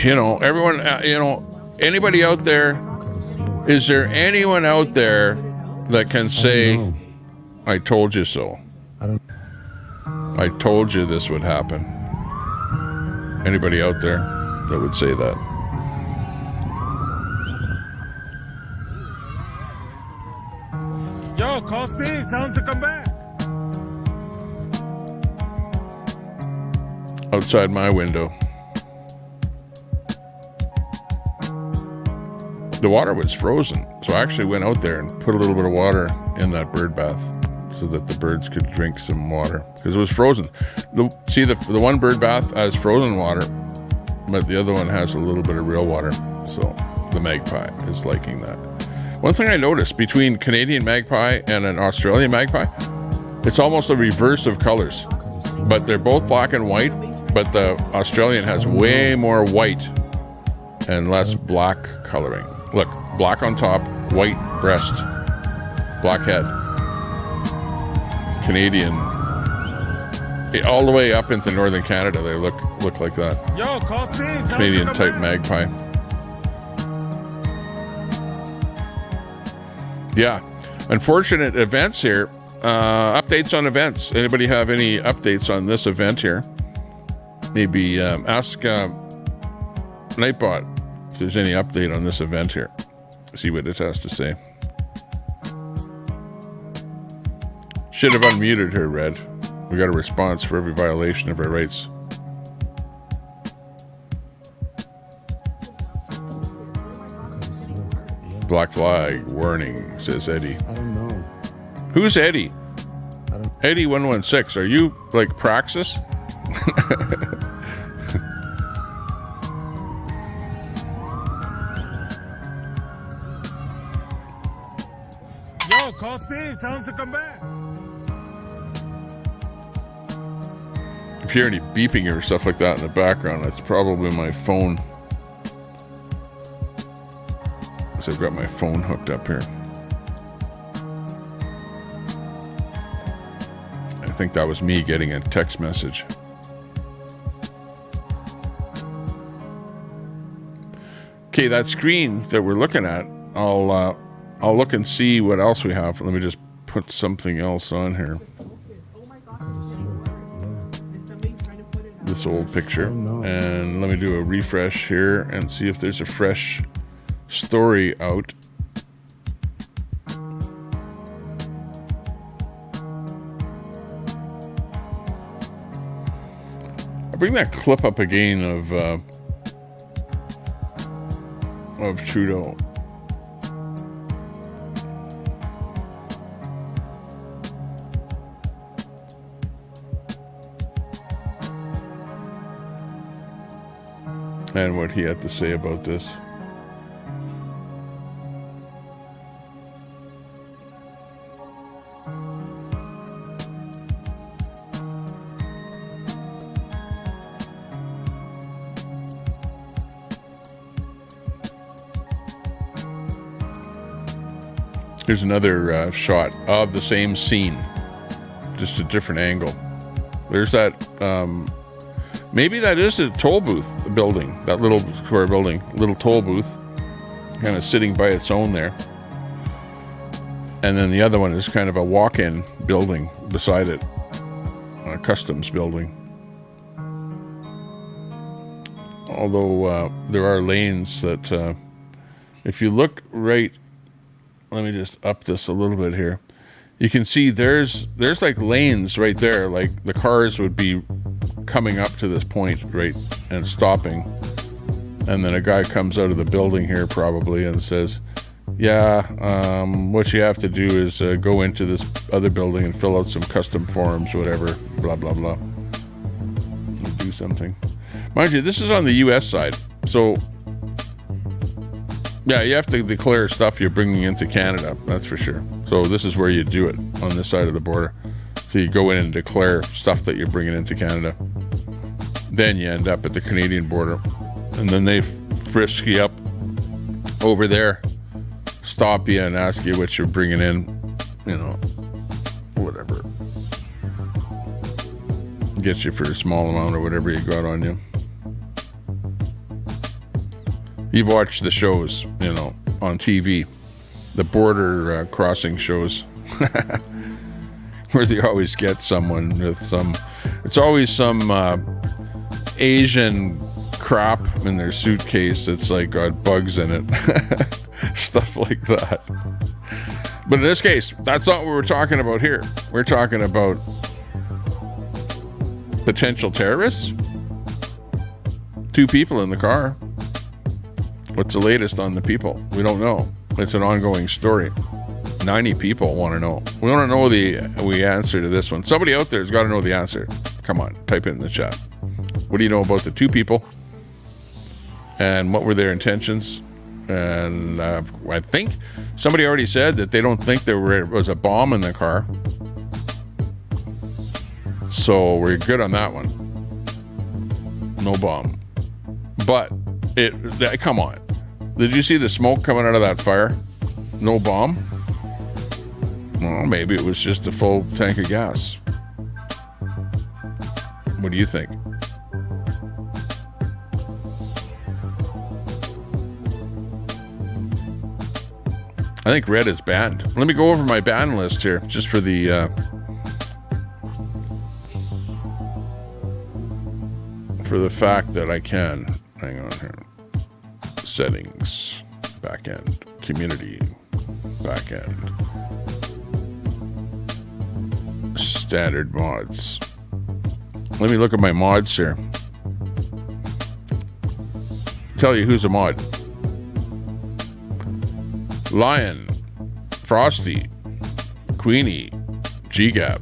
everyone, anybody out there, is there anyone out there that can say, I told you so? I told you this would happen. Anybody out there that would say that? Yo, call Steve. Tell him to come back. Outside my window, the water was frozen, so I actually went out there and put a little bit of water in that bird bath so that the birds could drink some water because it was frozen. The one bird bath has frozen water, but the other one has a little bit of real water, so the magpie is liking that. One thing I noticed between Canadian magpie and an Australian magpie, it's almost a reverse of colors, but they're both black and white. But the Australian has way more white and less black coloring. Look, black on top, white breast, black head. Canadian, all the way up into northern Canada, they look like that. Yo, call Steve. Canadian type magpie. Yeah, unfortunate events here. Updates on events. Anybody have any updates on this event here? Maybe ask Nightbot if there's any update on this event here. See what it has to say. Should have unmuted her, Red. We got a response for every violation of our rights. Black flag warning, says Eddie. I don't know. Who's Eddie? Eddie 116. Are you like Praxis? Yo, call Steve. Tell him to come back. If you hear any beeping or stuff like that in the background, that's probably my phone. So I've got my phone hooked up here. I think that was me getting a text message. Okay, that screen that we're looking at, I'll look and see what else we have. Let me just put something else on here. This old picture. And let me do a refresh here and see if there's a fresh story out. I'll bring that clip up again of Trudeau. And what he had to say about this. Here's another shot of the same scene, just a different angle. There's that, maybe that is a toll booth building, that little square building, little toll booth, kind of sitting by its own there. And then the other one is kind of a walk-in building beside it, a customs building. Although there are lanes that, if you look right, let me just up this a little bit here. You can see there's like lanes right there, like the cars would be coming up to this point, right, and stopping. And then a guy comes out of the building here probably and says, yeah, what you have to do is go into this other building and fill out some custom forms, whatever, blah, blah, blah. Do something. Mind you, this is on the U.S. side. So, yeah, you have to declare stuff you're bringing into Canada. That's for sure. So this is where you do it, on this side of the border. So you go in and declare stuff that you're bringing into Canada. Then you end up at the Canadian border. And then they frisk you up over there, stop you and ask you what you're bringing in, you know, whatever. Get you for a small amount or whatever you got on you. You've watched the shows, you know, on TV, the border crossing shows, where they always get someone with some, it's always some Asian crap in their suitcase that's like got bugs in it. Stuff like that. But in this case, that's not what we're talking about here. We're talking about potential terrorists. 2 people in the car. What's the latest on the people? We don't know. It's an ongoing story. 90 people want to know. We want to know the answer to this one. Somebody out there's got to know the answer. Come on, type it in the chat. What do you know about the 2 people? And what were their intentions? And I think somebody already said that they don't think there was a bomb in the car. So we're good on that one. No bomb. But come on. Did you see the smoke coming out of that fire? No bomb? Well, maybe it was just a full tank of gas. What do you think? I think red is banned. Let me go over my ban list here, just for the fact that I can. Hang on here. Settings, backend, community, backend, standard mods. Let me look at my mods here. Tell you who's a mod. Lion, Frosty, Queenie, GGAP,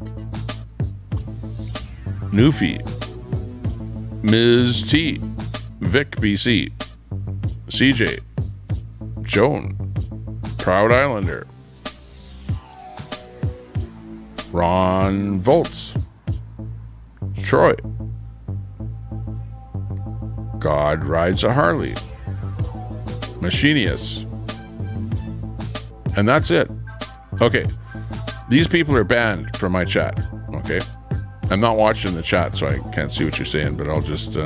Newfie, Ms. T, Vic BC, CJ, Joan, Proud Islander, Ron Volts, Troy, God Rides a Harley, Machinius, and that's it. Okay, these people are banned from my chat. Okay, I'm not watching the chat, so I can't see what you're saying, but I'll just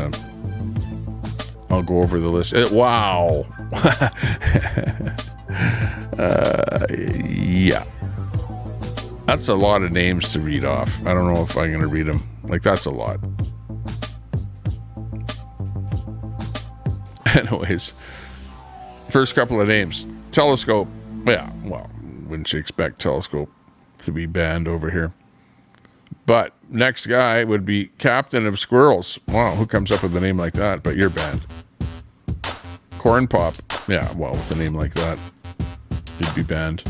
I'll go over the list. Wow. Yeah, that's a lot of names to read off. I don't know if I'm gonna read them. Like, that's a lot. Anyways, first couple of names. Telescope. Yeah, well, wouldn't you expect Telescope to be banned over here? But next guy would be Captain of Squirrels. Wow, who comes up with a name like that? But you're banned. Corn Pop. Yeah, well, with a name like that, you'd be banned.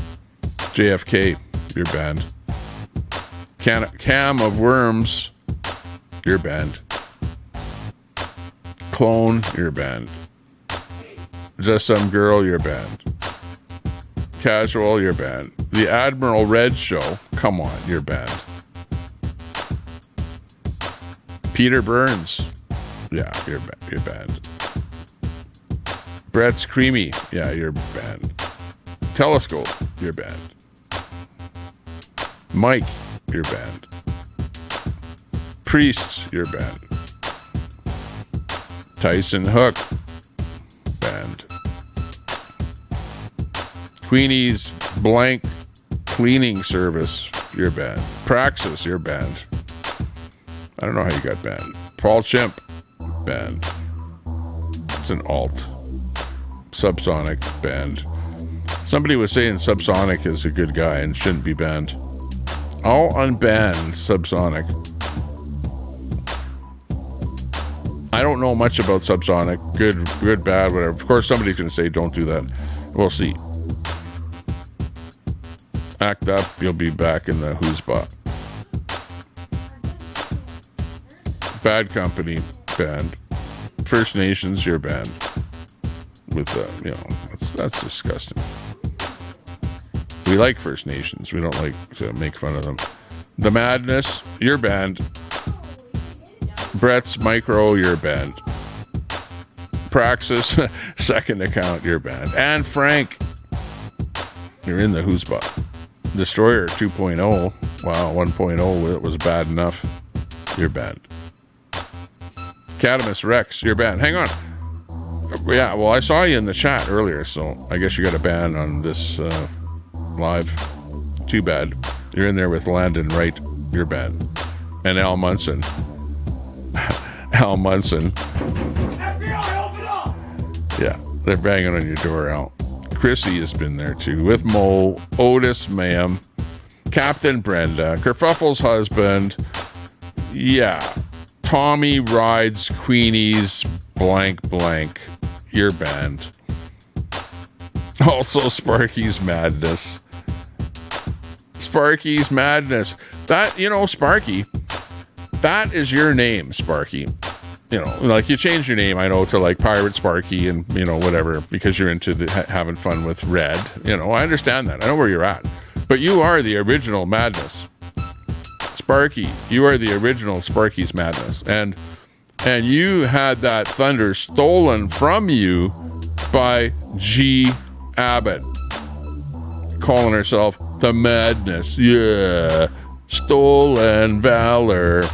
JFK, you're banned. Cam of Worms, you're banned. Clone, you're banned. Just Some Girl, you're banned. Casual, you're banned. The Admiral Red Show, come on, you're banned. Peter Burns, yeah, you're banned. Brett's Creamy, yeah, you're banned. Telescope, you're banned. Mike, you're banned. Priests, you're banned. Tyson Hook, banned. Queenie's Blank Cleaning Service, you're banned. Praxis, you're banned. I don't know how you got banned. Paul Chimp, banned. It's an alt. Subsonic, banned. Somebody was saying Subsonic is a good guy and shouldn't be banned. I'll unban Subsonic. I don't know much about Subsonic. Good, bad, whatever. Of course, somebody's going to say don't do that. We'll see. Act up, you'll be back in the Who's Bot. Bad Company, banned. First Nations, you're banned. With that's disgusting. We like First Nations. We don't like to make fun of them. The Madness, you're banned. Brett's Micro, you're banned. Praxis, second account, you're banned. And Frank, you're in the Who's Bot. Destroyer 2.0. Wow, 1.0, it was bad enough. You're banned. Catamus Rex, you're banned. Hang on. Yeah, well, I saw you in the chat earlier, so I guess you got a ban on this live. Too bad. You're in there with Landon Wright. You're banned. And Al Munson. Al Munson. FBI, open up! Yeah, they're banging on your door, Al. Chrissy has been there too, with Mo, Otis, ma'am, Captain Brenda, Kerfuffle's husband. Yeah. Tommy rides Queenie's blank blank. You're banned. Also, Sparky's Madness. Sparky's Madness. That, Sparky, that is your name, Sparky. Like you changed your name, I know, to like Pirate Sparky and, whatever, because you're into having fun with Red. I understand that. I know where you're at. But you are the original Madness. Sparky, you are the original Sparky's Madness. And you had that thunder stolen from you by G. Abbott, calling herself the Madness. Yeah. Stolen valor.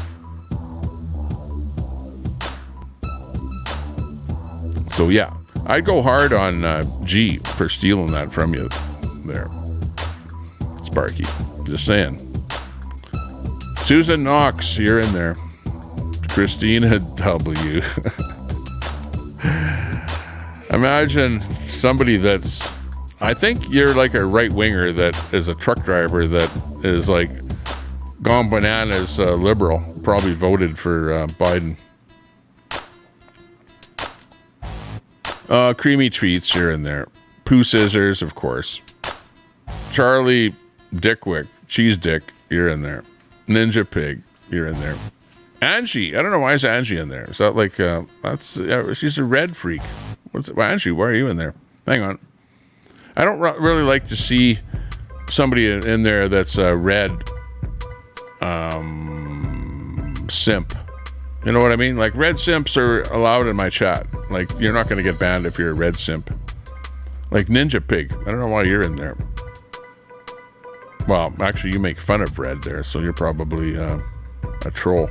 So yeah, I'd go hard on G for stealing that from you there, Sparky. Just saying. Susan Knox, you're in there. Christina W. Imagine somebody that's, I think you're like a right winger that is a truck driver that is like gone bananas, liberal, probably voted for Biden. Creamy Treats, you're in there. Pooh Scissors, of course. Charlie Dickwick, Cheese Dick, you're in there. Ninja Pig, you're in there. Angie, I don't know why is Angie in there. Is that like she's a red freak? Angie, why are you in there? Hang on. I don't really like to see somebody in there that's a red simp. You know what I mean? Like red simps are allowed in my chat. Like you're not going to get banned if you're a red simp. Like Ninja Pig. I don't know why you're in there. Well, actually, you make fun of red there, so you're probably a troll.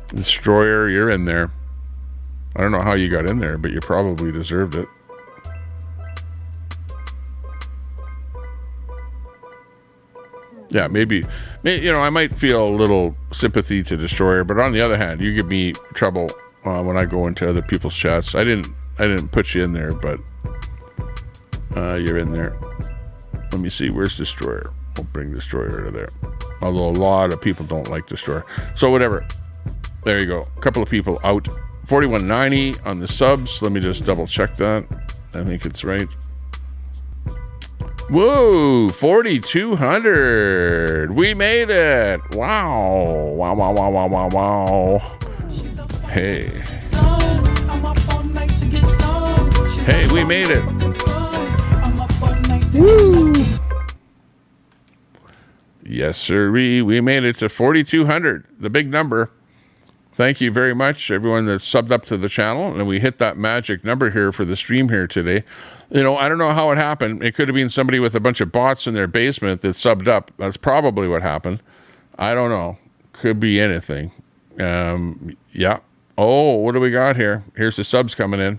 Destroyer, you're in there. I don't know how you got in there, but you probably deserved it. Yeah, maybe I might feel a little sympathy to Destroyer, but on the other hand, you give me trouble when I go into other people's chats. I didn't put you in there, but you're in there. Let me see, where's Destroyer? We'll bring Destroyer to there. Although a lot of people don't like Destroyer. So whatever. There you go. A couple of people out. 4190 on the subs. Let me just double check that. I think it's right. Whoa, 4,200. We made it. Wow. Wow, wow, wow, wow, wow, wow. Hey. Hey, we made it. Woo. Yes, sirree. We made it to 4,200. The big number. Thank you very much, everyone that subbed up to the channel. And we hit that magic number here for the stream here today. I don't know how it happened. It could have been somebody with a bunch of bots in their basement that subbed up. That's probably what happened. I don't know. Could be anything. Yeah. Oh, what do we got here? Here's the subs coming in.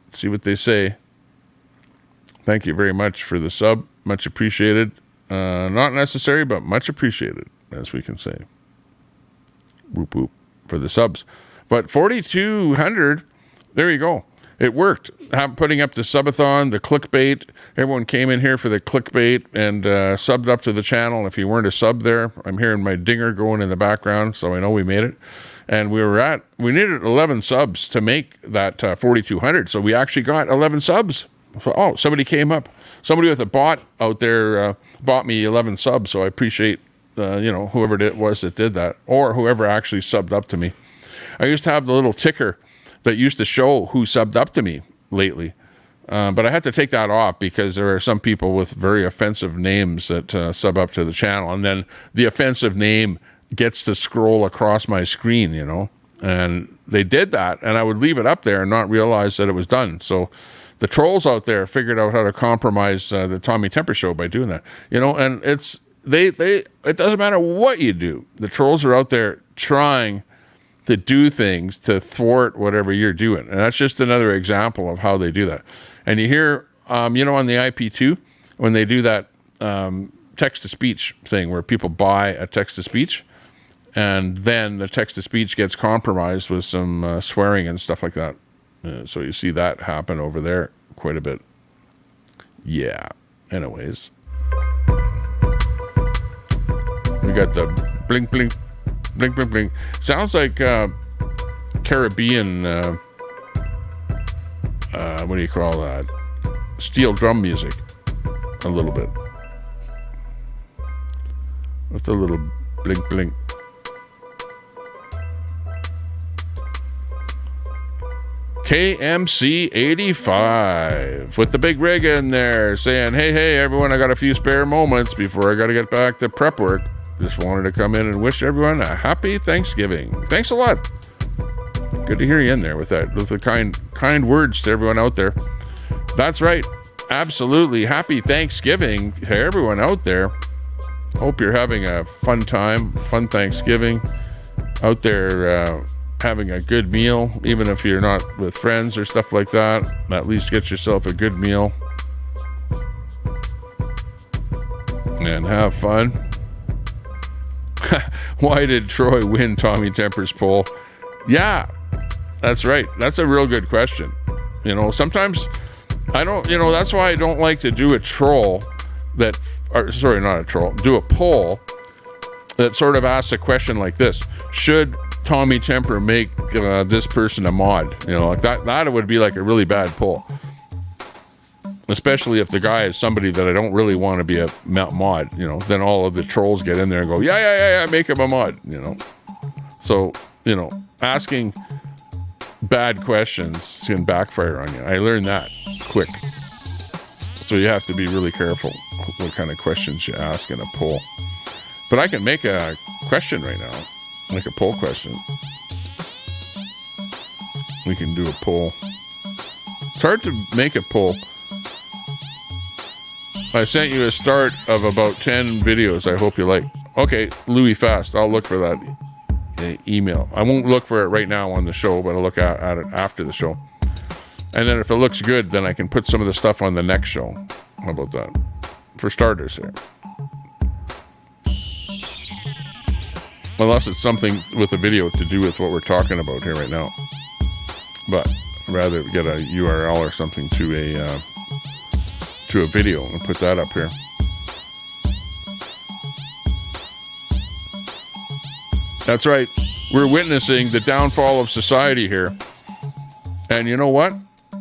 Let's see what they say. Thank you very much for the sub. Much appreciated. Not necessary, but much appreciated, as we can say. Whoop, whoop. For the subs. But 4,200, there you go. It worked. I'm putting up the subathon, the clickbait. Everyone came in here for the clickbait and subbed up to the channel. If you weren't a sub there, I'm hearing my dinger going in the background, so I know we made it. And we needed 11 subs to make that 4,200. So we actually got 11 subs. So, somebody came up. Somebody with a bot out there bought me 11 subs. So I appreciate whoever it was that did that, or whoever actually subbed up to me. I used to have the little ticker that used to show who subbed up to me lately. But I had to take that off because there are some people with very offensive names that sub up to the channel. And then the offensive name gets to scroll across my screen, you know. And they did that, and I would leave it up there and not realize that it was done. So the trolls out there figured out how to compromise the Tommy Temper Show by doing that, you know. And it doesn't matter what you do. The trolls are out there trying to do things to thwart whatever you're doing, and that's just another example of how they do that. And you hear, you know, on the IP2 when they do that text-to-speech thing where people buy a text-to-speech. And then the text-to-speech gets compromised with some swearing and stuff like that. So you see that happen over there quite a bit. Yeah. Anyways. We got the blink, blink, blink, blink, blink. Sounds like Caribbean, what do you call that? Steel drum music. A little bit. With a little blink, blink. KMC 85 with the big rig in there saying, hey, everyone, I got a few spare moments before I got to get back to prep work. Just wanted to come in and wish everyone a happy Thanksgiving. Thanks a lot. Good to hear you in there with that, with the kind words to everyone out there. That's right. Absolutely. Happy Thanksgiving to everyone out there. Hope you're having a fun time, fun Thanksgiving out there, having a good meal, even if you're not with friends or stuff like that. At least get yourself a good meal and have fun. Why did Troy win Tommy Temper's poll? Yeah, that's right. That's a real good question. You know, sometimes I don't, you know, that's why I don't like to do a troll that, or sorry, not a troll, do a poll that sort of asks a question like this. Should Tommy Temper make this person a mod? You know, like that would be like a really bad poll, especially if the guy is somebody that I don't really want to be a mod. You know, then all of the trolls get in there and go, yeah, make him a mod. You know, so you know, asking bad questions can backfire on you. I learned that quick, so you have to be really careful what kind of questions you ask in a poll. But I can make a question right now. Like a poll question. We can do a poll. It's hard to make a poll. I sent you a start of about 10 videos I hope you like. Okay, Louis Fast. I'll look for that email. I won't look for it right now on the show, but I'll look at it after the show. And then if it looks good, then I can put some of the stuff on the next show. How about that? For starters here. Unless it's something with a video to do with what we're talking about here right now. But I'd rather get a URL or something to a video and put that up here. That's right. We're witnessing the downfall of society here. And you know what?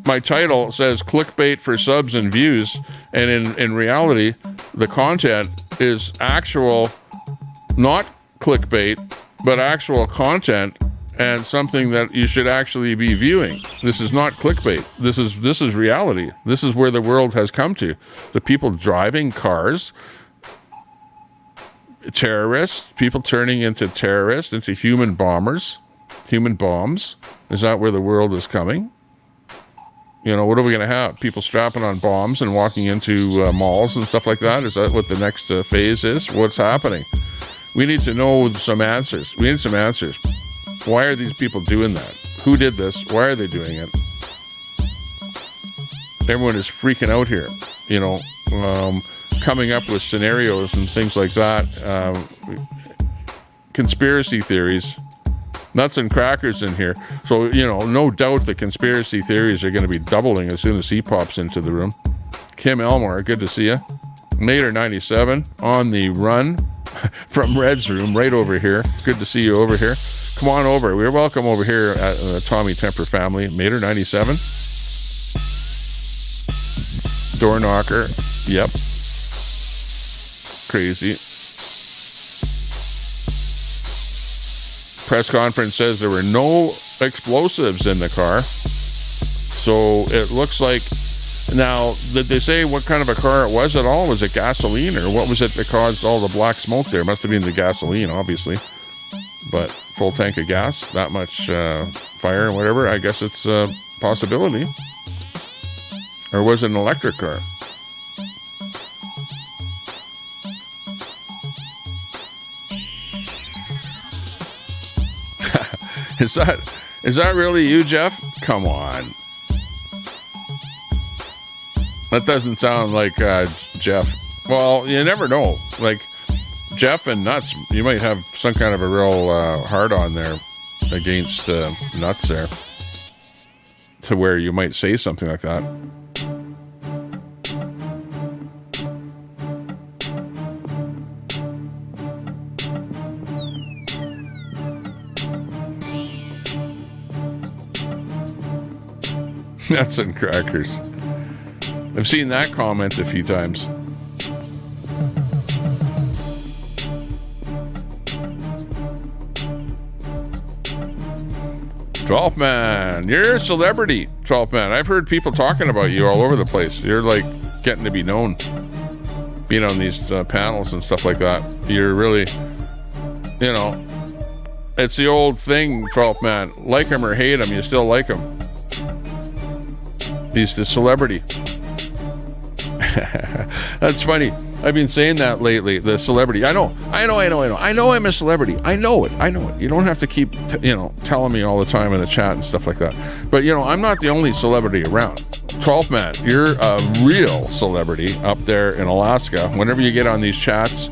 My title says clickbait for subs and views. And in reality, the content is actual, not clickbait, but actual content and something that you should actually be viewing. This is not clickbait. This is reality. This is where the world has come to. The people driving cars, terrorists, people turning into terrorists, into human bombers, human bombs. Is that where the world is coming? You know, what are we going to have? People strapping on bombs and walking into malls and stuff like that? Is that what the next phase is? What's happening? We need to know some answers. We need some answers. Why are these people doing that? Who did this? Why are they doing it? Everyone is freaking out here, you know, coming up with scenarios and things like that. Conspiracy theories, nuts and crackers in here. So, you know, no doubt the conspiracy theories are going to be doubling as soon as he pops into the room. Kim Elmore, good to see you. Mater 97 on the run from Red's room right over here. Good to see you over here. Come on over. We're welcome over here at the Tommy Temper family. Mater 97. Door knocker. Yep. Crazy. press conference says there were no explosives in the car. So it looks like, now, did they say what kind of a car it was at all? Was it gasoline, or what was it that caused all the black smoke there? It must have been the gasoline, obviously. But full tank of gas, that much fire and whatever, I guess it's a possibility. Or was it an electric car? Is that really you, Jeff? Come on. That doesn't sound like Jeff. Well, you never know. Like, Jeff and Nuts, you might have some kind of a real hard-on there against Nuts there, to where you might say something like that. Nuts and crackers. I've seen that comment a few times. Twelfth Man, you're a celebrity, 12th Man. I've heard people talking about you all over the place. You're like getting to be known, being on these panels and stuff like that. You're really, you know, it's the old thing, 12th Man. Like him or hate him, you still like him. He's the celebrity. That's funny. I've been saying that lately. The celebrity. I know I'm a celebrity. I know it. You don't have to keep, telling me all the time in the chat and stuff like that. But, I'm not the only celebrity around. 12th Man, you're a real celebrity up there in Alaska. Whenever you get on these chats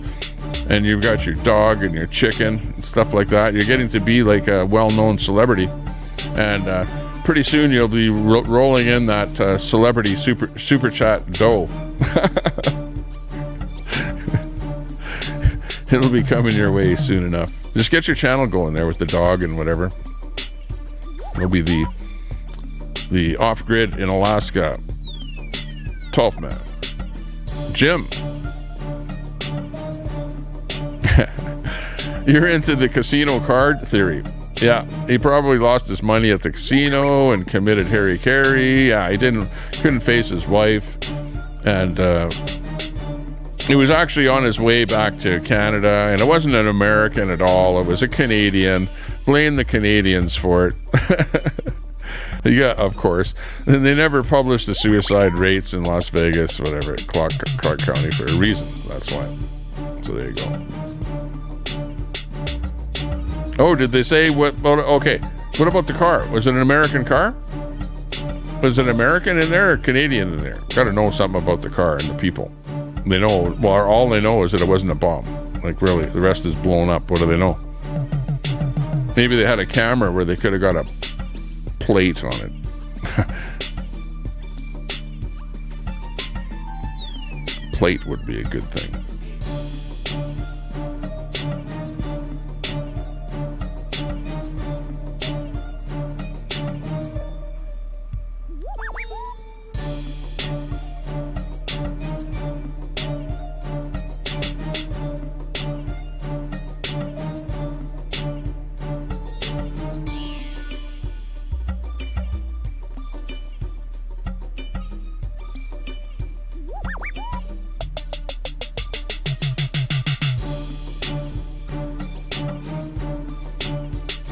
and you've got your dog and your chicken and stuff like that, you're getting to be like a well-known celebrity. And pretty soon you'll be rolling in that celebrity super chat dough. It'll be coming your way soon enough. Just get your channel going there with the dog and whatever. It'll be the off-grid in Alaska 12th Man. Jim. You're into the casino card theory. Yeah, he probably lost his money at the casino and committed harry-carry. Yeah, he couldn't face his wife. And he was actually on his way back to Canada, and it wasn't an American at all. It was a Canadian. Blame the Canadians for it. Yeah, of course. And they never published the suicide rates in Las Vegas, whatever, Clark County, for a reason. That's why. So there you go. Oh, did they say what? Okay. What about the car? Was it an American car? Was it American in there or Canadian in there? Got to know something about the car and the people. They know. Well, all they know is that it wasn't a bomb. Like, really, the rest is blown up. What do they know? Maybe they had a camera where they could have got a plate on it. Plate would be a good thing.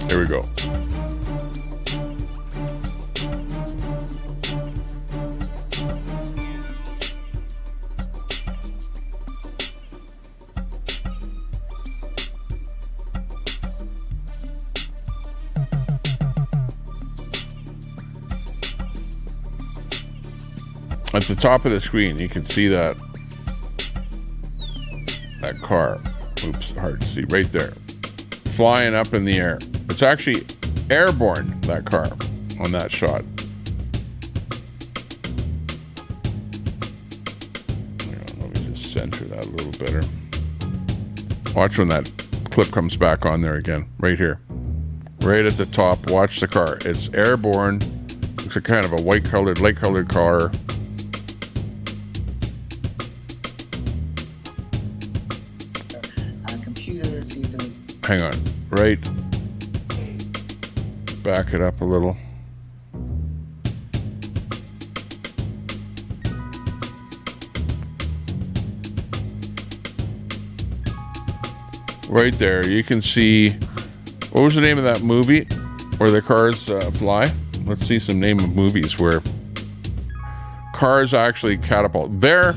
Here we go. At the top of the screen, you can see that car. Oops, hard to see. Right there. Flying up in the air. It's actually airborne, that car, on that shot. Let me just center that a little better. Watch when that clip comes back on there again. Right here. Right at the top. Watch the car. It's airborne. Looks like kind of a light-colored car. Hang on. Right back it up a little. Right there, you can see, what was the name of that movie where the cars fly? Let's see some name of movies where cars actually catapult. There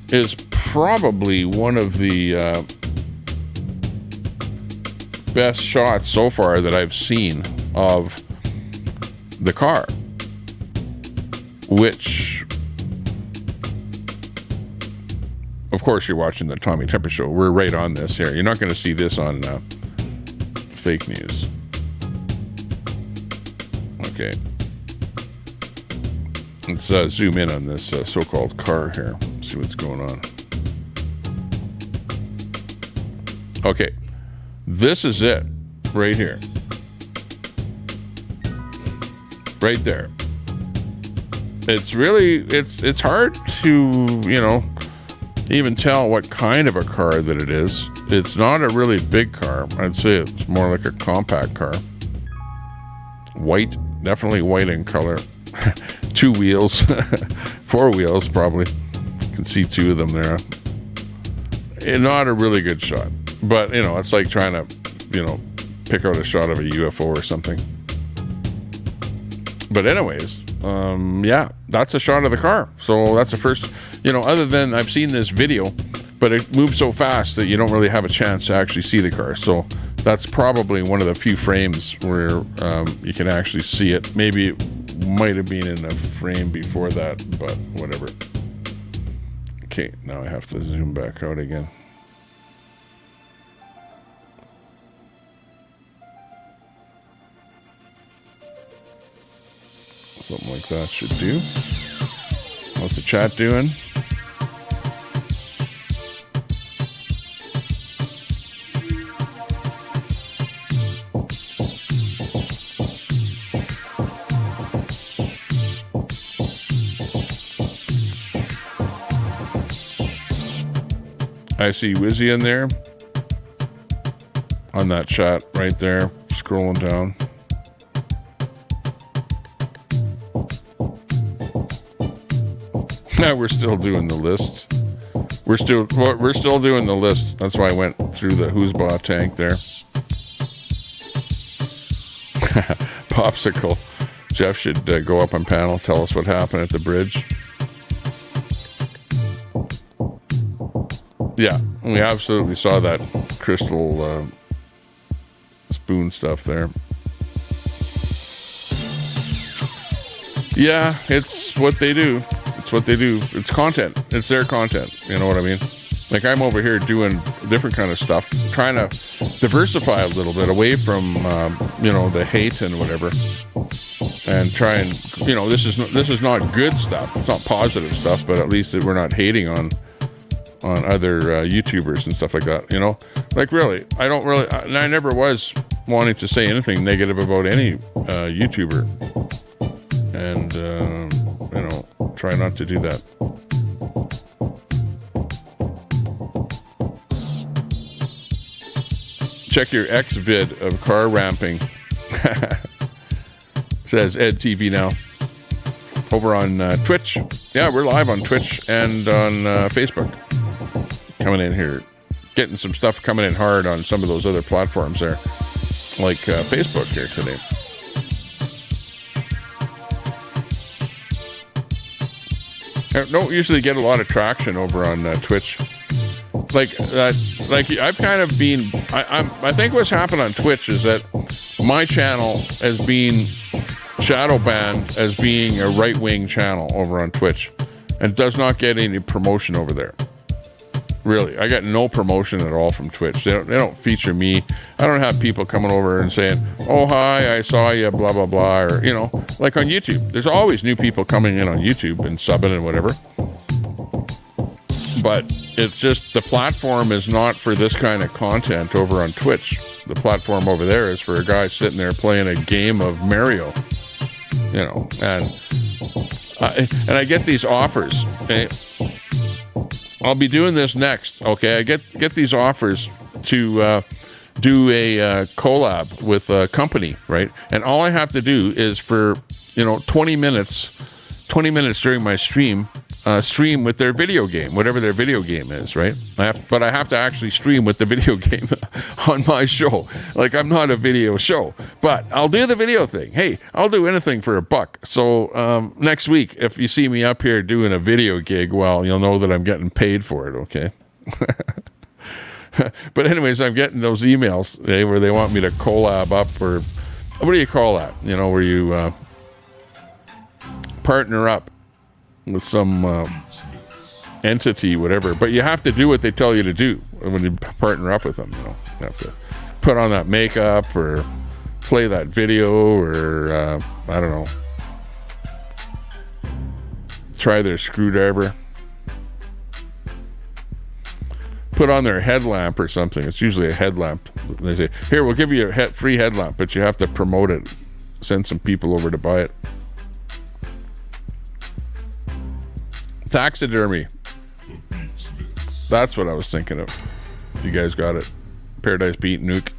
is probably one of the best shots so far that I've seen of the car, which, of course, you're watching the Tommy Temper Show. We're right on this here. You're not going to see this on fake news. Okay. Let's zoom in on this so-called car here. See what's going on. Okay. This is it. Right here. Right there. It's really, it's hard to, you know, even tell what kind of a car that it is. It's not a really big car. I'd say it's more like a compact car. White, definitely white in color. 2 wheels, 4 wheels probably. You can see 2 of them there. Not a really good shot, but you know, it's like trying to, you know, pick out a shot of a UFO or something. But anyways, yeah, that's a shot of the car. So that's the first, you know, other than I've seen this video, but it moves so fast that you don't really have a chance to actually see the car. So that's probably one of the few frames where you can actually see it. Maybe it might have been in a frame before that, but whatever. Okay, now I have to zoom back out again. Something like that should do. What's the chat doing? I see Wizzy in there on that chat right there, scrolling down. Now we're still doing the list. We're still doing the list. That's why I went through the Whoosbah tank there. Popsicle. Jeff should go up on panel, tell us what happened at the bridge. Yeah, we absolutely saw that crystal spoon stuff there. Yeah, it's what they do. It's what they do. It's content. It's their content. You know what I mean? Like, I'm over here doing different kind of stuff, trying to diversify a little bit away from, you know, the hate and whatever, and try and, you know, this is not good stuff. It's not positive stuff, but at least we're not hating on other YouTubers and stuff like that, you know? Like, really, I never was wanting to say anything negative about any YouTuber. And, you know, try not to do that. Check your X vid of car ramping. Says Ed TV now. Over on Twitch. Yeah, we're live on Twitch and on Facebook. Coming in here, getting some stuff coming in hard on some of those other platforms there, like Facebook here today. I don't usually get a lot of traction over on Twitch. Like I've kind of been. I think what's happened on Twitch is that my channel has been shadow banned as being a right-wing channel over on Twitch, and does not get any promotion over there. Really, I got no promotion at all from Twitch. They don't feature me. I don't have people coming over and saying, "Oh, hi, I saw you," blah blah blah, or, you know, like on YouTube. There's always new people coming in on YouTube and subbing and whatever. But it's just the platform is not for this kind of content over on Twitch. The platform over there is for a guy sitting there playing a game of Mario, you know, and I get these offers. Okay? I'll be doing this next, okay? I get these offers to do a collab with a company, right? And all I have to do is for 20 minutes during my stream with their video game, whatever their video game is, right? But I have to actually stream with the video game on my show. Like, I'm not a video show, but I'll do the video thing. Hey, I'll do anything for $1. So next week, if you see me up here doing a video gig, well, you'll know that I'm getting paid for it, okay? But anyways, I'm getting those emails where they want me to collab up, or what do you call that? Where you partner up with some entity, whatever. But you have to do what they tell you to do when you partner up with them. You have to put on that makeup or play that video, or I don't know, try their screwdriver, put on their headlamp or something. It's usually a headlamp. They say, here, we'll give you a free headlamp, but you have to promote it, send some people over to buy it. Taxidermy. That's what I was thinking of. You guys got it. Paradise Beat, Nuke.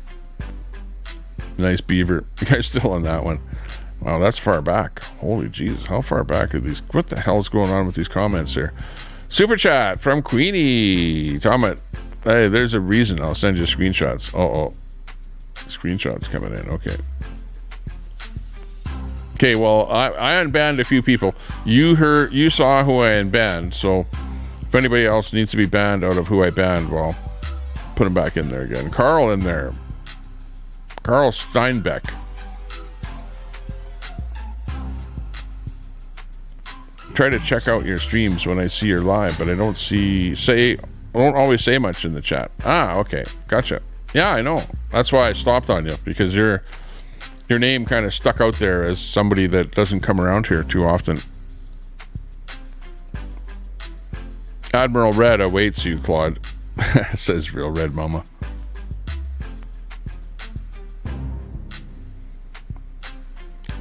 Nice beaver. You guys still on that one? Wow, that's far back. Holy Jesus, how far back are these? What the hell's going on with these comments here? Super chat from Queenie. Tom, hey, there's a reason. I'll send you screenshots. Oh, screenshots coming in. Okay, well, I unbanned a few people. You saw who I unbanned, so if anybody else needs to be banned out of who I banned, well, put him back in there again. Carl in there. Carl Steinbeck. Try to check out your streams when I see you're live, but I don't always say much in the chat. Okay, gotcha. Yeah, I know. That's why I stopped on you, because your name kind of stuck out there as somebody that doesn't come around here too often. Admiral Red awaits you, Claude. Says Real Red Mama.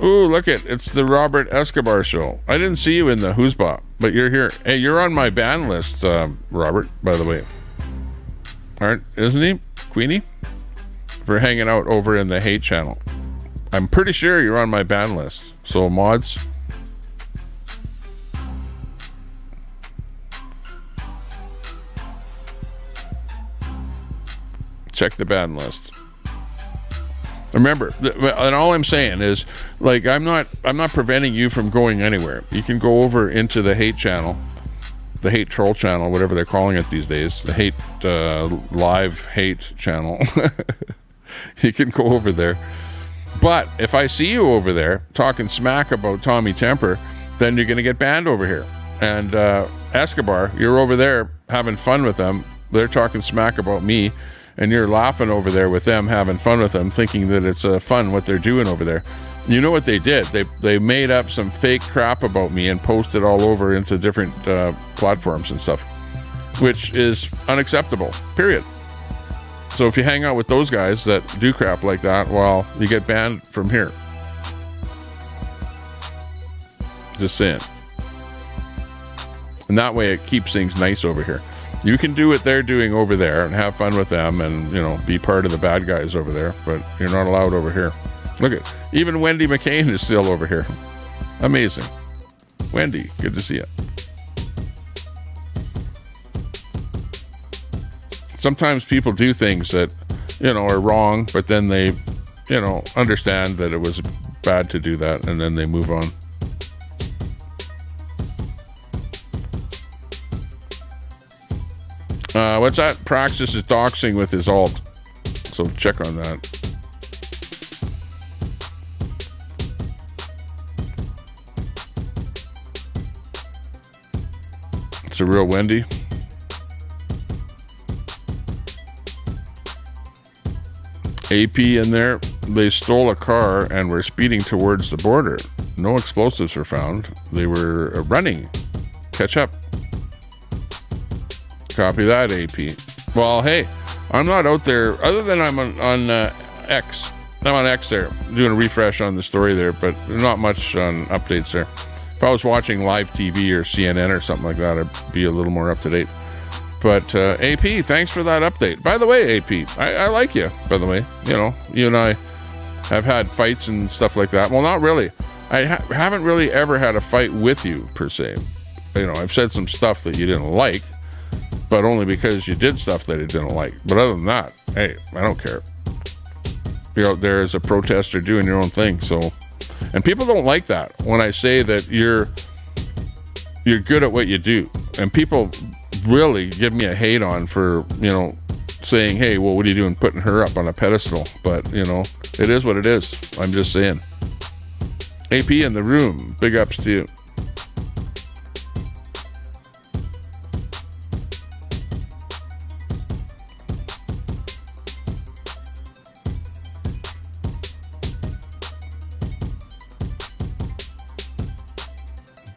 Ooh, look it's the Robert Escobar show. I didn't see you in the Who's Bop, but you're here. Hey, you're on my ban list, Robert, by the way. Isn't he? Queenie? For hanging out over in the hate channel. I'm pretty sure you're on my ban list. So, mods. Check the ban list. Remember, and all I'm saying is, like, I'm not preventing you from going anywhere. You can go over into the hate channel, the hate troll channel, whatever they're calling it these days, the hate live hate channel. You can go over there. But if I see you over there talking smack about Tommy Temper, then you're going to get banned over here. And Escobar, you're over there having fun with them. They're talking smack about me, and you're laughing over there with them, having fun with them, thinking that it's fun what they're doing over there. You know what they did? They made up some fake crap about me and posted all over into different platforms and stuff, which is unacceptable, period. So if you hang out with those guys that do crap like that, well, you get banned from here. Just saying. And that way it keeps things nice over here. You can do what they're doing over there and have fun with them and, be part of the bad guys over there, but you're not allowed over here. Look at, even Wendy McCain is still over here. Amazing. Wendy, good to see you. Sometimes people do things that, are wrong, but then they, understand that it was bad to do that, and then they move on. What's that? Praxis is doxing with his alt. So check on that. It's a real Wendy. AP in there. They stole a car and were speeding towards the border. No explosives were found. They were running. Catch up. Copy that, AP. Well, hey, I'm not out there, other than I'm on X. I'm on X there, doing a refresh on the story there, but not much on updates there. If I was watching live TV or CNN or something like that, I'd be a little more up to date. But AP, thanks for that update. By the way, AP, I like you, by the way. You know, you and I have had fights and stuff like that. Well, not really. I haven't really ever had a fight with you, per se. You know, I've said some stuff that you didn't like, but only because you did stuff that I didn't like. But other than that, hey, I don't care. You're out there as a protester doing your own thing. So, and people don't like that when I say that you're good at what you do. And people really give me a hate on for, you know, saying, hey, well, what are you doing putting her up on a pedestal? But, you know, it is what it is. I'm just saying. AP in the room. Big ups to you.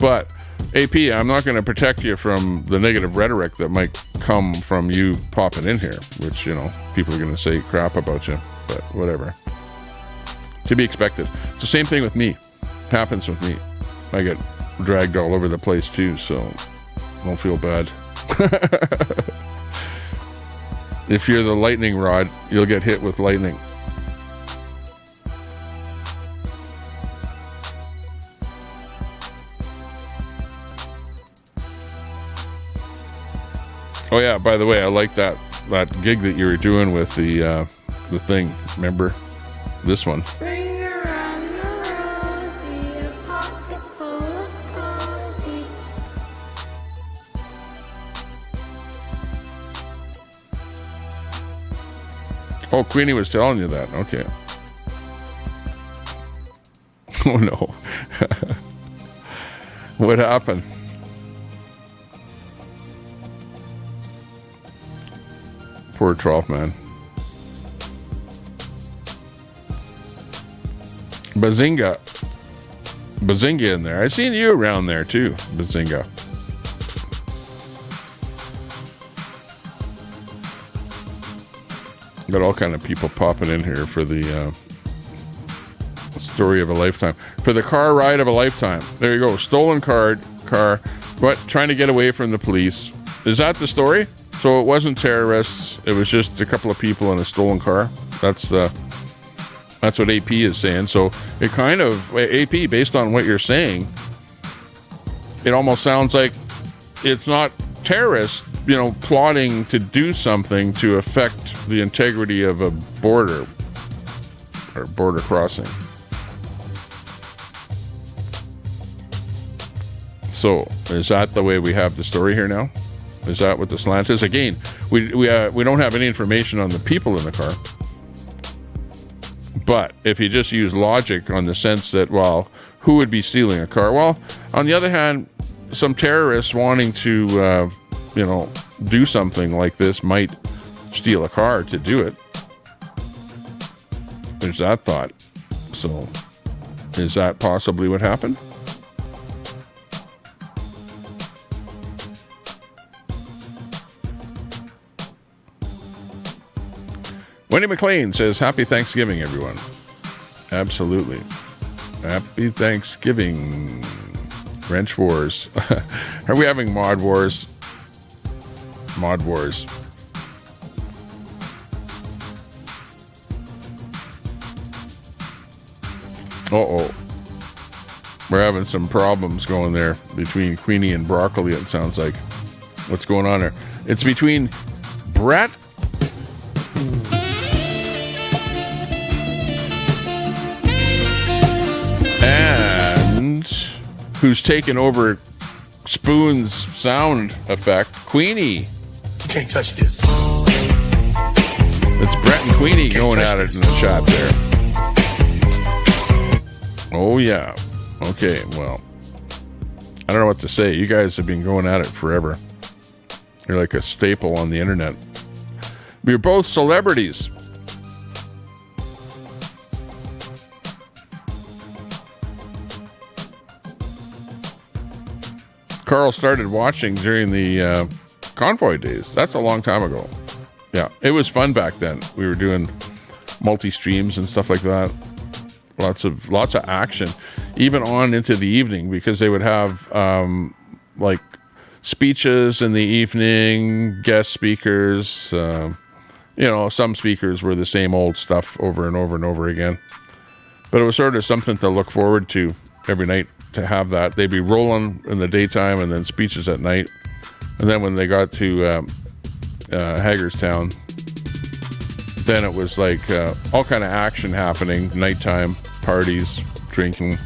But AP, I'm not going to protect you from the negative rhetoric that might come from you popping in here, which, you know, people are going to say crap about you, but whatever. To be expected. It's the same thing with me. It happens with me. I get dragged all over the place too, so don't feel bad. If you're the lightning rod, you'll get hit with lightning. Oh yeah, by the way, I like that gig that you were doing with the thing. Remember this one? Oh, Queenie was telling you that. Okay. Oh no. What happened? Poor 12 man. Bazinga in there. I seen you around there too, Bazinga. Got all kind of people popping in here for the story of a lifetime. For the car ride of a lifetime. There you go. Stolen car, but trying to get away from the police. Is that the story? So it wasn't terrorists. It was just a couple of people in a stolen car. That's what AP is saying. So it kind of, AP, based on what you're saying, it almost sounds like it's not terrorists, you know, plotting to do something to affect the integrity of a border or border crossing. So is that the way we have the story here now? Is that what the slant is? Again, we don't have any information on the people in the car. But if you just use logic on the sense that, well, who would be stealing a car? Well, on the other hand, some terrorists wanting to, you know, do something like this might steal a car to do it. There's that thought. So, is that possibly what happened? Wendy McLean says, happy Thanksgiving, everyone. Absolutely. Happy Thanksgiving. Wrench Wars. Are we having Mod Wars? Mod Wars. Uh-oh. We're having some problems going there between Queenie and Broccoli, it sounds like. What's going on there? It's between Brett and who's taken over Spoon's sound effect, Queenie. You can't touch this. It's Brett and Queenie going at it in the chat there. Oh yeah. Okay, well, I don't know what to say. You guys have been going at it forever. You're like a staple on the internet. You're both celebrities. Carl started watching during the convoy days. That's a long time ago. Yeah, it was fun back then. We were doing multi-streams and stuff like that. Lots of action, even on into the evening, because they would have like speeches in the evening, guest speakers. Some speakers were the same old stuff over and over and over again. But it was sort of something to look forward to every night, to have that. They'd be rolling in the daytime and then speeches at night. And then when they got to Hagerstown, then it was like all kind of action happening, nighttime, parties, drinking.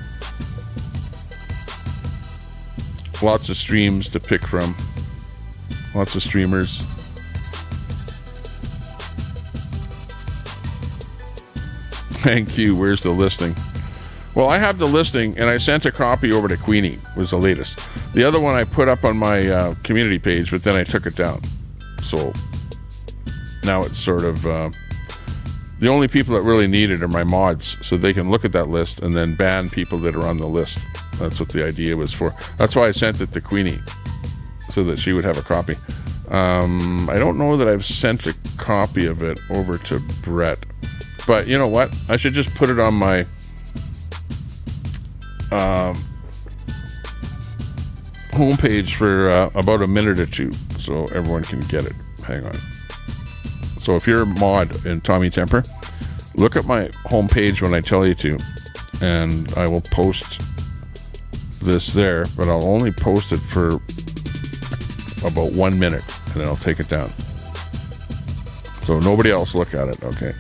Lots of streams to pick from. Lots of streamers. Thank you. Where's the listing? Well, I have the listing, and I sent a copy over to Queenie, was the latest. The other one I put up on my community page, but then I took it down. So now it's sort of... the only people that really need it are my mods, so they can look at that list and then ban people that are on the list. That's what the idea was for. That's why I sent it to Queenie, so that she would have a copy. I don't know that I've sent a copy of it over to Brett. But you know what? I should just put it on my homepage for about a minute or two, so everyone can get it. Hang on. So if you're a mod in Tommy Temper, look at my homepage when I tell you to, and I will post this there, but I'll only post it for about 1 minute, and then I'll take it down. So nobody else look at it, okay?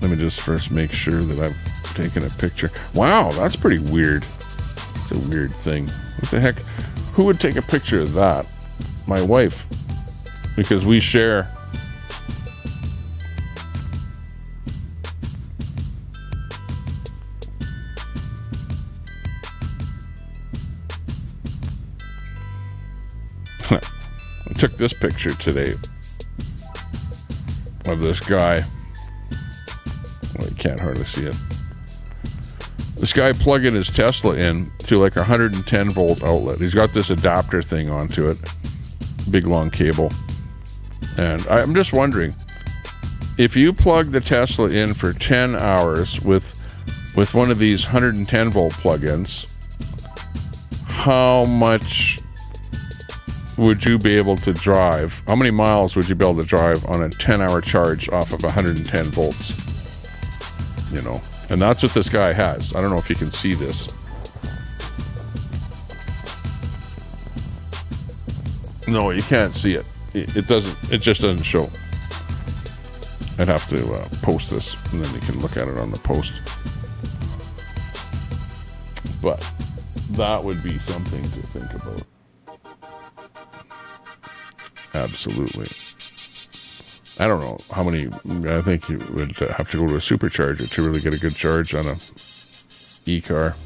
Let me just first make sure that I've taken a picture. Wow, that's pretty weird. It's a weird thing. What the heck? Who would take a picture of that? My wife. Because we share. I took this picture today of this guy. Well, you can't hardly see it. This guy plugging his Tesla in to like a 110 volt outlet. He's got this adapter thing onto it. Big long cable. And I'm just wondering, if you plug the Tesla in for 10 hours with one of these 110 volt plug-ins, how much would you be able to drive? How many miles would you be able to drive on a 10-hour charge off of 110 volts? You know, and that's what this guy has. I don't know if you can see this. No, you can't see it. It doesn't. It just doesn't show. I'd have to post this, and then you can look at it on the post. But that would be something to think about. Absolutely. I don't know how many. I think you would have to go to a supercharger to really get a good charge on a e-car.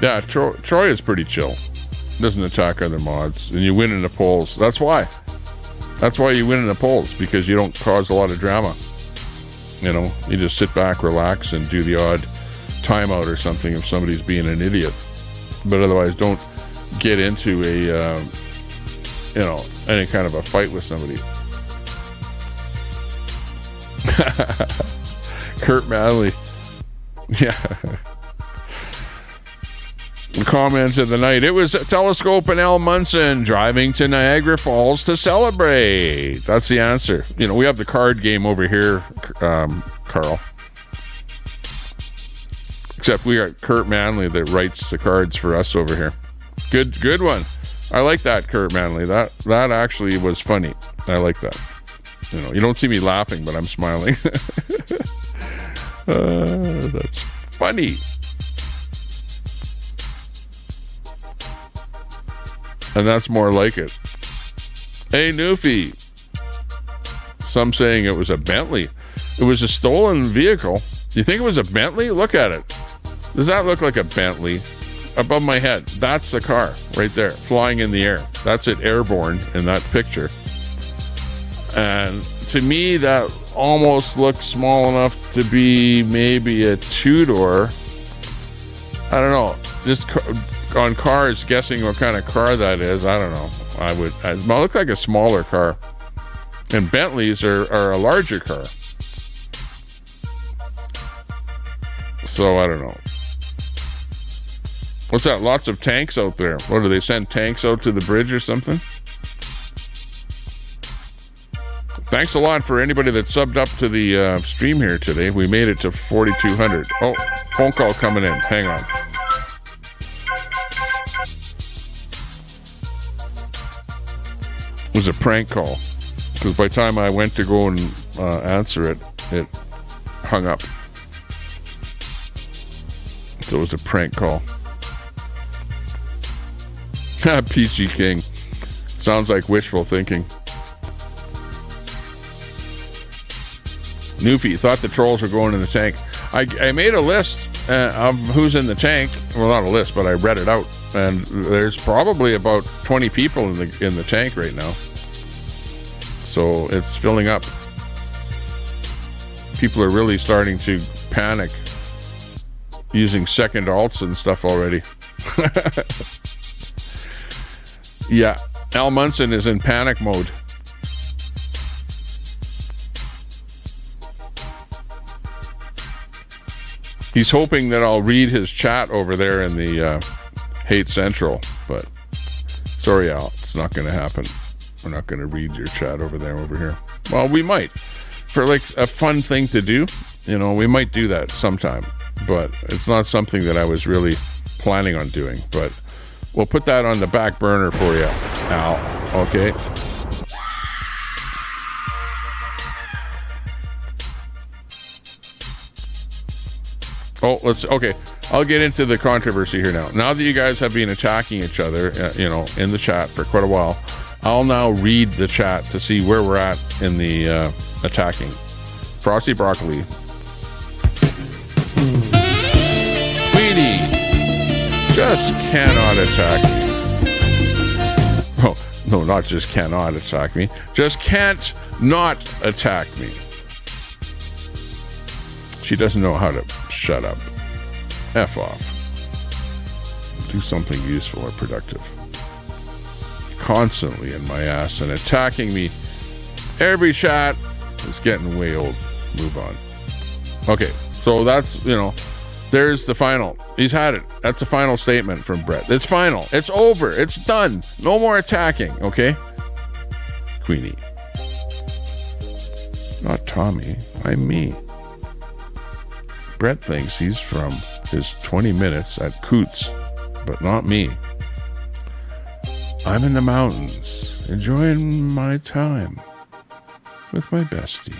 Yeah, Troy is pretty chill. Doesn't attack other mods, and you win in the polls. That's why. That's why you win in the polls, because you don't cause a lot of drama. You know, you just sit back, relax, and do the odd timeout or something if somebody's being an idiot. But otherwise, don't get into a, any kind of a fight with somebody. Kurt Manley. Yeah. Comments of the night. It was Telescope and Al Munson driving to Niagara Falls to celebrate. That's the answer. You know, we have the card game over here, Carl. Except we got Kurt Manley that writes the cards for us over here. Good one. I like that, Kurt Manley. That actually was funny. I like that. You know, you don't see me laughing, but I'm smiling. That's funny. And that's more like it. Hey, Newfie. Some saying it was a Bentley. It was a stolen vehicle. You think it was a Bentley? Look at it. Does that look like a Bentley? Above my head. That's the car right there, flying in the air. That's it, airborne in that picture. And to me, that almost looks small enough to be maybe a two-door. I don't know. Just on cars, guessing what kind of car that is. I don't know. It might look like a smaller car. And Bentleys are a larger car. So I don't know. What's that? Lots of tanks out there. What, do they send tanks out to the bridge or something? Thanks a lot for anybody that subbed up to the stream here today. We made it to 4,200. Oh, phone call coming in. Hang on. It was a prank call. Because by the time I went to go and answer it, it hung up. So it was a prank call. Peachy King. Sounds like wishful thinking. Newfie thought the trolls were going in the tank. I made a list of who's in the tank. Well, not a list, but I read it out. And there's probably about 20 people in the tank right now. So it's filling up. People are really starting to panic. Using second alts and stuff already. Yeah, Al Munson is in panic mode. He's hoping that I'll read his chat over there in the Hate Central, but sorry, Al, it's not going to happen. We're not going to read your chat over here. Well, we might. For like a fun thing to do, you know, we might do that sometime, but it's not something that I was really planning on doing, but we'll put that on the back burner for you, Al. Okay. Okay. I'll get into the controversy here now. Now that you guys have been attacking each other, in the chat for quite a while, I'll now read the chat to see where we're at in the attacking. Frosty Broccoli. Queenie just cannot attack me. Oh, no, not just cannot attack me. Just can't not attack me. She doesn't know how to shut up. F off. Do something useful or productive. Constantly in my ass and attacking me. Every chat is getting way old. Move on. Okay, so that's, there's the final. He's had it. That's the final statement from Brett. It's final. It's over. It's done. No more attacking, okay? Queenie. Not Tommy. I'm me. Brett thinks he's from his 20 minutes at Coots, but not me. I'm in the mountains, enjoying my time with my bestie.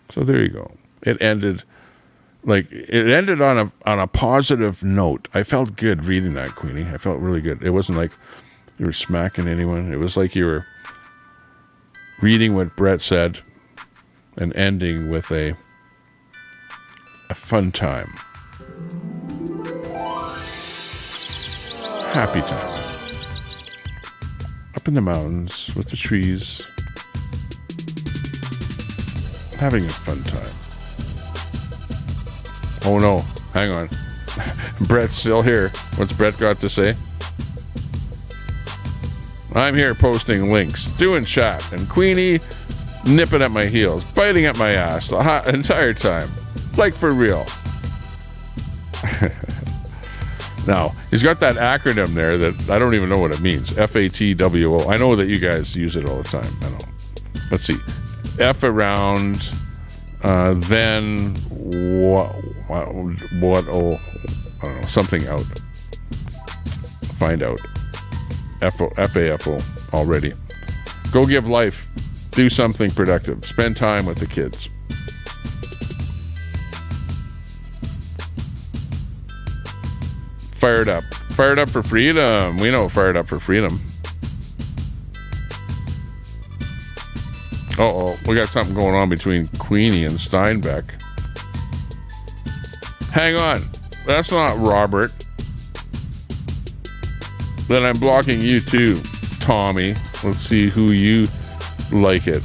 So there you go. It ended on a positive note. I felt good reading that, Queenie. I felt really good. It wasn't like you were smacking anyone. It was like you were reading what Brett said and ending with a fun time. Happy time. Up in the mountains with the trees. Having a fun time. Oh no, hang on. Brett's still here. What's Brett got to say? I'm here posting links, doing chat, and Queenie nipping at my heels, biting at my ass the entire time. Like for real. Now, he's got that acronym there that I don't even know what it means. FATWO. I know that you guys use it all the time. I know. Let's see. F around, then what, oh, I don't know, something out. Find out. FAFO already. Go give life. Do something productive. Spend time with the kids. Fired up. Fired up for freedom. We know fired up for freedom. Uh-oh. We got something going on between Queenie and Steinbeck. Hang on. That's not Robert. Then I'm blocking you too, Tommy. Let's see who you like it.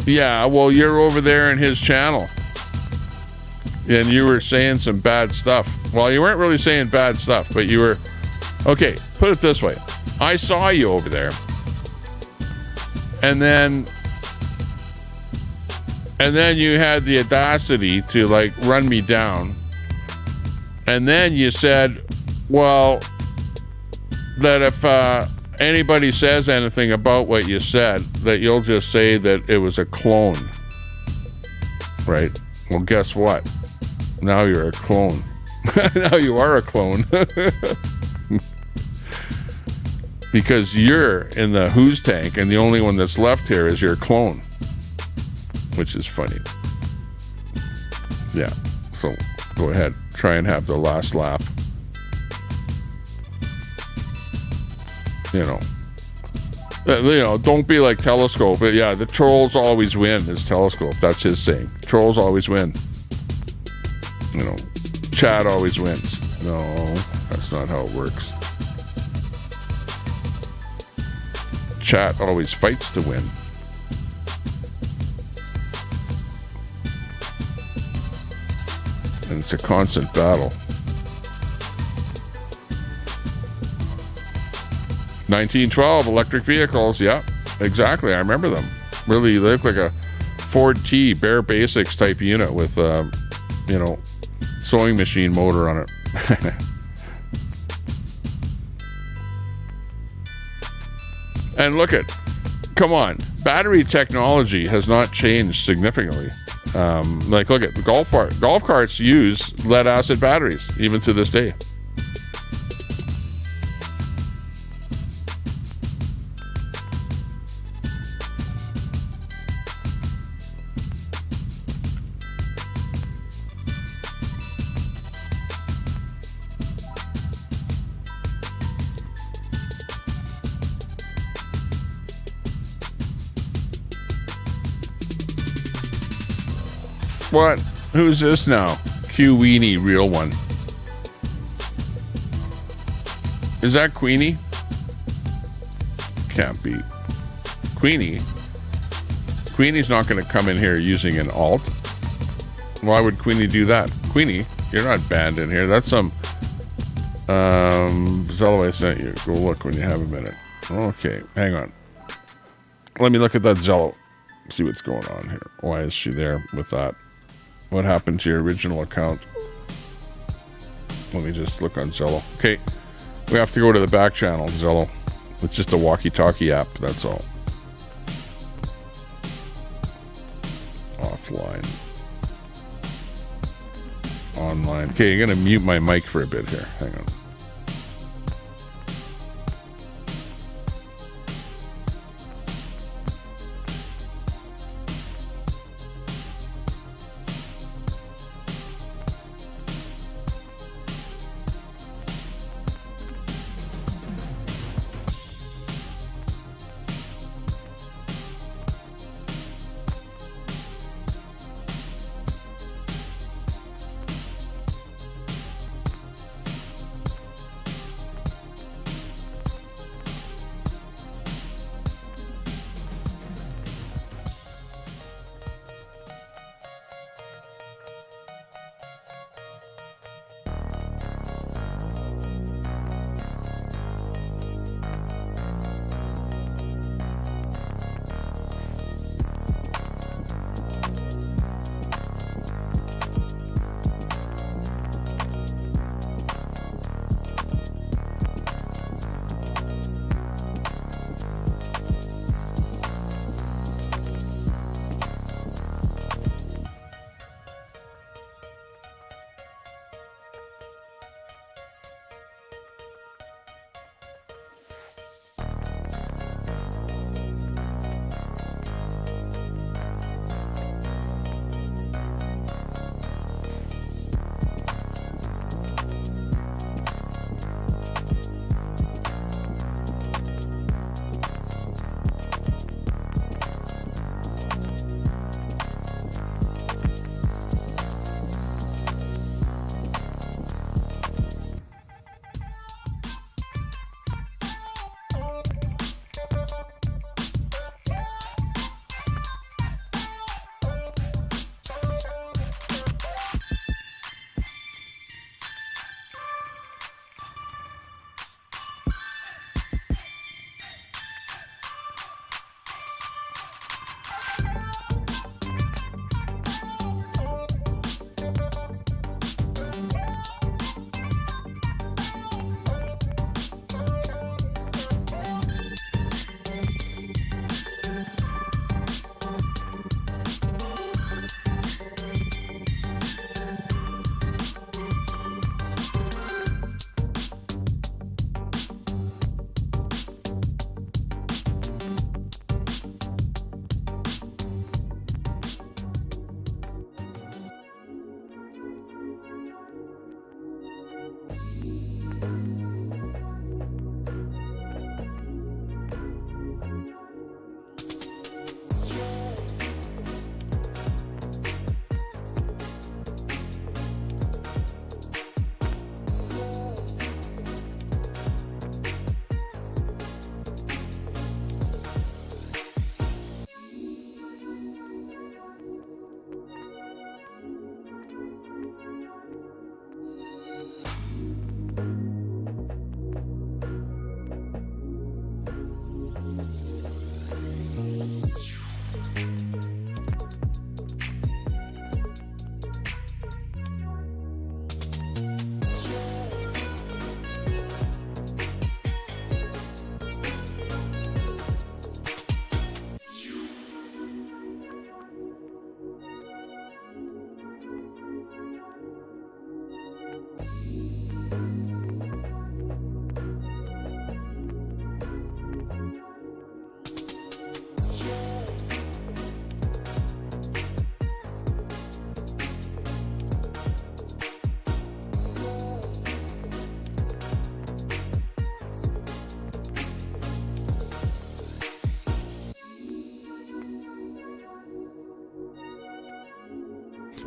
Yeah, well, you're over there in his channel. And you were saying some bad stuff. Well, you weren't really saying bad stuff, but you were... Okay, put it this way. I saw you over there. And then you had the audacity to like run me down. And then you said, well, that if anybody says anything about what you said, that you'll just say that it was a clone. Right? Well, guess what? Now you're a clone. Now you are a clone. Because you're in the who's tank, and the only one that's left here is your clone. Which is funny. Yeah. So go ahead. Try and have the last laugh. You know, don't be like Telescope. But yeah, the trolls always win is Telescope. That's his saying. Trolls always win. You know, Chad always wins. No, that's not how it works. Chat always fights to win. And it's a constant battle. 1912 electric vehicles. Yeah, exactly. I remember them. Really, they look like a Ford T bare basics type unit with, you know, sewing machine motor on it. And look at, come on, battery technology has not changed significantly. Like, look at golf carts use lead acid batteries even to this day. What? Who's this now? Q Weenie, real one. Is that Queenie? Can't be. Queenie? Queenie's not going to come in here using an alt. Why would Queenie do that? Queenie, you're not banned in here. That's some Zello I sent you. Go look when you have a minute. Okay, hang on. Let me look at that Zello. See what's going on here. Why is she there with that? What happened to your original account? Let me just look on Zello. Okay, we have to go to the back channel, Zello. It's just a walkie-talkie app, that's all. Offline. Online. Okay, I'm gonna mute my mic for a bit here. Hang on.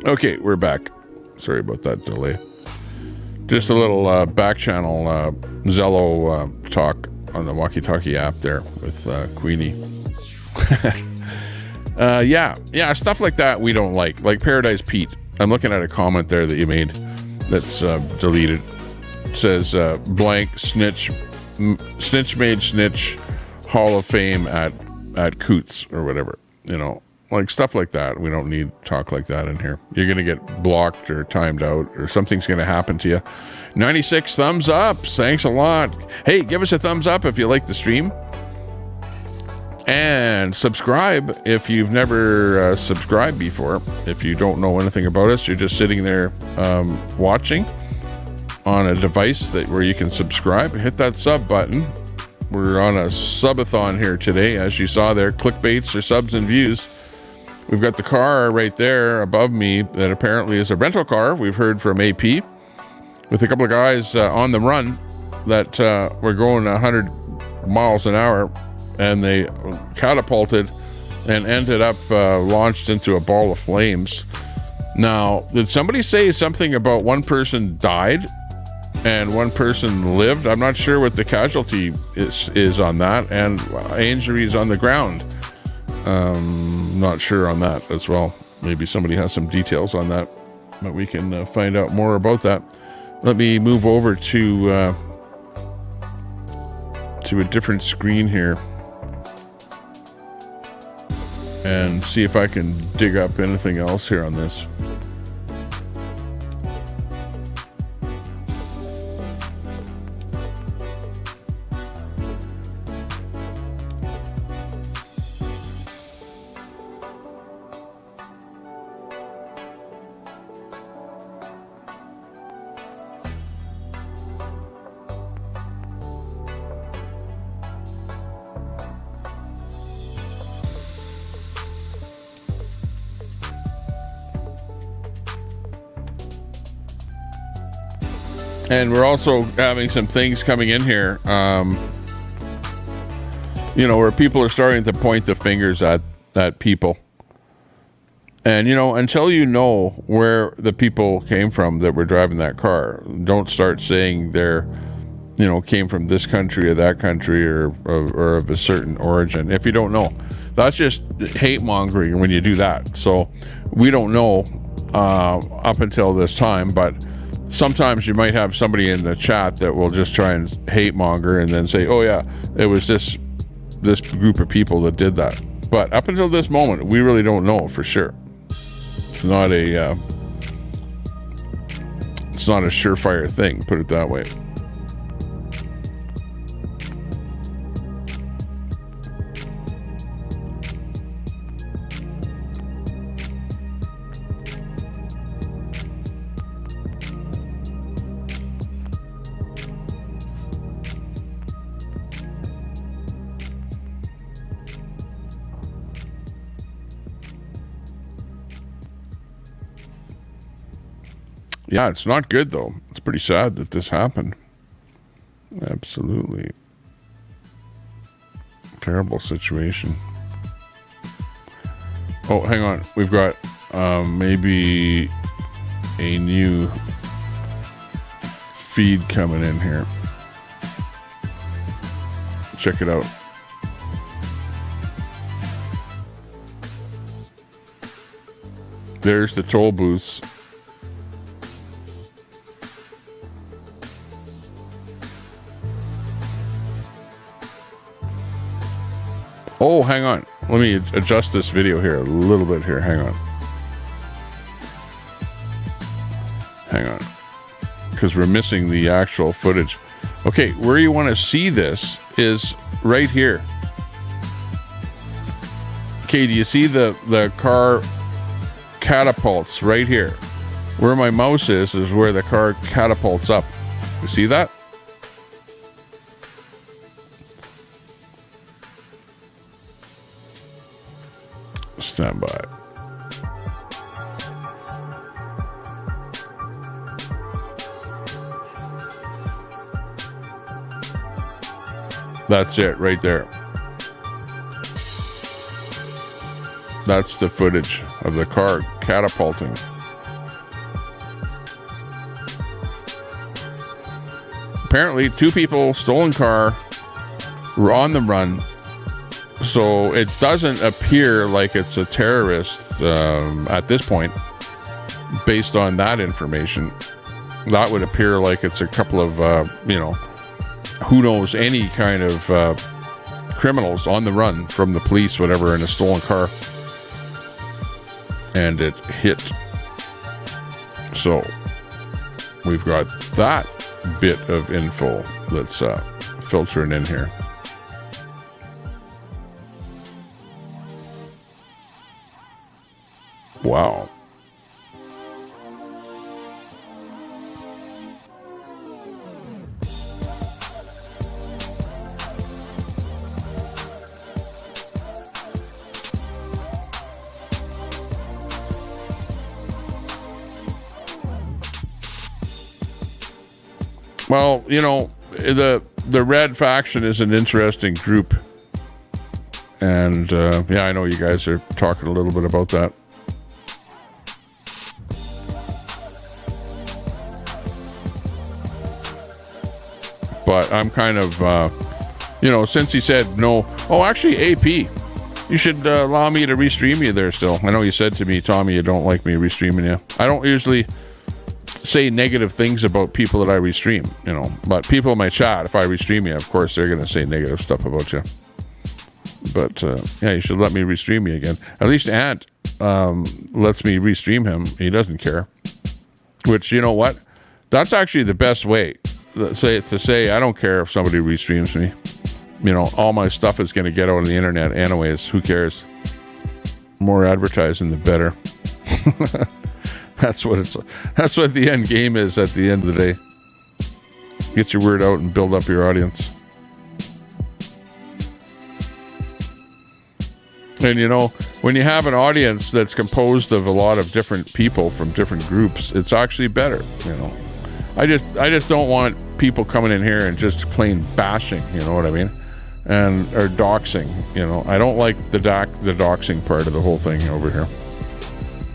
Okay, we're back. Sorry about that delay. Just a little back channel Zello talk on the walkie-talkie app there with Queenie. Yeah, stuff like that we don't like. Like Paradise Pete. I'm looking at a comment there that you made that's deleted. It says blank snitch made snitch Hall of Fame at Coots or whatever. You know, like stuff like that. We don't need talk like that in here. You're gonna get blocked or timed out or something's gonna happen to you. 96 thumbs up. Thanks a lot. Hey, give us a thumbs up if you like the stream. And subscribe if you've never subscribed before. If you don't know anything about us, you're just sitting there watching on a device where you can subscribe. Hit that sub button. We're on a subathon here today, as you saw there. Clickbaits or subs and views. We've got the car right there above me that apparently is a rental car. We've heard from AP with a couple of guys on the run that were going 100 miles an hour, and they catapulted and ended up launched into a ball of flames. Now, did somebody say something about one person died and one person lived? I'm not sure what the casualty is on that, and injuries on the ground. Not sure on that as well. Maybe somebody has some details on that, but we can find out more about that. Let me move over to a different screen here and see if I can dig up anything else here on this. And we're also having some things coming in here, where people are starting to point the fingers at people. And, until you know where the people came from that were driving that car, don't start saying they're, came from this country or that country or of a certain origin. If you don't know, that's just hate mongering when you do that. So we don't know up until this time, but sometimes you might have somebody in the chat that will just try and hate monger and then say, oh yeah, it was this group of people that did that. But up until this moment, we really don't know for sure. It's not a surefire thing, put it that way. Yeah, it's not good though. It's pretty sad that this happened. Absolutely. Terrible situation. Oh, hang on. We've got maybe a new feed coming in here. Check it out. There's the toll booths. Oh, hang on. Let me adjust this video here a little bit here. Hang on. Hang on. Because we're missing the actual footage. Okay, where you want to see this is right here. Okay, do you see the car catapults right here? Where my mouse is where the car catapults up. You see that? Stand by. That's it right there. That's the footage of the car catapulting. Apparently, 2 people, stolen car, were on the run. So it doesn't appear like it's a terrorist at this point, based on that information. That would appear like it's a couple of, who knows, any kind of criminals on the run from the police, whatever, in a stolen car. And it hit. So we've got that bit of info that's filtering in here. Wow. Well, the Red faction is an interesting group. And yeah, I know you guys are talking a little bit about that. But I'm kind of, since he said no. Oh, actually, AP, you should allow me to restream you there still. I know you said to me, Tommy, you don't like me restreaming you. I don't usually say negative things about people that I restream, But people in my chat, if I restream you, of course, they're going to say negative stuff about you. But, yeah, you should let me restream you again. At least Ant lets me restream him. He doesn't care. Which, you know what? That's actually the best way. To say I don't care if somebody restreams me. All my stuff is going to get out on the internet anyways. Who cares? More advertising, the better. That's what the end game is at the end of the day. Get your word out and build up your audience. And when you have an audience that's composed of a lot of different people from different groups, it's actually better. I just don't want people coming in here and just plain bashing, you know what I mean? Or doxing, I don't like the doxing part of the whole thing over here.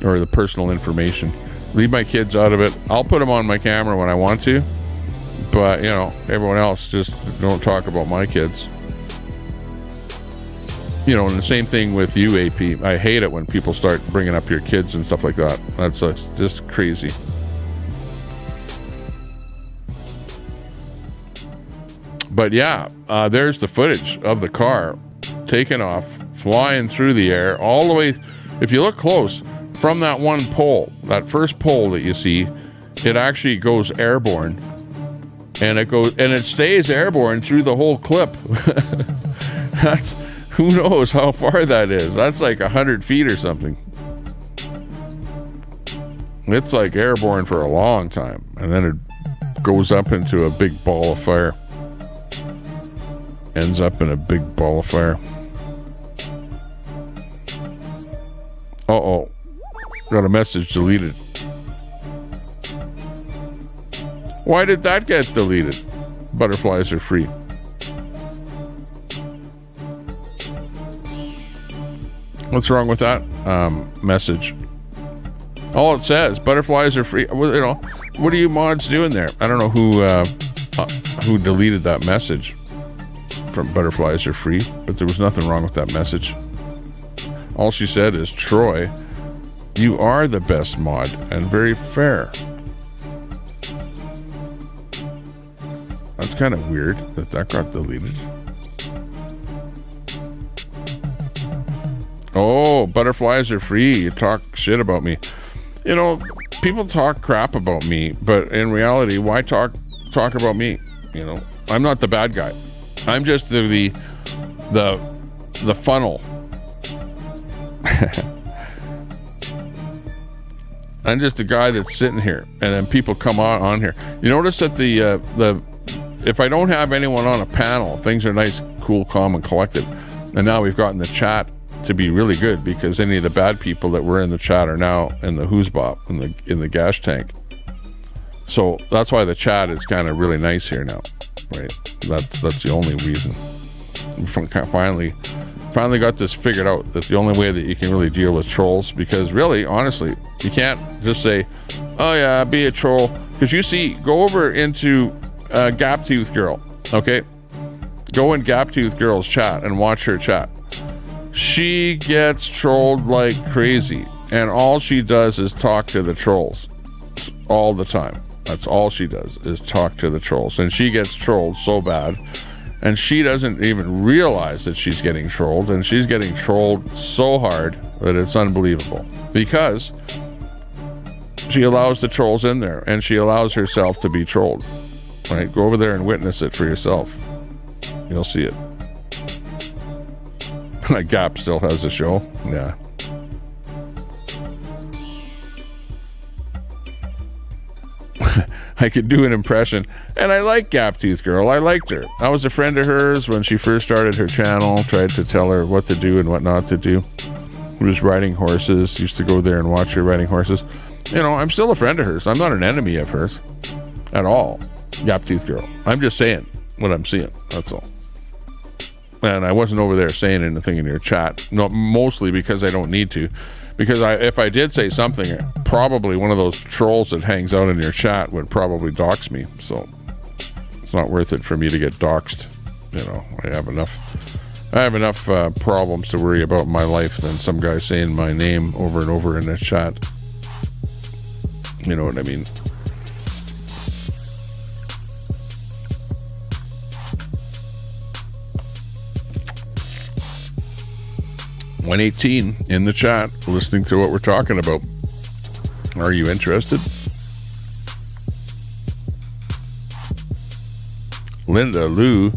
Or the personal information. Leave my kids out of it. I'll put them on my camera when I want to. But, everyone else, just don't talk about my kids. And the same thing with you, AP. I hate it when people start bringing up your kids and stuff like that. That's just crazy. But yeah, there's the footage of the car taking off, flying through the air, all the way. If you look close, from that one pole, that first pole that you see, it actually goes airborne. And it stays airborne through the whole clip. Who knows how far that is? That's like 100 feet or something. It's like airborne for a long time. And then it goes up into a big ball of fire. Ends up in a big ball of fire. Uh-oh. Got a message deleted. Why did that get deleted? Butterflies are free. What's wrong with that message? All it says, butterflies are free. What are you mods doing there? I don't know who deleted that message from butterflies are free, but there was nothing wrong with that message. All she said is, Troy, you are the best mod and very fair. That's kind of weird that got deleted. Oh, butterflies are free. You talk shit about me. People talk crap about me, but in reality, why talk about me? I'm not the bad guy. I'm just the funnel. I'm just a guy that's sitting here, and then people come on here. You notice that the if I don't have anyone on a panel, things are nice, cool, calm, and collected. And now we've gotten the chat to be really good because any of the bad people that were in the chat are now in the who's bop in the gas tank. So that's why the chat is kind of really nice here now, right? That's the only reason. Finally got this figured out. That's the only way that you can really deal with trolls, because really, honestly, you can't just say, oh yeah, be a troll. Because you see, go over into Gaptooth Girl, okay? Go in Gaptooth Girl's chat and watch her chat. She gets trolled like crazy, and all she does is talk to the trolls all the time. That's all she does, is talk to the trolls. And she gets trolled so bad, and she doesn't even realize that she's getting trolled, and she's getting trolled so hard that it's unbelievable, because she allows the trolls in there, and she allows herself to be trolled. Right? Go over there and witness it for yourself. You'll see it. Gap still has a show. Yeah. I could do an impression. And I like Gaptooth Girl. I liked her. I was a friend of hers when she first started her channel. Tried to tell her what to do and what not to do. Who was riding horses. Used to go there and watch her riding horses. You know, I'm still a friend of hers. I'm not an enemy of hers at all. Gaptooth Girl. I'm just saying what I'm seeing. That's all. And I wasn't over there saying anything in your chat. No, mostly because I don't need to. Because if I did say something, probably one of those trolls that hangs out in your chat would probably dox me. So it's not worth it for me to get doxed. You know, I have enough problems to worry about in my life than some guy saying my name over and over in the chat. You know what I mean? $118 in the chat, listening to what we're talking about. Are you interested? Linda Lou,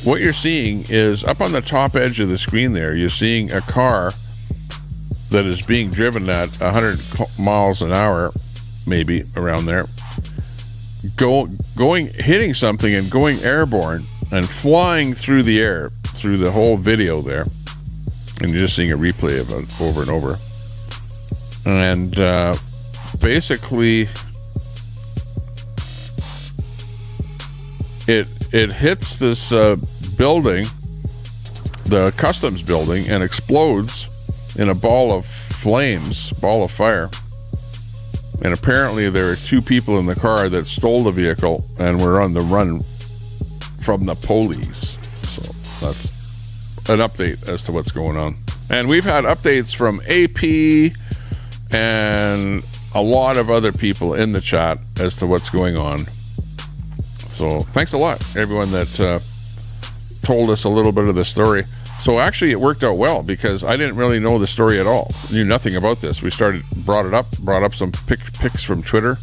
what you're seeing is up on the top edge of the screen there, you're seeing a car that is being driven at 100 miles an hour, maybe around there, hitting something and going airborne and flying through the air through the whole video there. And you're just seeing a replay of it over and over. And basically, it hits this building, the customs building, and explodes in a ball of fire. And apparently there are two people in the car that stole the vehicle and were on the run from the police. So that's an update as to what's going on. And we've had updates from AP and a lot of other people in the chat as to what's going on. So thanks a lot, everyone that told us a little bit of the story. So actually it worked out well, because I didn't really know the story at all. Knew nothing about this. We brought up some pics from Twitter,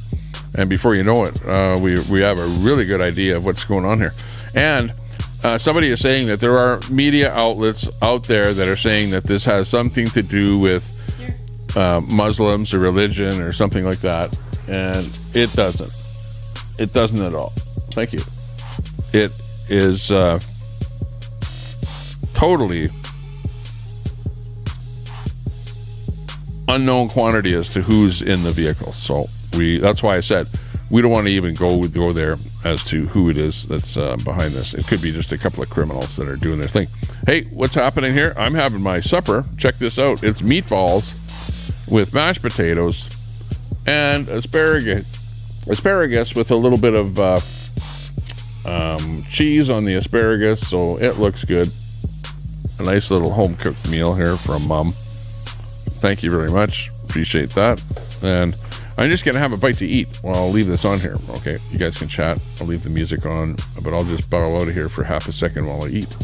and before you know it, we have a really good idea of what's going on here. And somebody is saying that there are media outlets out there that are saying that this has something to do with Muslims or religion or something like that, and it doesn't. It doesn't at all. Thank you. It is totally unknown quantity as to who's in the vehicle. So that's why I said we don't want to even go there as to who it is that's behind this. It could be just a couple of criminals that are doing their thing. Hey, what's happening here? I'm having my supper. Check this out. It's meatballs with mashed potatoes and asparagus with a little bit of cheese on the asparagus, so it looks good. A nice little home-cooked meal here from Mom. Thank you very much. Appreciate that. And I'm just going to have a bite to eat. Well, I'll leave this on here. Okay, you guys can chat. I'll leave the music on, but I'll just bow out of here for half a second while I eat.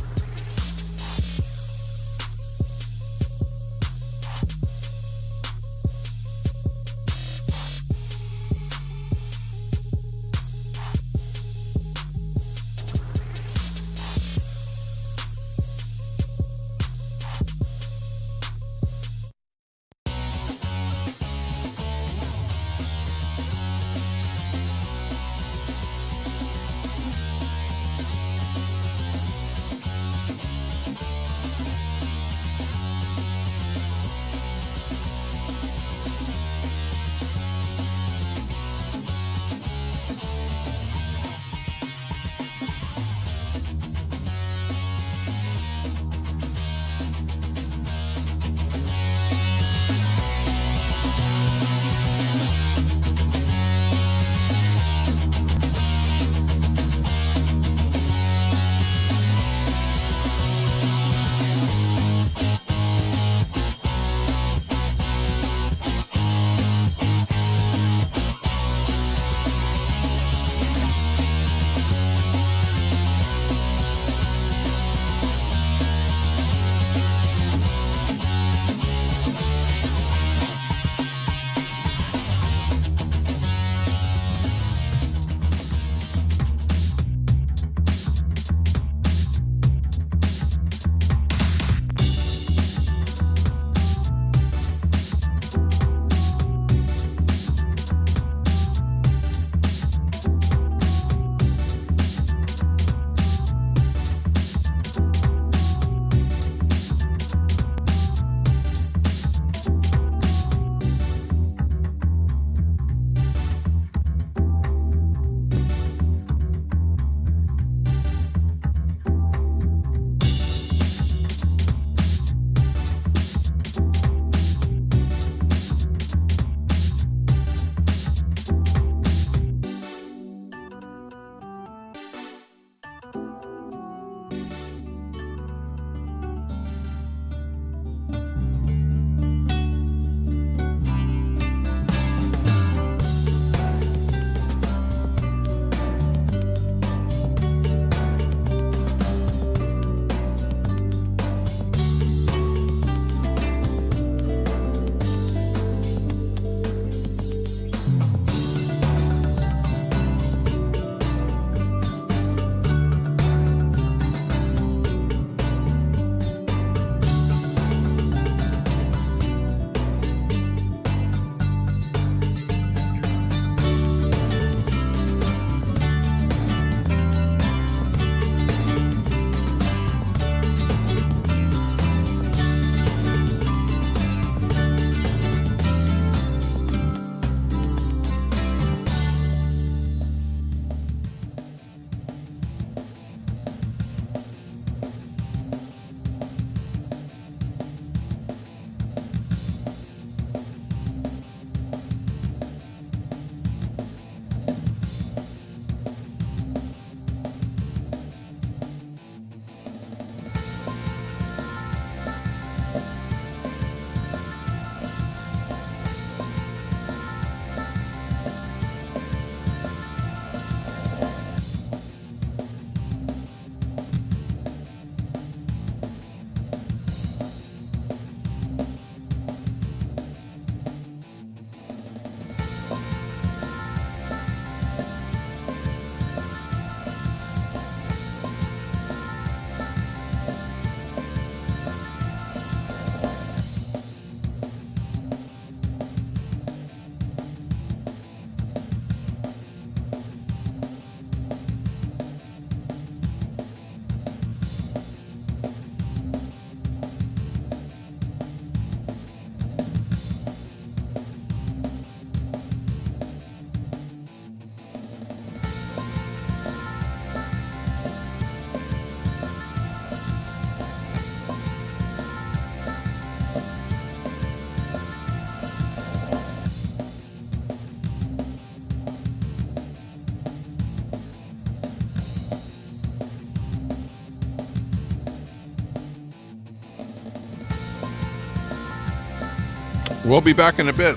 We'll be back in a bit.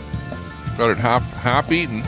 Got it half eaten.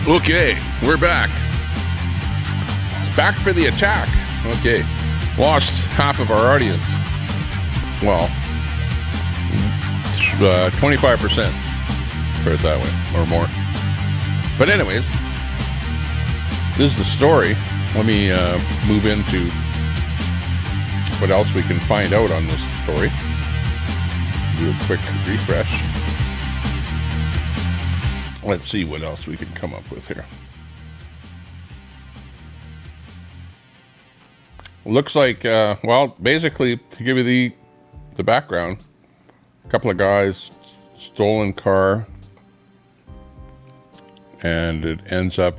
Okay, we're back. Back for the attack. Okay. Lost half of our audience. Well, 25%. Put it that way, or more. But anyways, this is the story. Let me move into what else we can find out on this story. Do a quick refresh. Let's see what else we can come up with here. Looks like, well, basically, to give you the background, a couple of guys, stolen car, and it ends up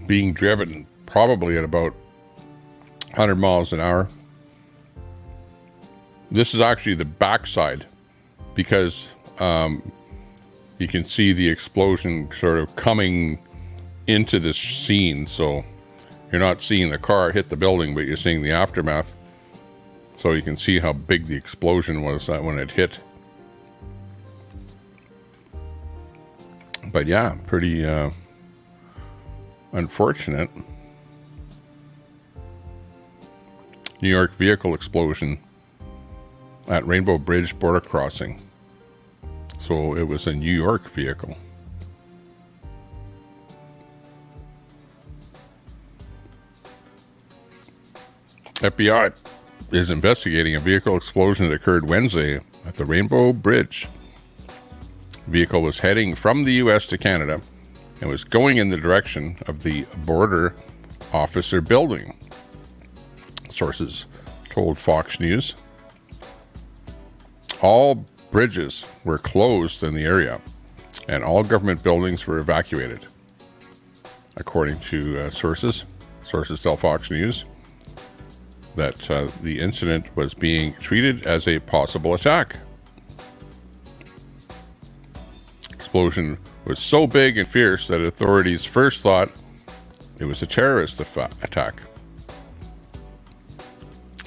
being driven probably at about 100 miles an hour. This is actually the backside, because you can see the explosion sort of coming into this scene, so you're not seeing the car hit the building, but you're seeing the aftermath. So you can see how big the explosion was when it hit. But yeah, pretty unfortunate. New York vehicle explosion at Rainbow Bridge border crossing. So it was a New York vehicle. FBI is investigating a vehicle explosion that occurred Wednesday at the Rainbow Bridge. The vehicle was heading from the U.S. to Canada and was going in the direction of the border officer building, sources told Fox News. All bridges were closed in the area, and all government buildings were evacuated, according to sources. Sources tell Fox News that the incident was being treated as a possible attack. Explosion was so big and fierce that authorities first thought it was a terrorist attack.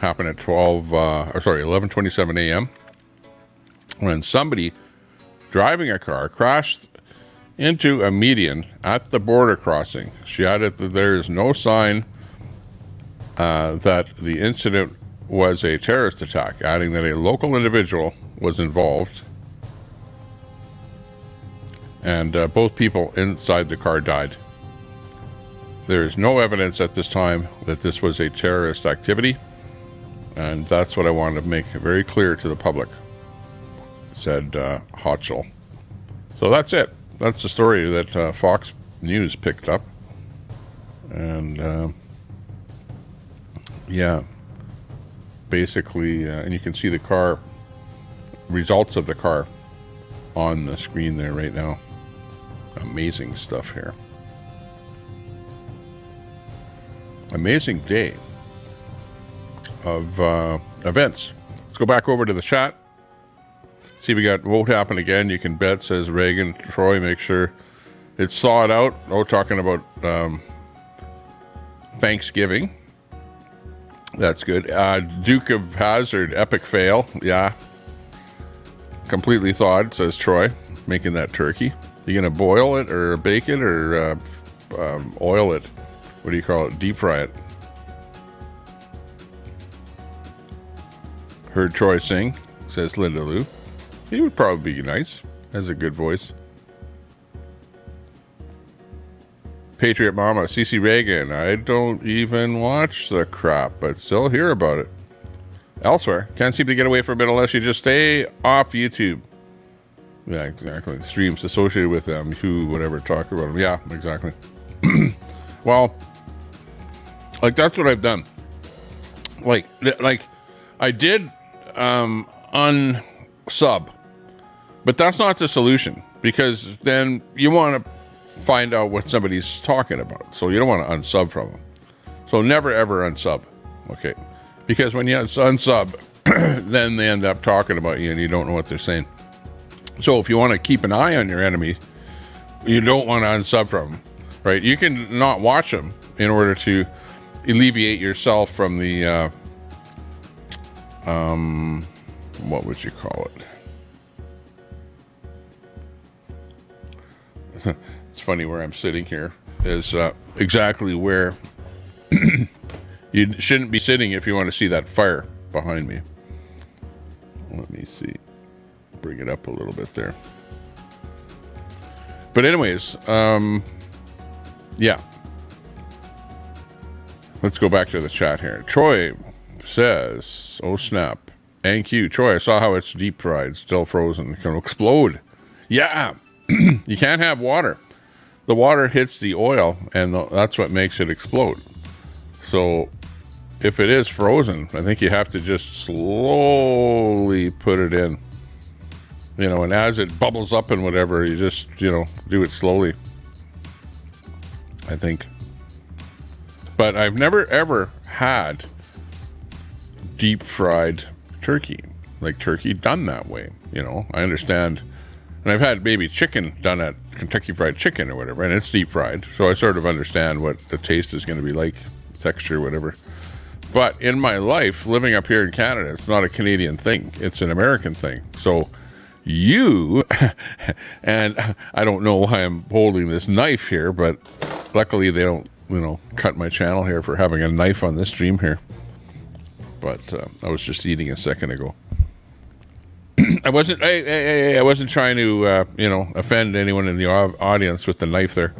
Happened at 11:27 a.m. when somebody driving a car crashed into a median at the border crossing. She added that there is no sign that the incident was a terrorist attack, adding that a local individual was involved, and both people inside the car died. There is no evidence at this time that this was a terrorist activity, and that's what I wanted to make very clear to the public, said Hotchell. So that's it. That's the story that Fox News picked up. And yeah, basically, and you can see the car, results of the car on the screen there right now. Amazing stuff here. Amazing day of events. Let's go back over to the chat. See, we got won't happen again. You can bet, says Reagan. Troy, make sure it's thawed out. Oh, talking about Thanksgiving. That's good. Duke of Hazzard, epic fail. Yeah. Completely thawed, says Troy. Making that turkey. You gonna boil it or bake it or oil it? What do you call it? Deep fry it. Heard Troy sing, says Linda Lou. He would probably be nice. Has a good voice. Patriot Mama, CC Reagan. I don't even watch the crap, but still hear about it. Elsewhere, can't seem to get away from it unless you just stay off YouTube. Yeah, exactly. Streams associated with them, who, whatever, talk about them. Yeah, exactly. Well, like, that's what I've done. Like I did unsub, but that's not the solution, because then you want to find out what somebody's talking about, so you don't want to unsub from them. So never ever unsub, okay? Because when you unsub, then they end up talking about you and you don't know what they're saying. So if you want to keep an eye on your enemy, you don't want to unsub from them, right? You can not watch them in order to alleviate yourself from the what would you call it? it's funny where I'm sitting here is exactly where you shouldn't be sitting if you want to see that fire behind me. Let me see. Bring it up a little bit there. But anyways, yeah. Let's go back to the chat here. Troy says, oh snap. Thank you. Troy, I saw how it's deep fried, still frozen. It can explode. Yeah. You can't have water. The water hits the oil, and that's what makes it explode. So if it is frozen, I think you have to just slowly put it in. You know, and as it bubbles up and whatever, you just, you know, do it slowly. I think. But I've never ever had deep fried turkey, like turkey done that way. You know, I understand. And I've had maybe chicken done at Kentucky Fried Chicken or whatever, and it's deep fried. So I sort of understand what the taste is going to be like, texture, whatever. But in my life, living up here in Canada, it's not a Canadian thing. It's an American thing. So you, and I don't know why I'm holding this knife here, but luckily they don't, you know, cut my channel here for having a knife on this stream here. But I was just eating a second ago. I wasn't trying to, you know, offend anyone in the audience with the knife there.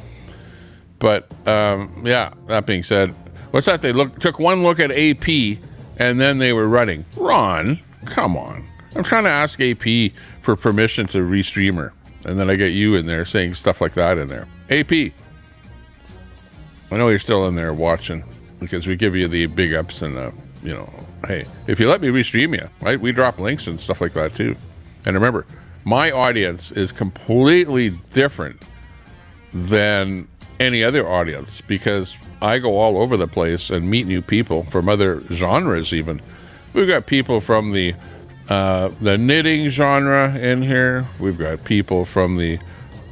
But yeah, that being said, what's that? They took one look at AP and then they were running. Ron, come on. I'm trying to ask AP for permission to restream her. And then I get you in there saying stuff like that in there. AP, I know you're still in there watching because we give you the big ups and, you know, hey, if you let me restream you, right? We drop links and stuff like that too. And remember, my audience is completely different than any other audience because I go all over the place and meet new people from other genres even. We've got people from the knitting genre in here. We've got people from the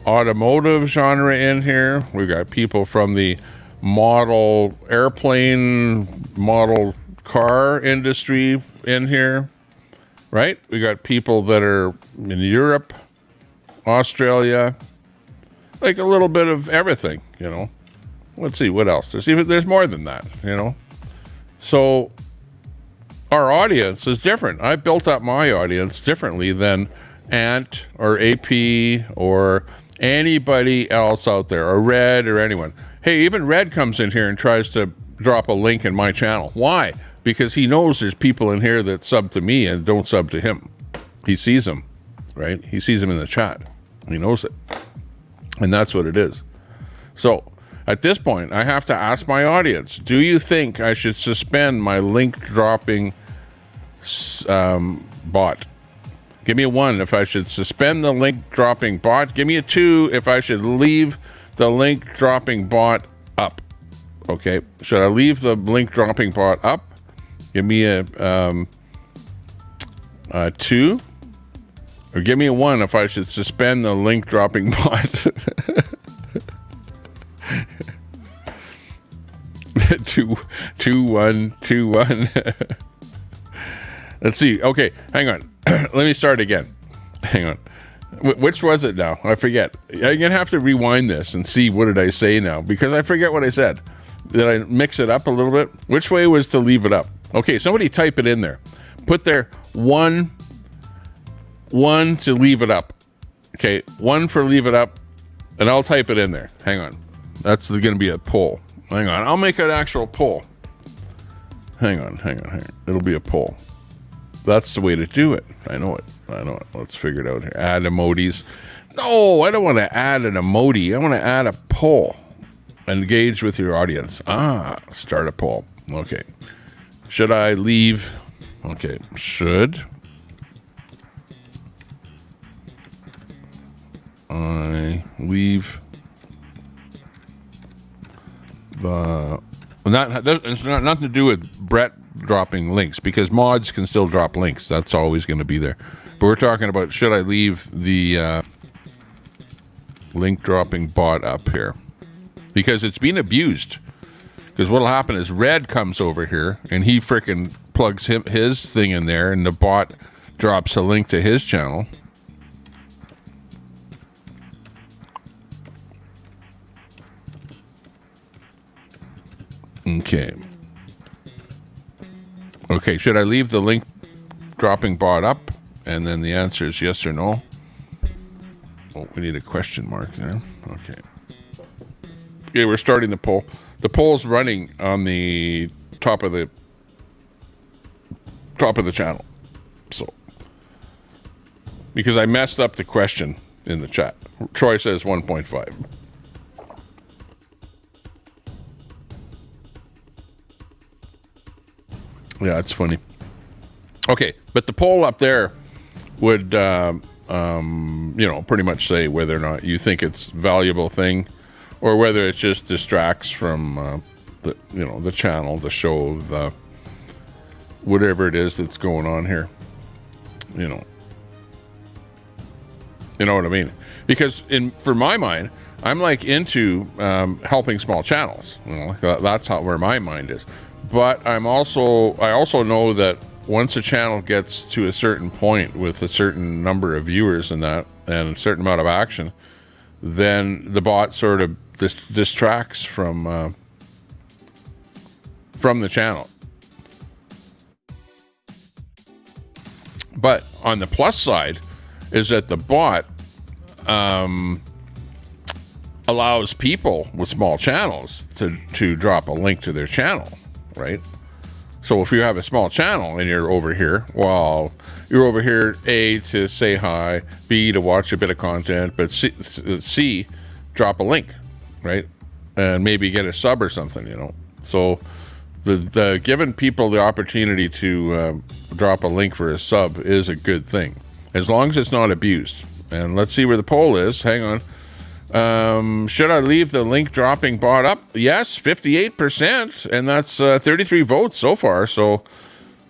automotive genre in here. We've got people from the model airplane, model car industry in here, right? We got people that are in Europe, Australia, like a little bit of everything, you know. Let's see what else. There's more than that, you know. So our audience is different. I built up my audience differently than Ant or AP or anybody else out there, or Red or anyone. Hey, even Red comes in here and tries to drop a link in my channel. Why? Because he knows there's people in here that sub to me and don't sub to him. He sees them, right? He sees them in the chat. He knows it. And that's what it is. So at this point, I have to ask my audience, do you think I should suspend my link dropping bot? Give me a 1 if I should suspend the link dropping bot. Give me a 2 if I should leave the link dropping bot up. Okay, should I leave the link dropping bot up? Give me a 2, or give me a 1 if I should suspend the link dropping bot. 2 1 2 1. Let's see. Okay, hang on. Let me start again. Hang on. Which was it now? I forget. I'm gonna have to rewind this and see what did I say now, because I forget what I said. Did I mix it up a little bit? Which way was to leave it up? Okay, somebody type it in there. Put there 1 to leave it up. Okay, 1 for leave it up, and I'll type it in there. Hang on. That's going to be a poll. Hang on. I'll make an actual poll. Hang on. It'll be a poll. That's the way to do it. I know it. Let's figure it out here. Add emojis. No, I don't want to add an emoji. I want to add a poll. Engage with your audience. Start a poll. Okay. Should I leave? Okay. Should I leave the... It's not nothing to do with Brett dropping links, because mods can still drop links. That's always going to be there. But we're talking about, should I leave the link dropping bot up here? Because it's being abused. Because what'll happen is Red comes over here and he frickin' plugs his thing in there, and the bot drops a link to his channel. Okay. Okay, should I leave the link dropping bot up? And then the answer is yes or no. Oh, we need a question mark there. Okay. Okay, we're starting the poll. The poll's running on the top of the channel. So, because I messed up the question in the chat. Troy says 1.5. Yeah, it's funny. Okay, but the poll up there would, pretty much say whether or not you think it's a valuable thing, or whether it just distracts from the channel, the show, the whatever it is that's going on here. You know what I mean? Because for my mind, I'm like into helping small channels. That's where my mind is. But I also know that once a channel gets to a certain point with a certain number of viewers and a certain amount of action, then the bot sort of distracts from the channel. But on the plus side is that the bot allows people with small channels to drop a link to their channel, right? So if you have a small channel and you're over here, well, you're over here, A, to say hi, B, to watch a bit of content, but C, drop a link, right? And maybe get a sub or something, So the giving people the opportunity to drop a link for a sub is a good thing, as long as it's not abused. And let's see where the poll is. Hang on. Should I leave the link dropping bot up? Yes, 58%, and that's 33 votes so far. So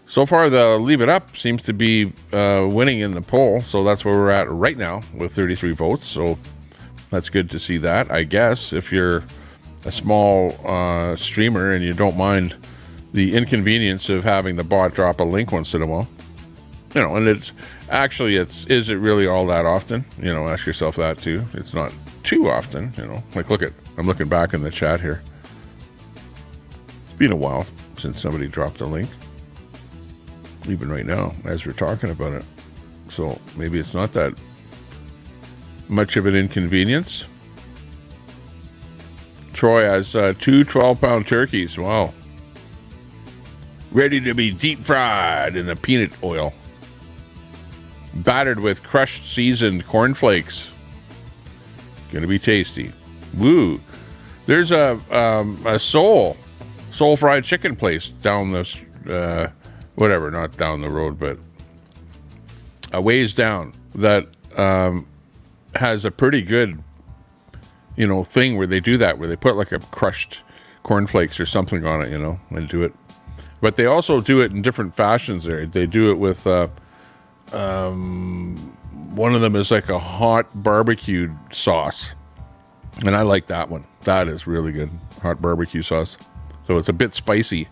far the leave it up seems to be winning in the poll. So that's where we're at right now with 33 votes. So that's good to see that, I guess, if you're a small streamer and you don't mind the inconvenience of having the bot drop a link once in a while. And is it really all that often? Ask yourself that too. It's not too often, I'm looking back in the chat here. It's been a while since somebody dropped a link, even right now as we're talking about it. So maybe it's not that much of an inconvenience. Troy has 2 12-pound turkeys. Wow. Ready to be deep fried in the peanut oil. Battered with crushed seasoned cornflakes. Gonna be tasty. Woo. There's a soul fried chicken place down this not down the road, but a ways down, that has a pretty good thing where they do that, where they put like a crushed cornflakes or something on it, and do it. But they also do it in different fashions there. They do it with one of them is like a hot barbecued sauce, and I like that one. That is really good, hot barbecue sauce. So it's a bit spicy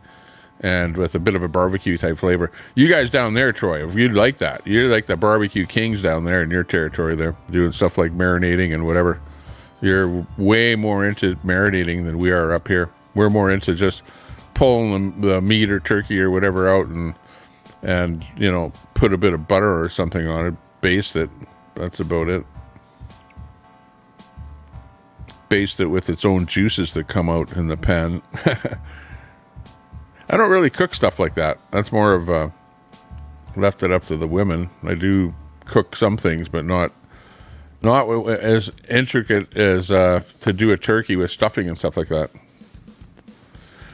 and with a bit of a barbecue type flavor. You guys down there, Troy, if you'd like that, you're like the barbecue kings down there in your territory there, doing stuff like marinating and whatever. You're way more into marinating than we are up here. We're more into just pulling the meat or turkey or whatever out and put a bit of butter or something on it, baste it. That's about it. Baste it with its own juices that come out in the pan. I don't really cook stuff like that. That's more of left it up to the women. I do cook some things, but not as intricate as to do a turkey with stuffing and stuff like that.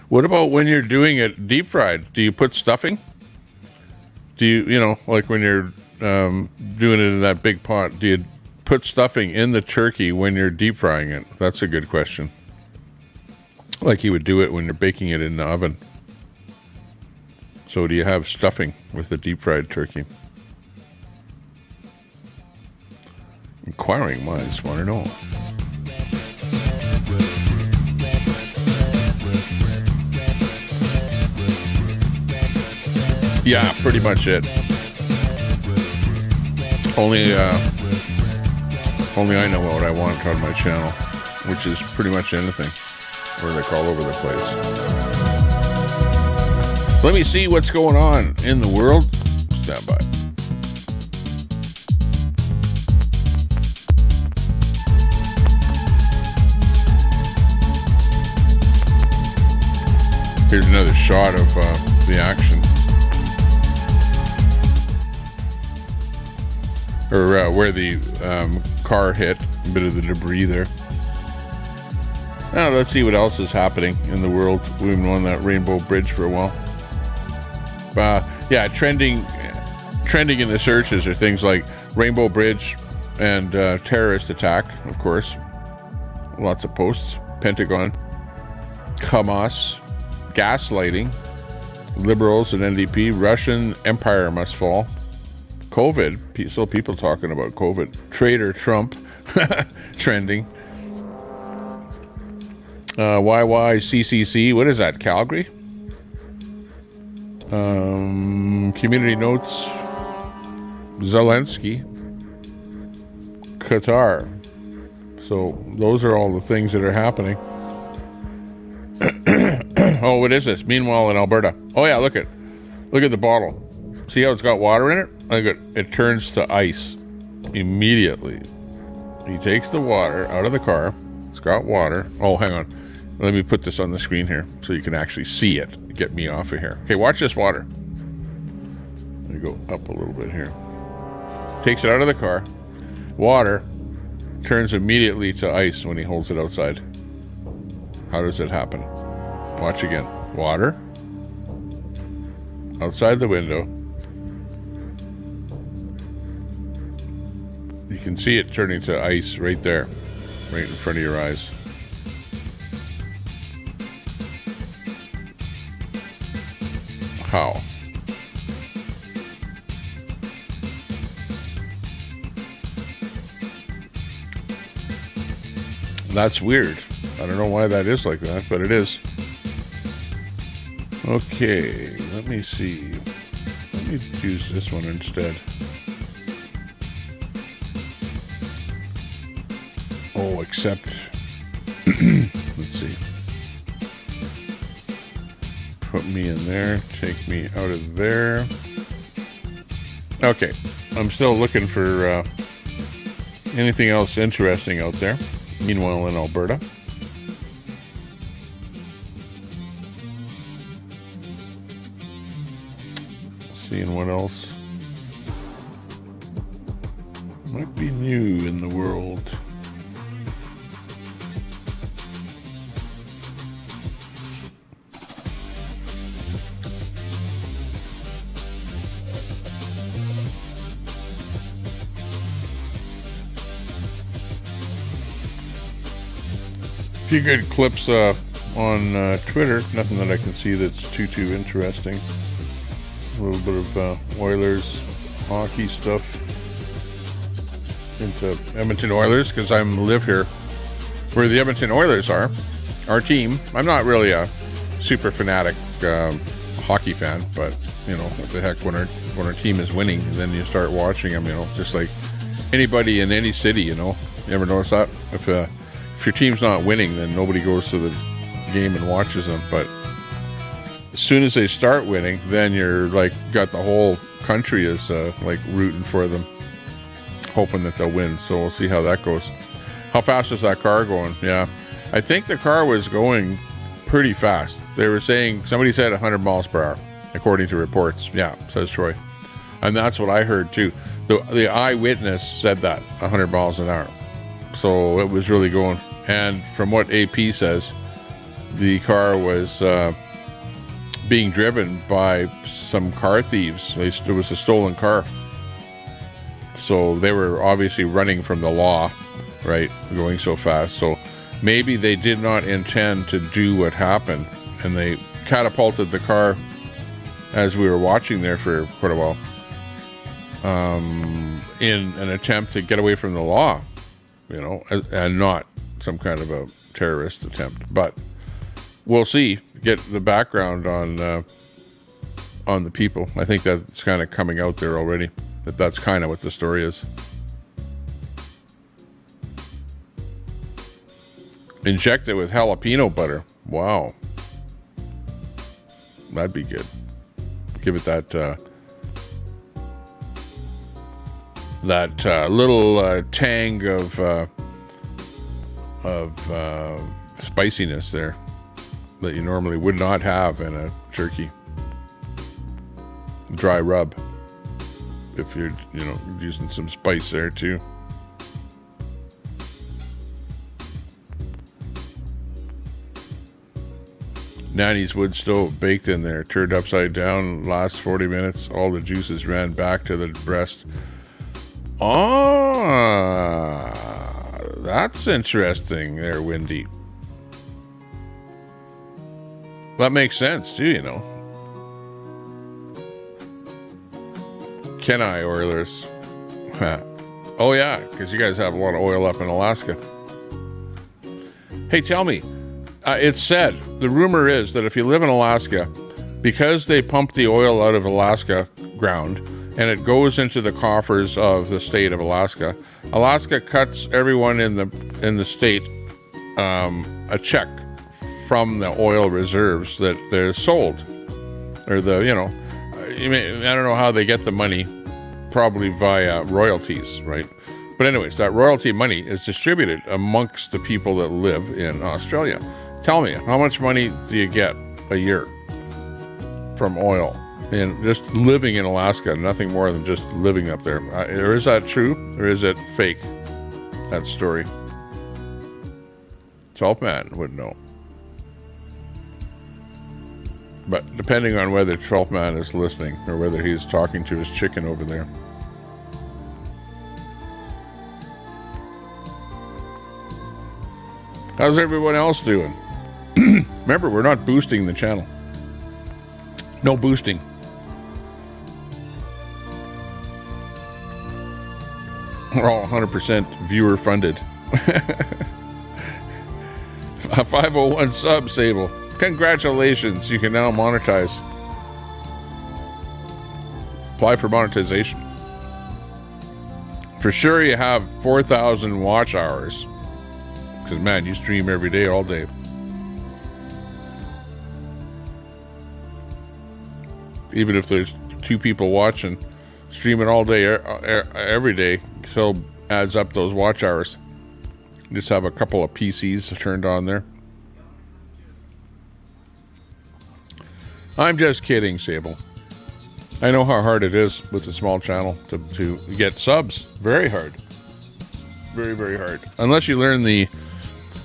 What about when you're doing it deep fried? Do you put stuffing? Do you, like when you're doing it in that big pot, do you put stuffing in the turkey when you're deep frying it? That's a good question. Like you would do it when you're baking it in the oven. So do you have stuffing with the deep fried turkey? Inquiring minds want to know. Yeah, pretty much it. Only I know what I want on my channel, which is pretty much anything. We're like all over the place. Let me see what's going on in the world. Stand by. Here's another shot of the action. Or where the car hit, a bit of the debris there. Now let's see what else is happening in the world. We've been on that Rainbow Bridge for a while. Yeah, trending in the searches are things like Rainbow Bridge and terrorist attack, of course. Lots of posts. Pentagon, Hamas, gaslighting, liberals and NDP, Russian empire must fall, COVID, still people talking about COVID, traitor Trump, trending, YYCCC, what is that, Calgary? Community notes, Zelensky, Qatar. So those are all the things that are happening. Oh, what is this? Meanwhile in Alberta. Oh yeah, look at the bottle. See how it's got water in it? Look at it turns to ice immediately. He takes the water out of the car. It's got water. Oh, hang on. Let me put this on the screen here so you can actually see it. Get me off of here. Okay, watch this water. Let me go up a little bit here. Takes it out of the car. Water turns immediately to ice when he holds it outside. How does it happen? Watch again. Water outside the window. You can see it turning to ice right there, right in front of your eyes. How? That's weird. I don't know why that is like that, but it is. Okay, let me see. Let me use this one instead. Oh, except, let's see. Put me in there, take me out of there. Okay, I'm still looking for anything else interesting out there. Meanwhile in Alberta. Seeing what else might be new in the world. A few good clips on Twitter. Nothing that I can see that's too interesting. A little bit of Oilers hockey stuff into Edmonton Oilers because I live here where the Edmonton Oilers are, our team. I'm not really a super fanatic hockey fan, but you know what the heck, when our team is winning, then you start watching them. You know, just like anybody in any city. You know, you ever notice that? If your team's not winning, then nobody goes to the game and watches them. But as soon as they start winning, then you're like got the whole country is like rooting for them, hoping that they'll win. So we'll see how that goes. How fast is that car going? Yeah, I think the car was going pretty fast. They were saying, somebody said 100 miles per hour, according to reports. Yeah, says Troy. And that's what I heard too. The eyewitness said that 100 miles an hour. So it was really going. And from what AP says, the car was being driven by some car thieves. It was a stolen car. So they were obviously running from the law, right? Going so fast. So maybe they did not intend to do what happened. And they catapulted the car as we were watching there for quite a while. In an attempt to get away from the law, you know, and not some kind of a terrorist attempt. But we'll see. Get the background on the people. I think that's kind of coming out there already. That's kind of what the story is. Inject it with jalapeno butter. Wow. That'd be good. Give it that little tang of spiciness there that you normally would not have in a turkey. Dry rub, if you're using some spice there too. Nanny's wood stove baked in there, turned upside down, last 40 minutes, all the juices ran back to the breast. That's interesting there, Wendy. That makes sense too, you know. Kenai Oilers. Oh yeah, because you guys have a lot of oil up in Alaska. Hey, tell me, it's said, the rumor is that if you live in Alaska, because they pump the oil out of Alaska ground and it goes into the coffers of the state of Alaska, Alaska cuts everyone in the state a check from the oil reserves that they're sold, or I don't know how they get the money, probably via royalties, right? But anyways, that royalty money is distributed amongst the people that live in Australia. Tell me, how much money do you get a year from oil and just living in Alaska? Nothing more than just living up there. Or is that true, or is it fake, that story? 12 Man would know. But depending on whether 12th Man is listening or whether he's talking to his chicken over there. How's everyone else doing? Remember, we're not boosting the channel. No boosting. We're all 100% viewer funded. A 501 sub, Sable. Congratulations, you can now monetize. Apply for monetization. For sure you have 4,000 watch hours. Because, man, you stream every day, all day. Even if there's 2 people watching, streaming all day, every day, still adds up those watch hours. Just have a couple of PCs turned on there. I'm just kidding, Sable. I know how hard it is with a small channel to get subs. Very hard. Very, very hard. Unless you learn the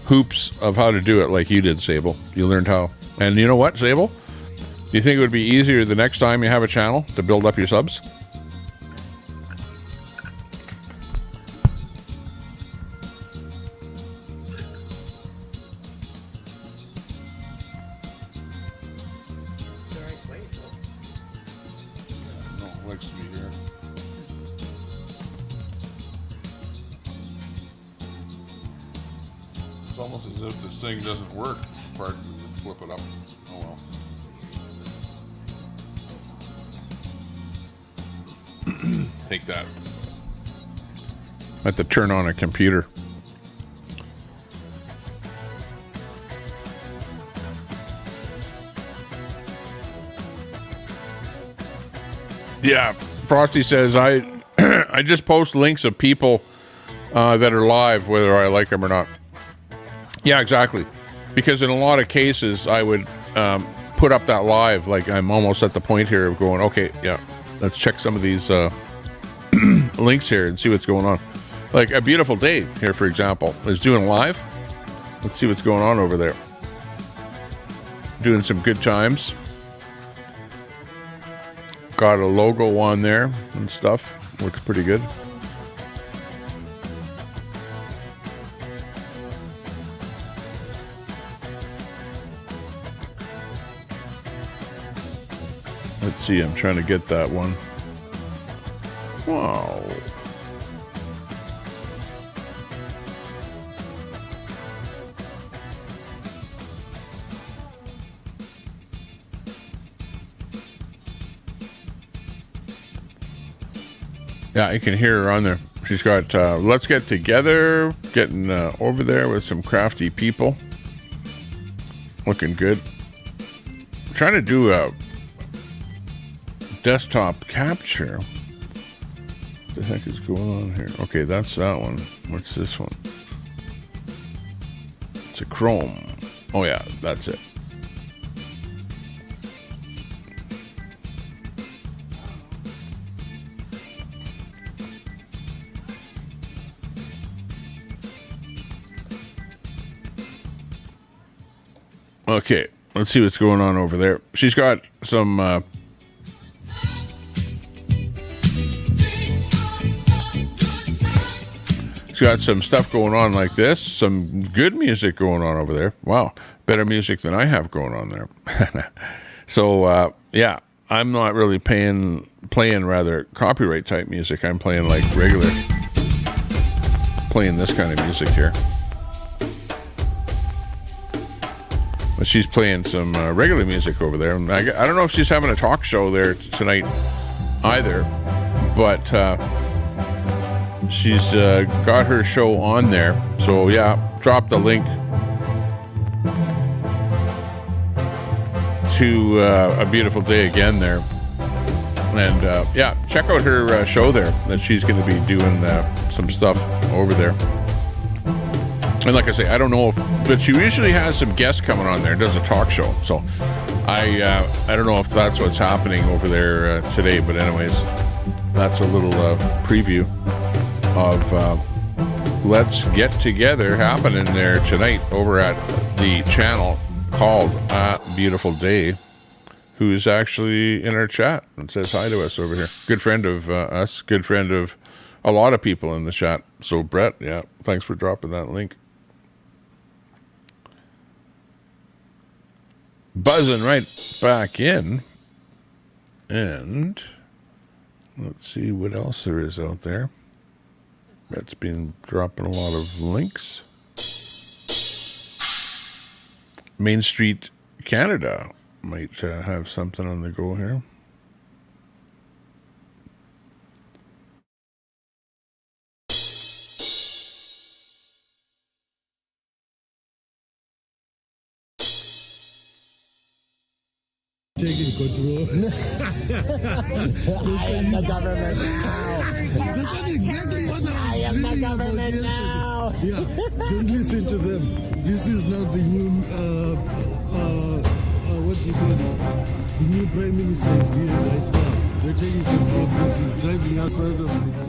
hoops of how to do it like you did, Sable. You learned how. And you know what, Sable? Do you think it would be easier the next time you have a channel to build up your subs? Almost as if this thing doesn't work. Pardon me, flip it up. Oh well. Take that. I have to turn on a computer. Yeah, Frosty says I just post links of people that are live, whether I like them or not. Yeah, exactly. Because in a lot of cases, I would put up that live. Like, I'm almost at the point here of going, okay, yeah, let's check some of these links here and see what's going on. Like A Beautiful Day here, for example, is doing live. Let's see what's going on over there. Doing some good times. Got a logo on there and stuff. Looks pretty good. Let's see, I'm trying to get that one. Wow. Yeah, you can hear her on there. She's got, let's get together, getting over there with some crafty people. Looking good. I'm trying to do desktop capture. What the heck is going on here? Okay, that's that one. What's this one? It's a Chrome. Oh yeah, that's it. Okay, let's see what's going on over there. She's got some she's got some stuff going on like this, some good music going on over there. Wow, better music than I have going on there. So yeah, I'm not really playing rather copyright type music. I'm playing like regular, playing this kind of music here. But she's playing some regular music over there. I don't know if she's having a talk show there tonight either, but she's got her show on there. So yeah, drop the link to A Beautiful Day Again there. And yeah, check out her show there that she's going to be doing some stuff over there. And like I say, I don't know but she usually has some guests coming on there, does a talk show. So I don't know if that's what's happening over there today. But anyways, that's a little preview of Let's Get Together happening there tonight over at the channel called A Beautiful Day, who's actually in our chat and says hi to us over here. Good friend of us, good friend of a lot of people in the chat. So Brett, yeah, thanks for dropping that link. Buzzing right back in. And let's see what else there is out there. Brett's been dropping a lot of links. Main Street Canada might have something on the go here. Taking control. I am the government now. That's exactly what I am the government now. Yeah, don't listen to them. This is not the new, what do you call it? The new Prime Minister is here right now. They're taking control. This is driving us out of the ditch.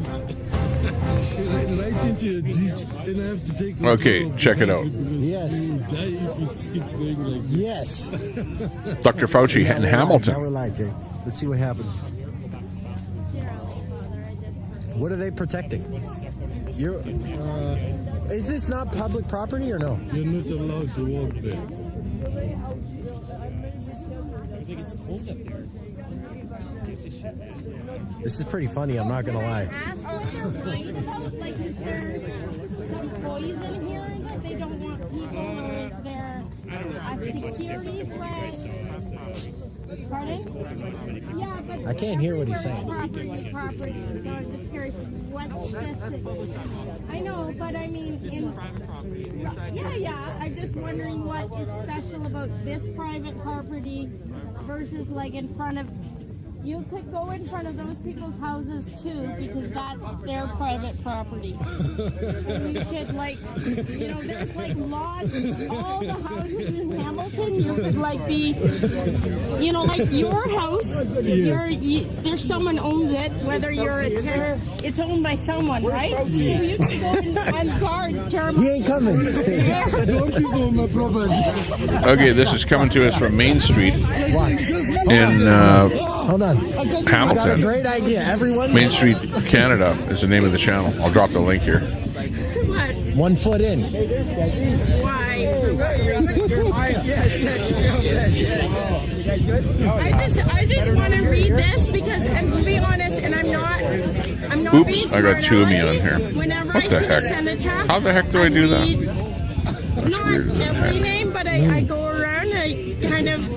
Right into a ditch, and I have to take okay, check it out. Yes. Die if it keeps going like this. Yes. Dr. Fauci and Hamilton. Now we're live, Jay. Let's see what happens. What are they protecting? You're, is this not public property or no? You're not allowed to walk there. It's cold up there. This is pretty funny, I'm not gonna lie. Like, is there some employees in here that they don't want people? Is there a security threat? Pardon? Yeah, but I can't hear what he's saying. Property, so I'm just curious, what's this? I know, but I mean, yeah, I'm just wondering what is special about this private property versus like in front of. You could go in front of those people's houses too, because that's their private property. So you should there's like laws, all the houses in Hamilton, you could like be, like your house, there's someone owns it, whether you're a tenant, it's owned by someone, right? So you can go and guard Jeremiah. He ain't coming. Don't you go my property. Okay, this is coming to us from Main Street in hold on. Hamilton. I got a great idea. Everyone. Main Street Canada is the name of the channel. I'll drop the link here. What? 1 foot in. Why? I just want to read this because, and to be honest, and I'm not Oops, being I got two of me on here. Whenever What I the see heck? the cenotaph, How the heck do I do that? Not every name, but I go around, I kind of,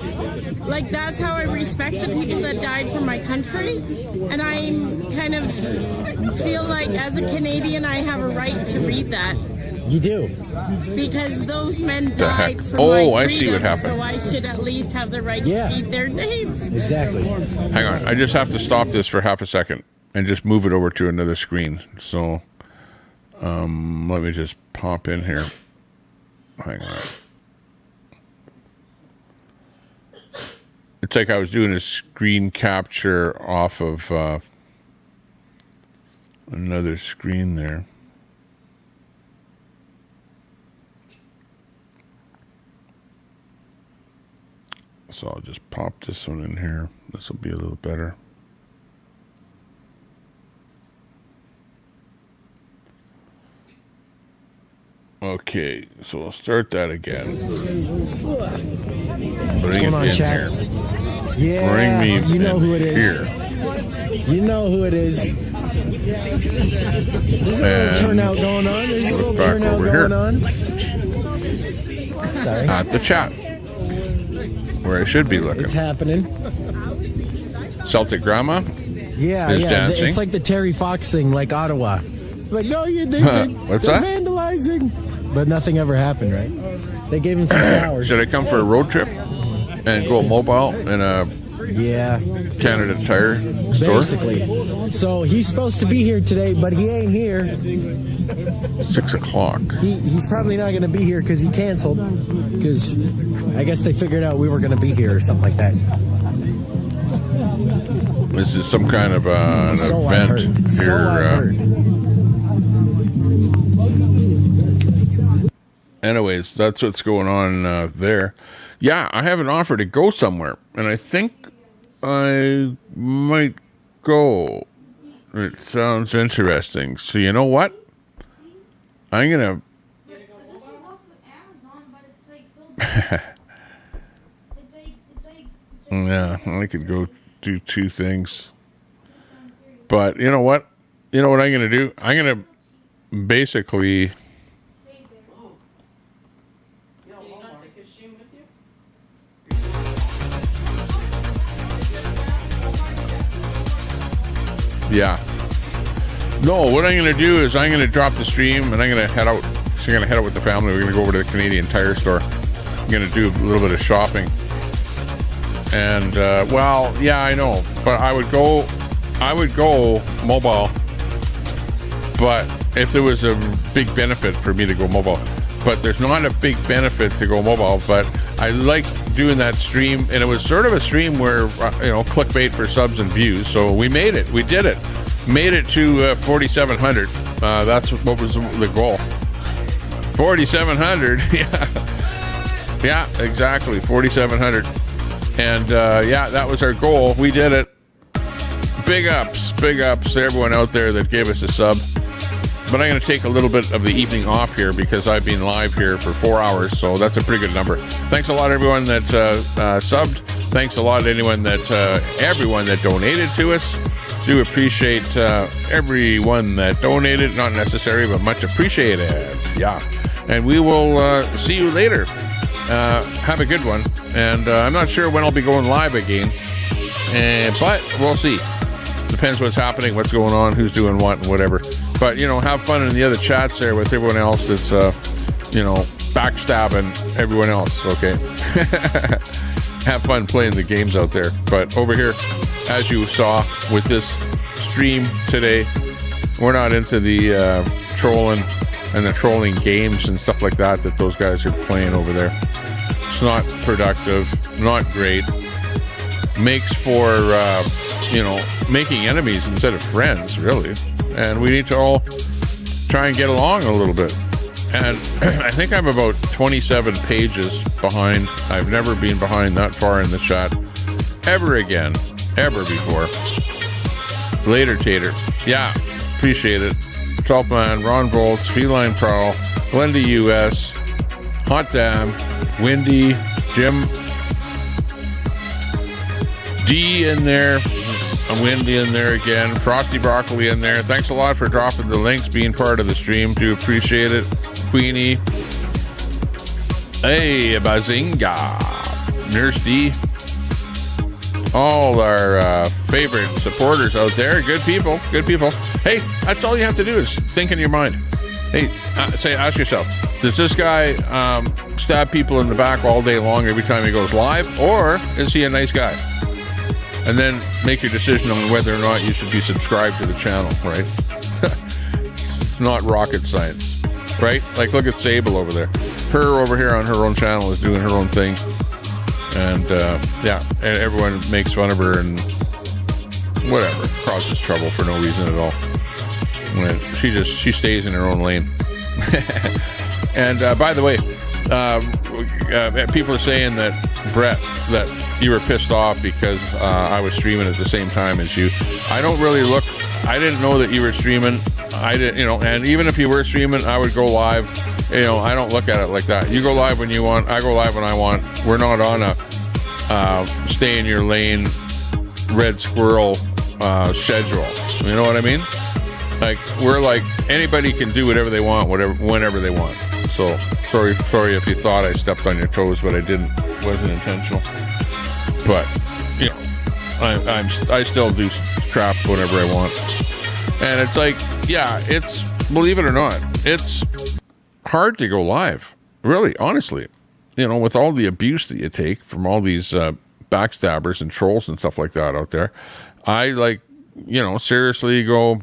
like, that's how I respect the people that died for my country, and I kind of feel like as a Canadian I have a right to read that. You do. Because those men The heck? died for Oh, my I see what freedom, happened. so I should at least have the right Yeah. to read their names. Exactly. Hang on. I just have to stop this for half a second and just move it over to another screen. So let me just pop in here. Hang on. It's like I was doing a screen capture off of another screen there. So I'll just pop this one in here. This will be a little better. Okay, so I'll start that again. What's going on, chat? Yeah, Bring me you know who it is. here. You know who it is. There's a little turnout going on. There's a little back turnout over going here. on. Sorry. At the chat. Where I should be looking. It's happening. Celtic Grandma Yeah, is yeah. dancing. It's like the Terry Fox thing, like Ottawa. Like, no, What's they're that? vandalizing. But nothing ever happened, right? They gave him some flowers. Should I come for a road trip and go mobile in a Canada Tire store? Basically. So he's supposed to be here today, but he ain't here. 6 o'clock. He's probably not going to be here because he canceled. Because I guess they figured out we were going to be here or something like that. This is some kind of an So I event heard. here. So I heard. Anyways, that's what's going on there. Yeah, I have an offer to go somewhere, and I think I might go. It sounds interesting. So you know what? I'm gonna. Yeah, I could go do two things. But you know what? You know what I'm gonna do? I'm gonna basically. Yeah. No, what I'm going to do is I'm going to drop the stream and I'm going to head out. So I'm going to head out with the family. We're going to go over to the Canadian Tire store. I'm going to do a little bit of shopping. And, well, yeah, I know. But I would go mobile. But if there was a big benefit for me to go mobile. But there's not a big benefit to go mobile. But I like doing that stream. And it was sort of a stream where, clickbait for subs and views. So we made it. We did it. Made it to 4,700. That's what was the goal. 4,700. Yeah. Yeah, exactly. 4,700. And, that was our goal. We did it. Big ups to everyone out there that gave us a sub. But I'm going to take a little bit of the evening off here because I've been live here for 4 hours, so that's a pretty good number. Thanks a lot, everyone that subbed. Thanks a lot to everyone that donated to us. Do appreciate everyone that donated. Not necessary, but much appreciated. Yeah. And we will see you later. Have a good one. And I'm not sure when I'll be going live again, but we'll see. Depends what's happening, what's going on, who's doing what, and whatever. But, have fun in the other chats there with everyone else that's, backstabbing everyone else, okay? Have fun playing the games out there. But over here, as you saw with this stream today, we're not into the trolling and the trolling games and stuff like that those guys are playing over there. It's not productive, not great. Makes for, making enemies instead of friends, really. And we need to all try and get along a little bit. And I think I'm about 27 pages behind. I've never been behind that far in the chat ever again, ever before. Later, Tater. Yeah, appreciate it. Saltman, Ron Volts, Feline Prowl, Glenda US, Hot Damn, Windy, Jim D in there, Windy in there again, Frosty Broccoli in there. Thanks a lot for dropping the links, being part of the stream. Do appreciate it. Queenie. Hey, Bazinga. Nurse D. All our favorite supporters out there. Good people. Good people. Hey, that's all you have to do is think in your mind. Hey, ask yourself, does this guy stab people in the back all day long every time he goes live, or is he a nice guy? And then make your decision on whether or not you should be subscribed to the channel, right? It's not rocket science, right? Like, look at Sable over there. Her over here on her own channel is doing her own thing. And, and everyone makes fun of her and whatever, causes trouble for no reason at all. She stays in her own lane. And by the way, people are saying that, Brett, that you were pissed off because I was streaming at the same time as you. I don't really look. I didn't know that you were streaming. I didn't, and even if you were streaming, I would go live. I don't look at it like that. You go live when you want. I go live when I want. We're not on a stay in your lane, red squirrel schedule. You know what I mean? Like, we're like, anybody can do whatever they want, whenever they want. So sorry if you thought I stepped on your toes, but I didn't. It wasn't intentional. But I still do crap whenever I want. And it's like, it's, believe it or not, it's hard to go live. Really, honestly. With all the abuse that you take from all these backstabbers and trolls and stuff like that out there, I seriously go,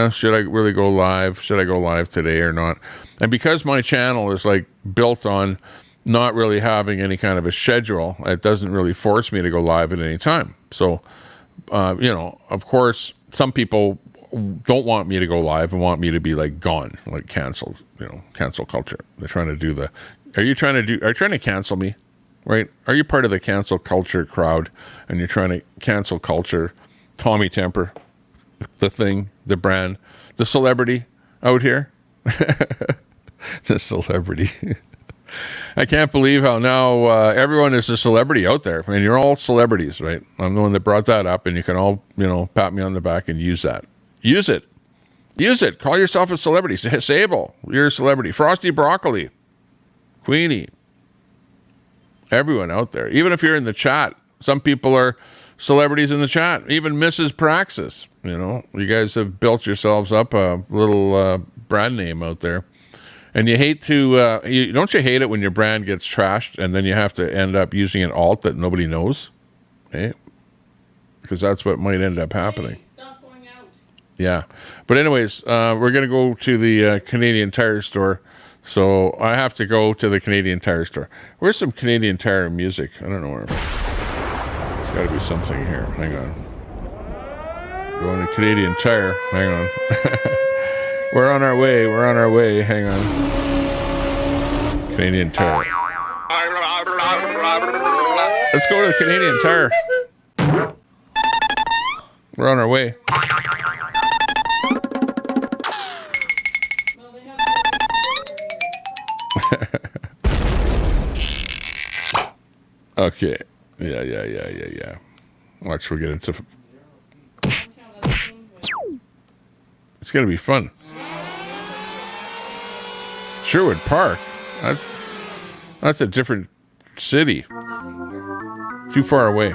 should I really go live? Should I go live today or not? And because my channel is like built on not really having any kind of a schedule, it doesn't really force me to go live at any time. So, of course, some people don't want me to go live and want me to be like gone, like canceled, cancel culture. They're trying to do are you trying to cancel me? Right? Are you part of the cancel culture crowd and you're trying to cancel culture Tommy Temper, the thing, the brand, the celebrity out here? The celebrity. I can't believe how now everyone is a celebrity out there. I mean, you're all celebrities, right? I'm the one that brought that up, and you can all, pat me on the back and use that. Use it. Use it. Call yourself a celebrity. Sable, you're a celebrity. Frosty Broccoli, Queenie, everyone out there. Even if you're in the chat, some people are celebrities in the chat. Even Mrs. Praxis, you guys have built yourselves up a little brand name out there. And you hate to, don't you hate it when your brand gets trashed and then you have to end up using an alt that nobody knows? Eh? Because that's what might end up happening. Stop going out. Yeah. But anyways, we're going to go to the Canadian Tire store. So I have to go to the Canadian Tire store. Where's some Canadian Tire music? I don't know where. There's got to be something here. Hang on. Going to Canadian Tire. Hang on. We're on our way. Hang on. Canadian Tire. Let's go to the Canadian Tire. We're on our way. Okay. Yeah. Watch, we'll get into... It's going to be fun. Sherwood Park. That's a different city. Too far away.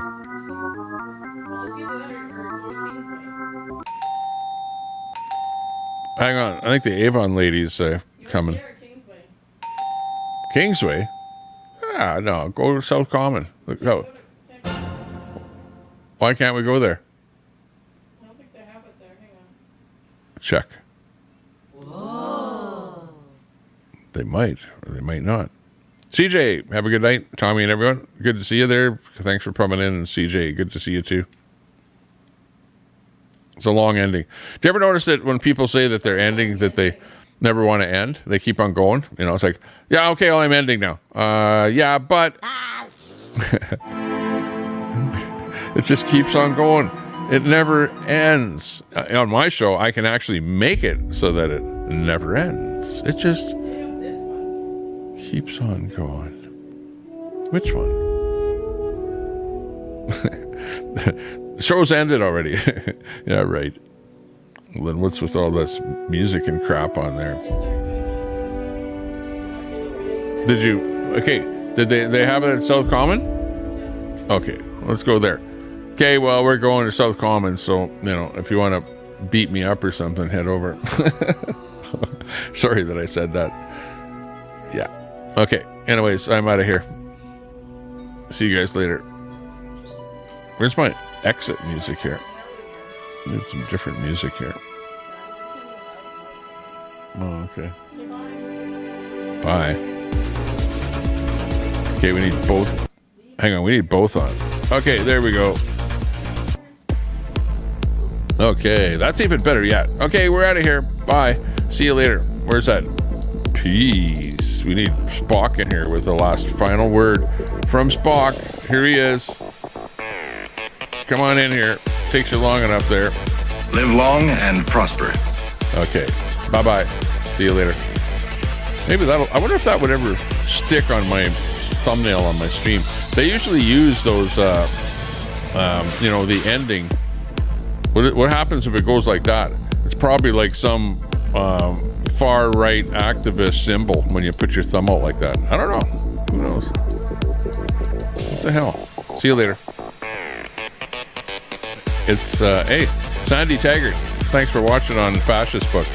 Hang on. I think the Avon ladies coming. Kingsway? Ah, no. Go to South Common. Go. Why can't we go there? I don't think they have it there. Hang on. Check. Whoa. They might, or they might not. CJ, have a good night. Tommy and everyone, good to see you there. Thanks for coming in. And CJ, good to see you too. It's a long ending. Do you ever notice that when people say that they're ending, that they never want to end? They keep on going. It's like, yeah, okay, well, I'm ending now. Yeah, but... It just keeps on going. It never ends. On my show, I can actually make it so that it never ends. It just keeps on going. Which one? The show's ended already. Yeah, right. Well, then what's with all this music and crap on there? Did you... Okay, did they have it at South Common? Okay, let's go there. Okay, well, we're going to South Common, so, if you want to beat me up or something, head over. Sorry that I said that. Yeah. Okay. Anyways, I'm out of here. See you guys later. Where's my exit music here? Need some different music here. Oh, okay. Bye. Okay, we need both. Hang on, we need both on. Okay, there we go. Okay, that's even better yet. Okay, we're out of here. Bye. See you later. Where's that? Peace. We need Spock in here with the last final word from Spock. Here he is. Come on in here. Takes you long enough there. Live long and prosper. Okay. Bye-bye. See you later. Maybe that'll... I wonder if that would ever stick on my thumbnail on my stream. They usually use those, you know, the ending. What happens if it goes like that? It's probably like some far-right activist symbol when you put your thumb out like that. I don't know. Who knows? What the hell? See you later. It's, hey, Sandy Taggart. Thanks for watching on Fascist Book.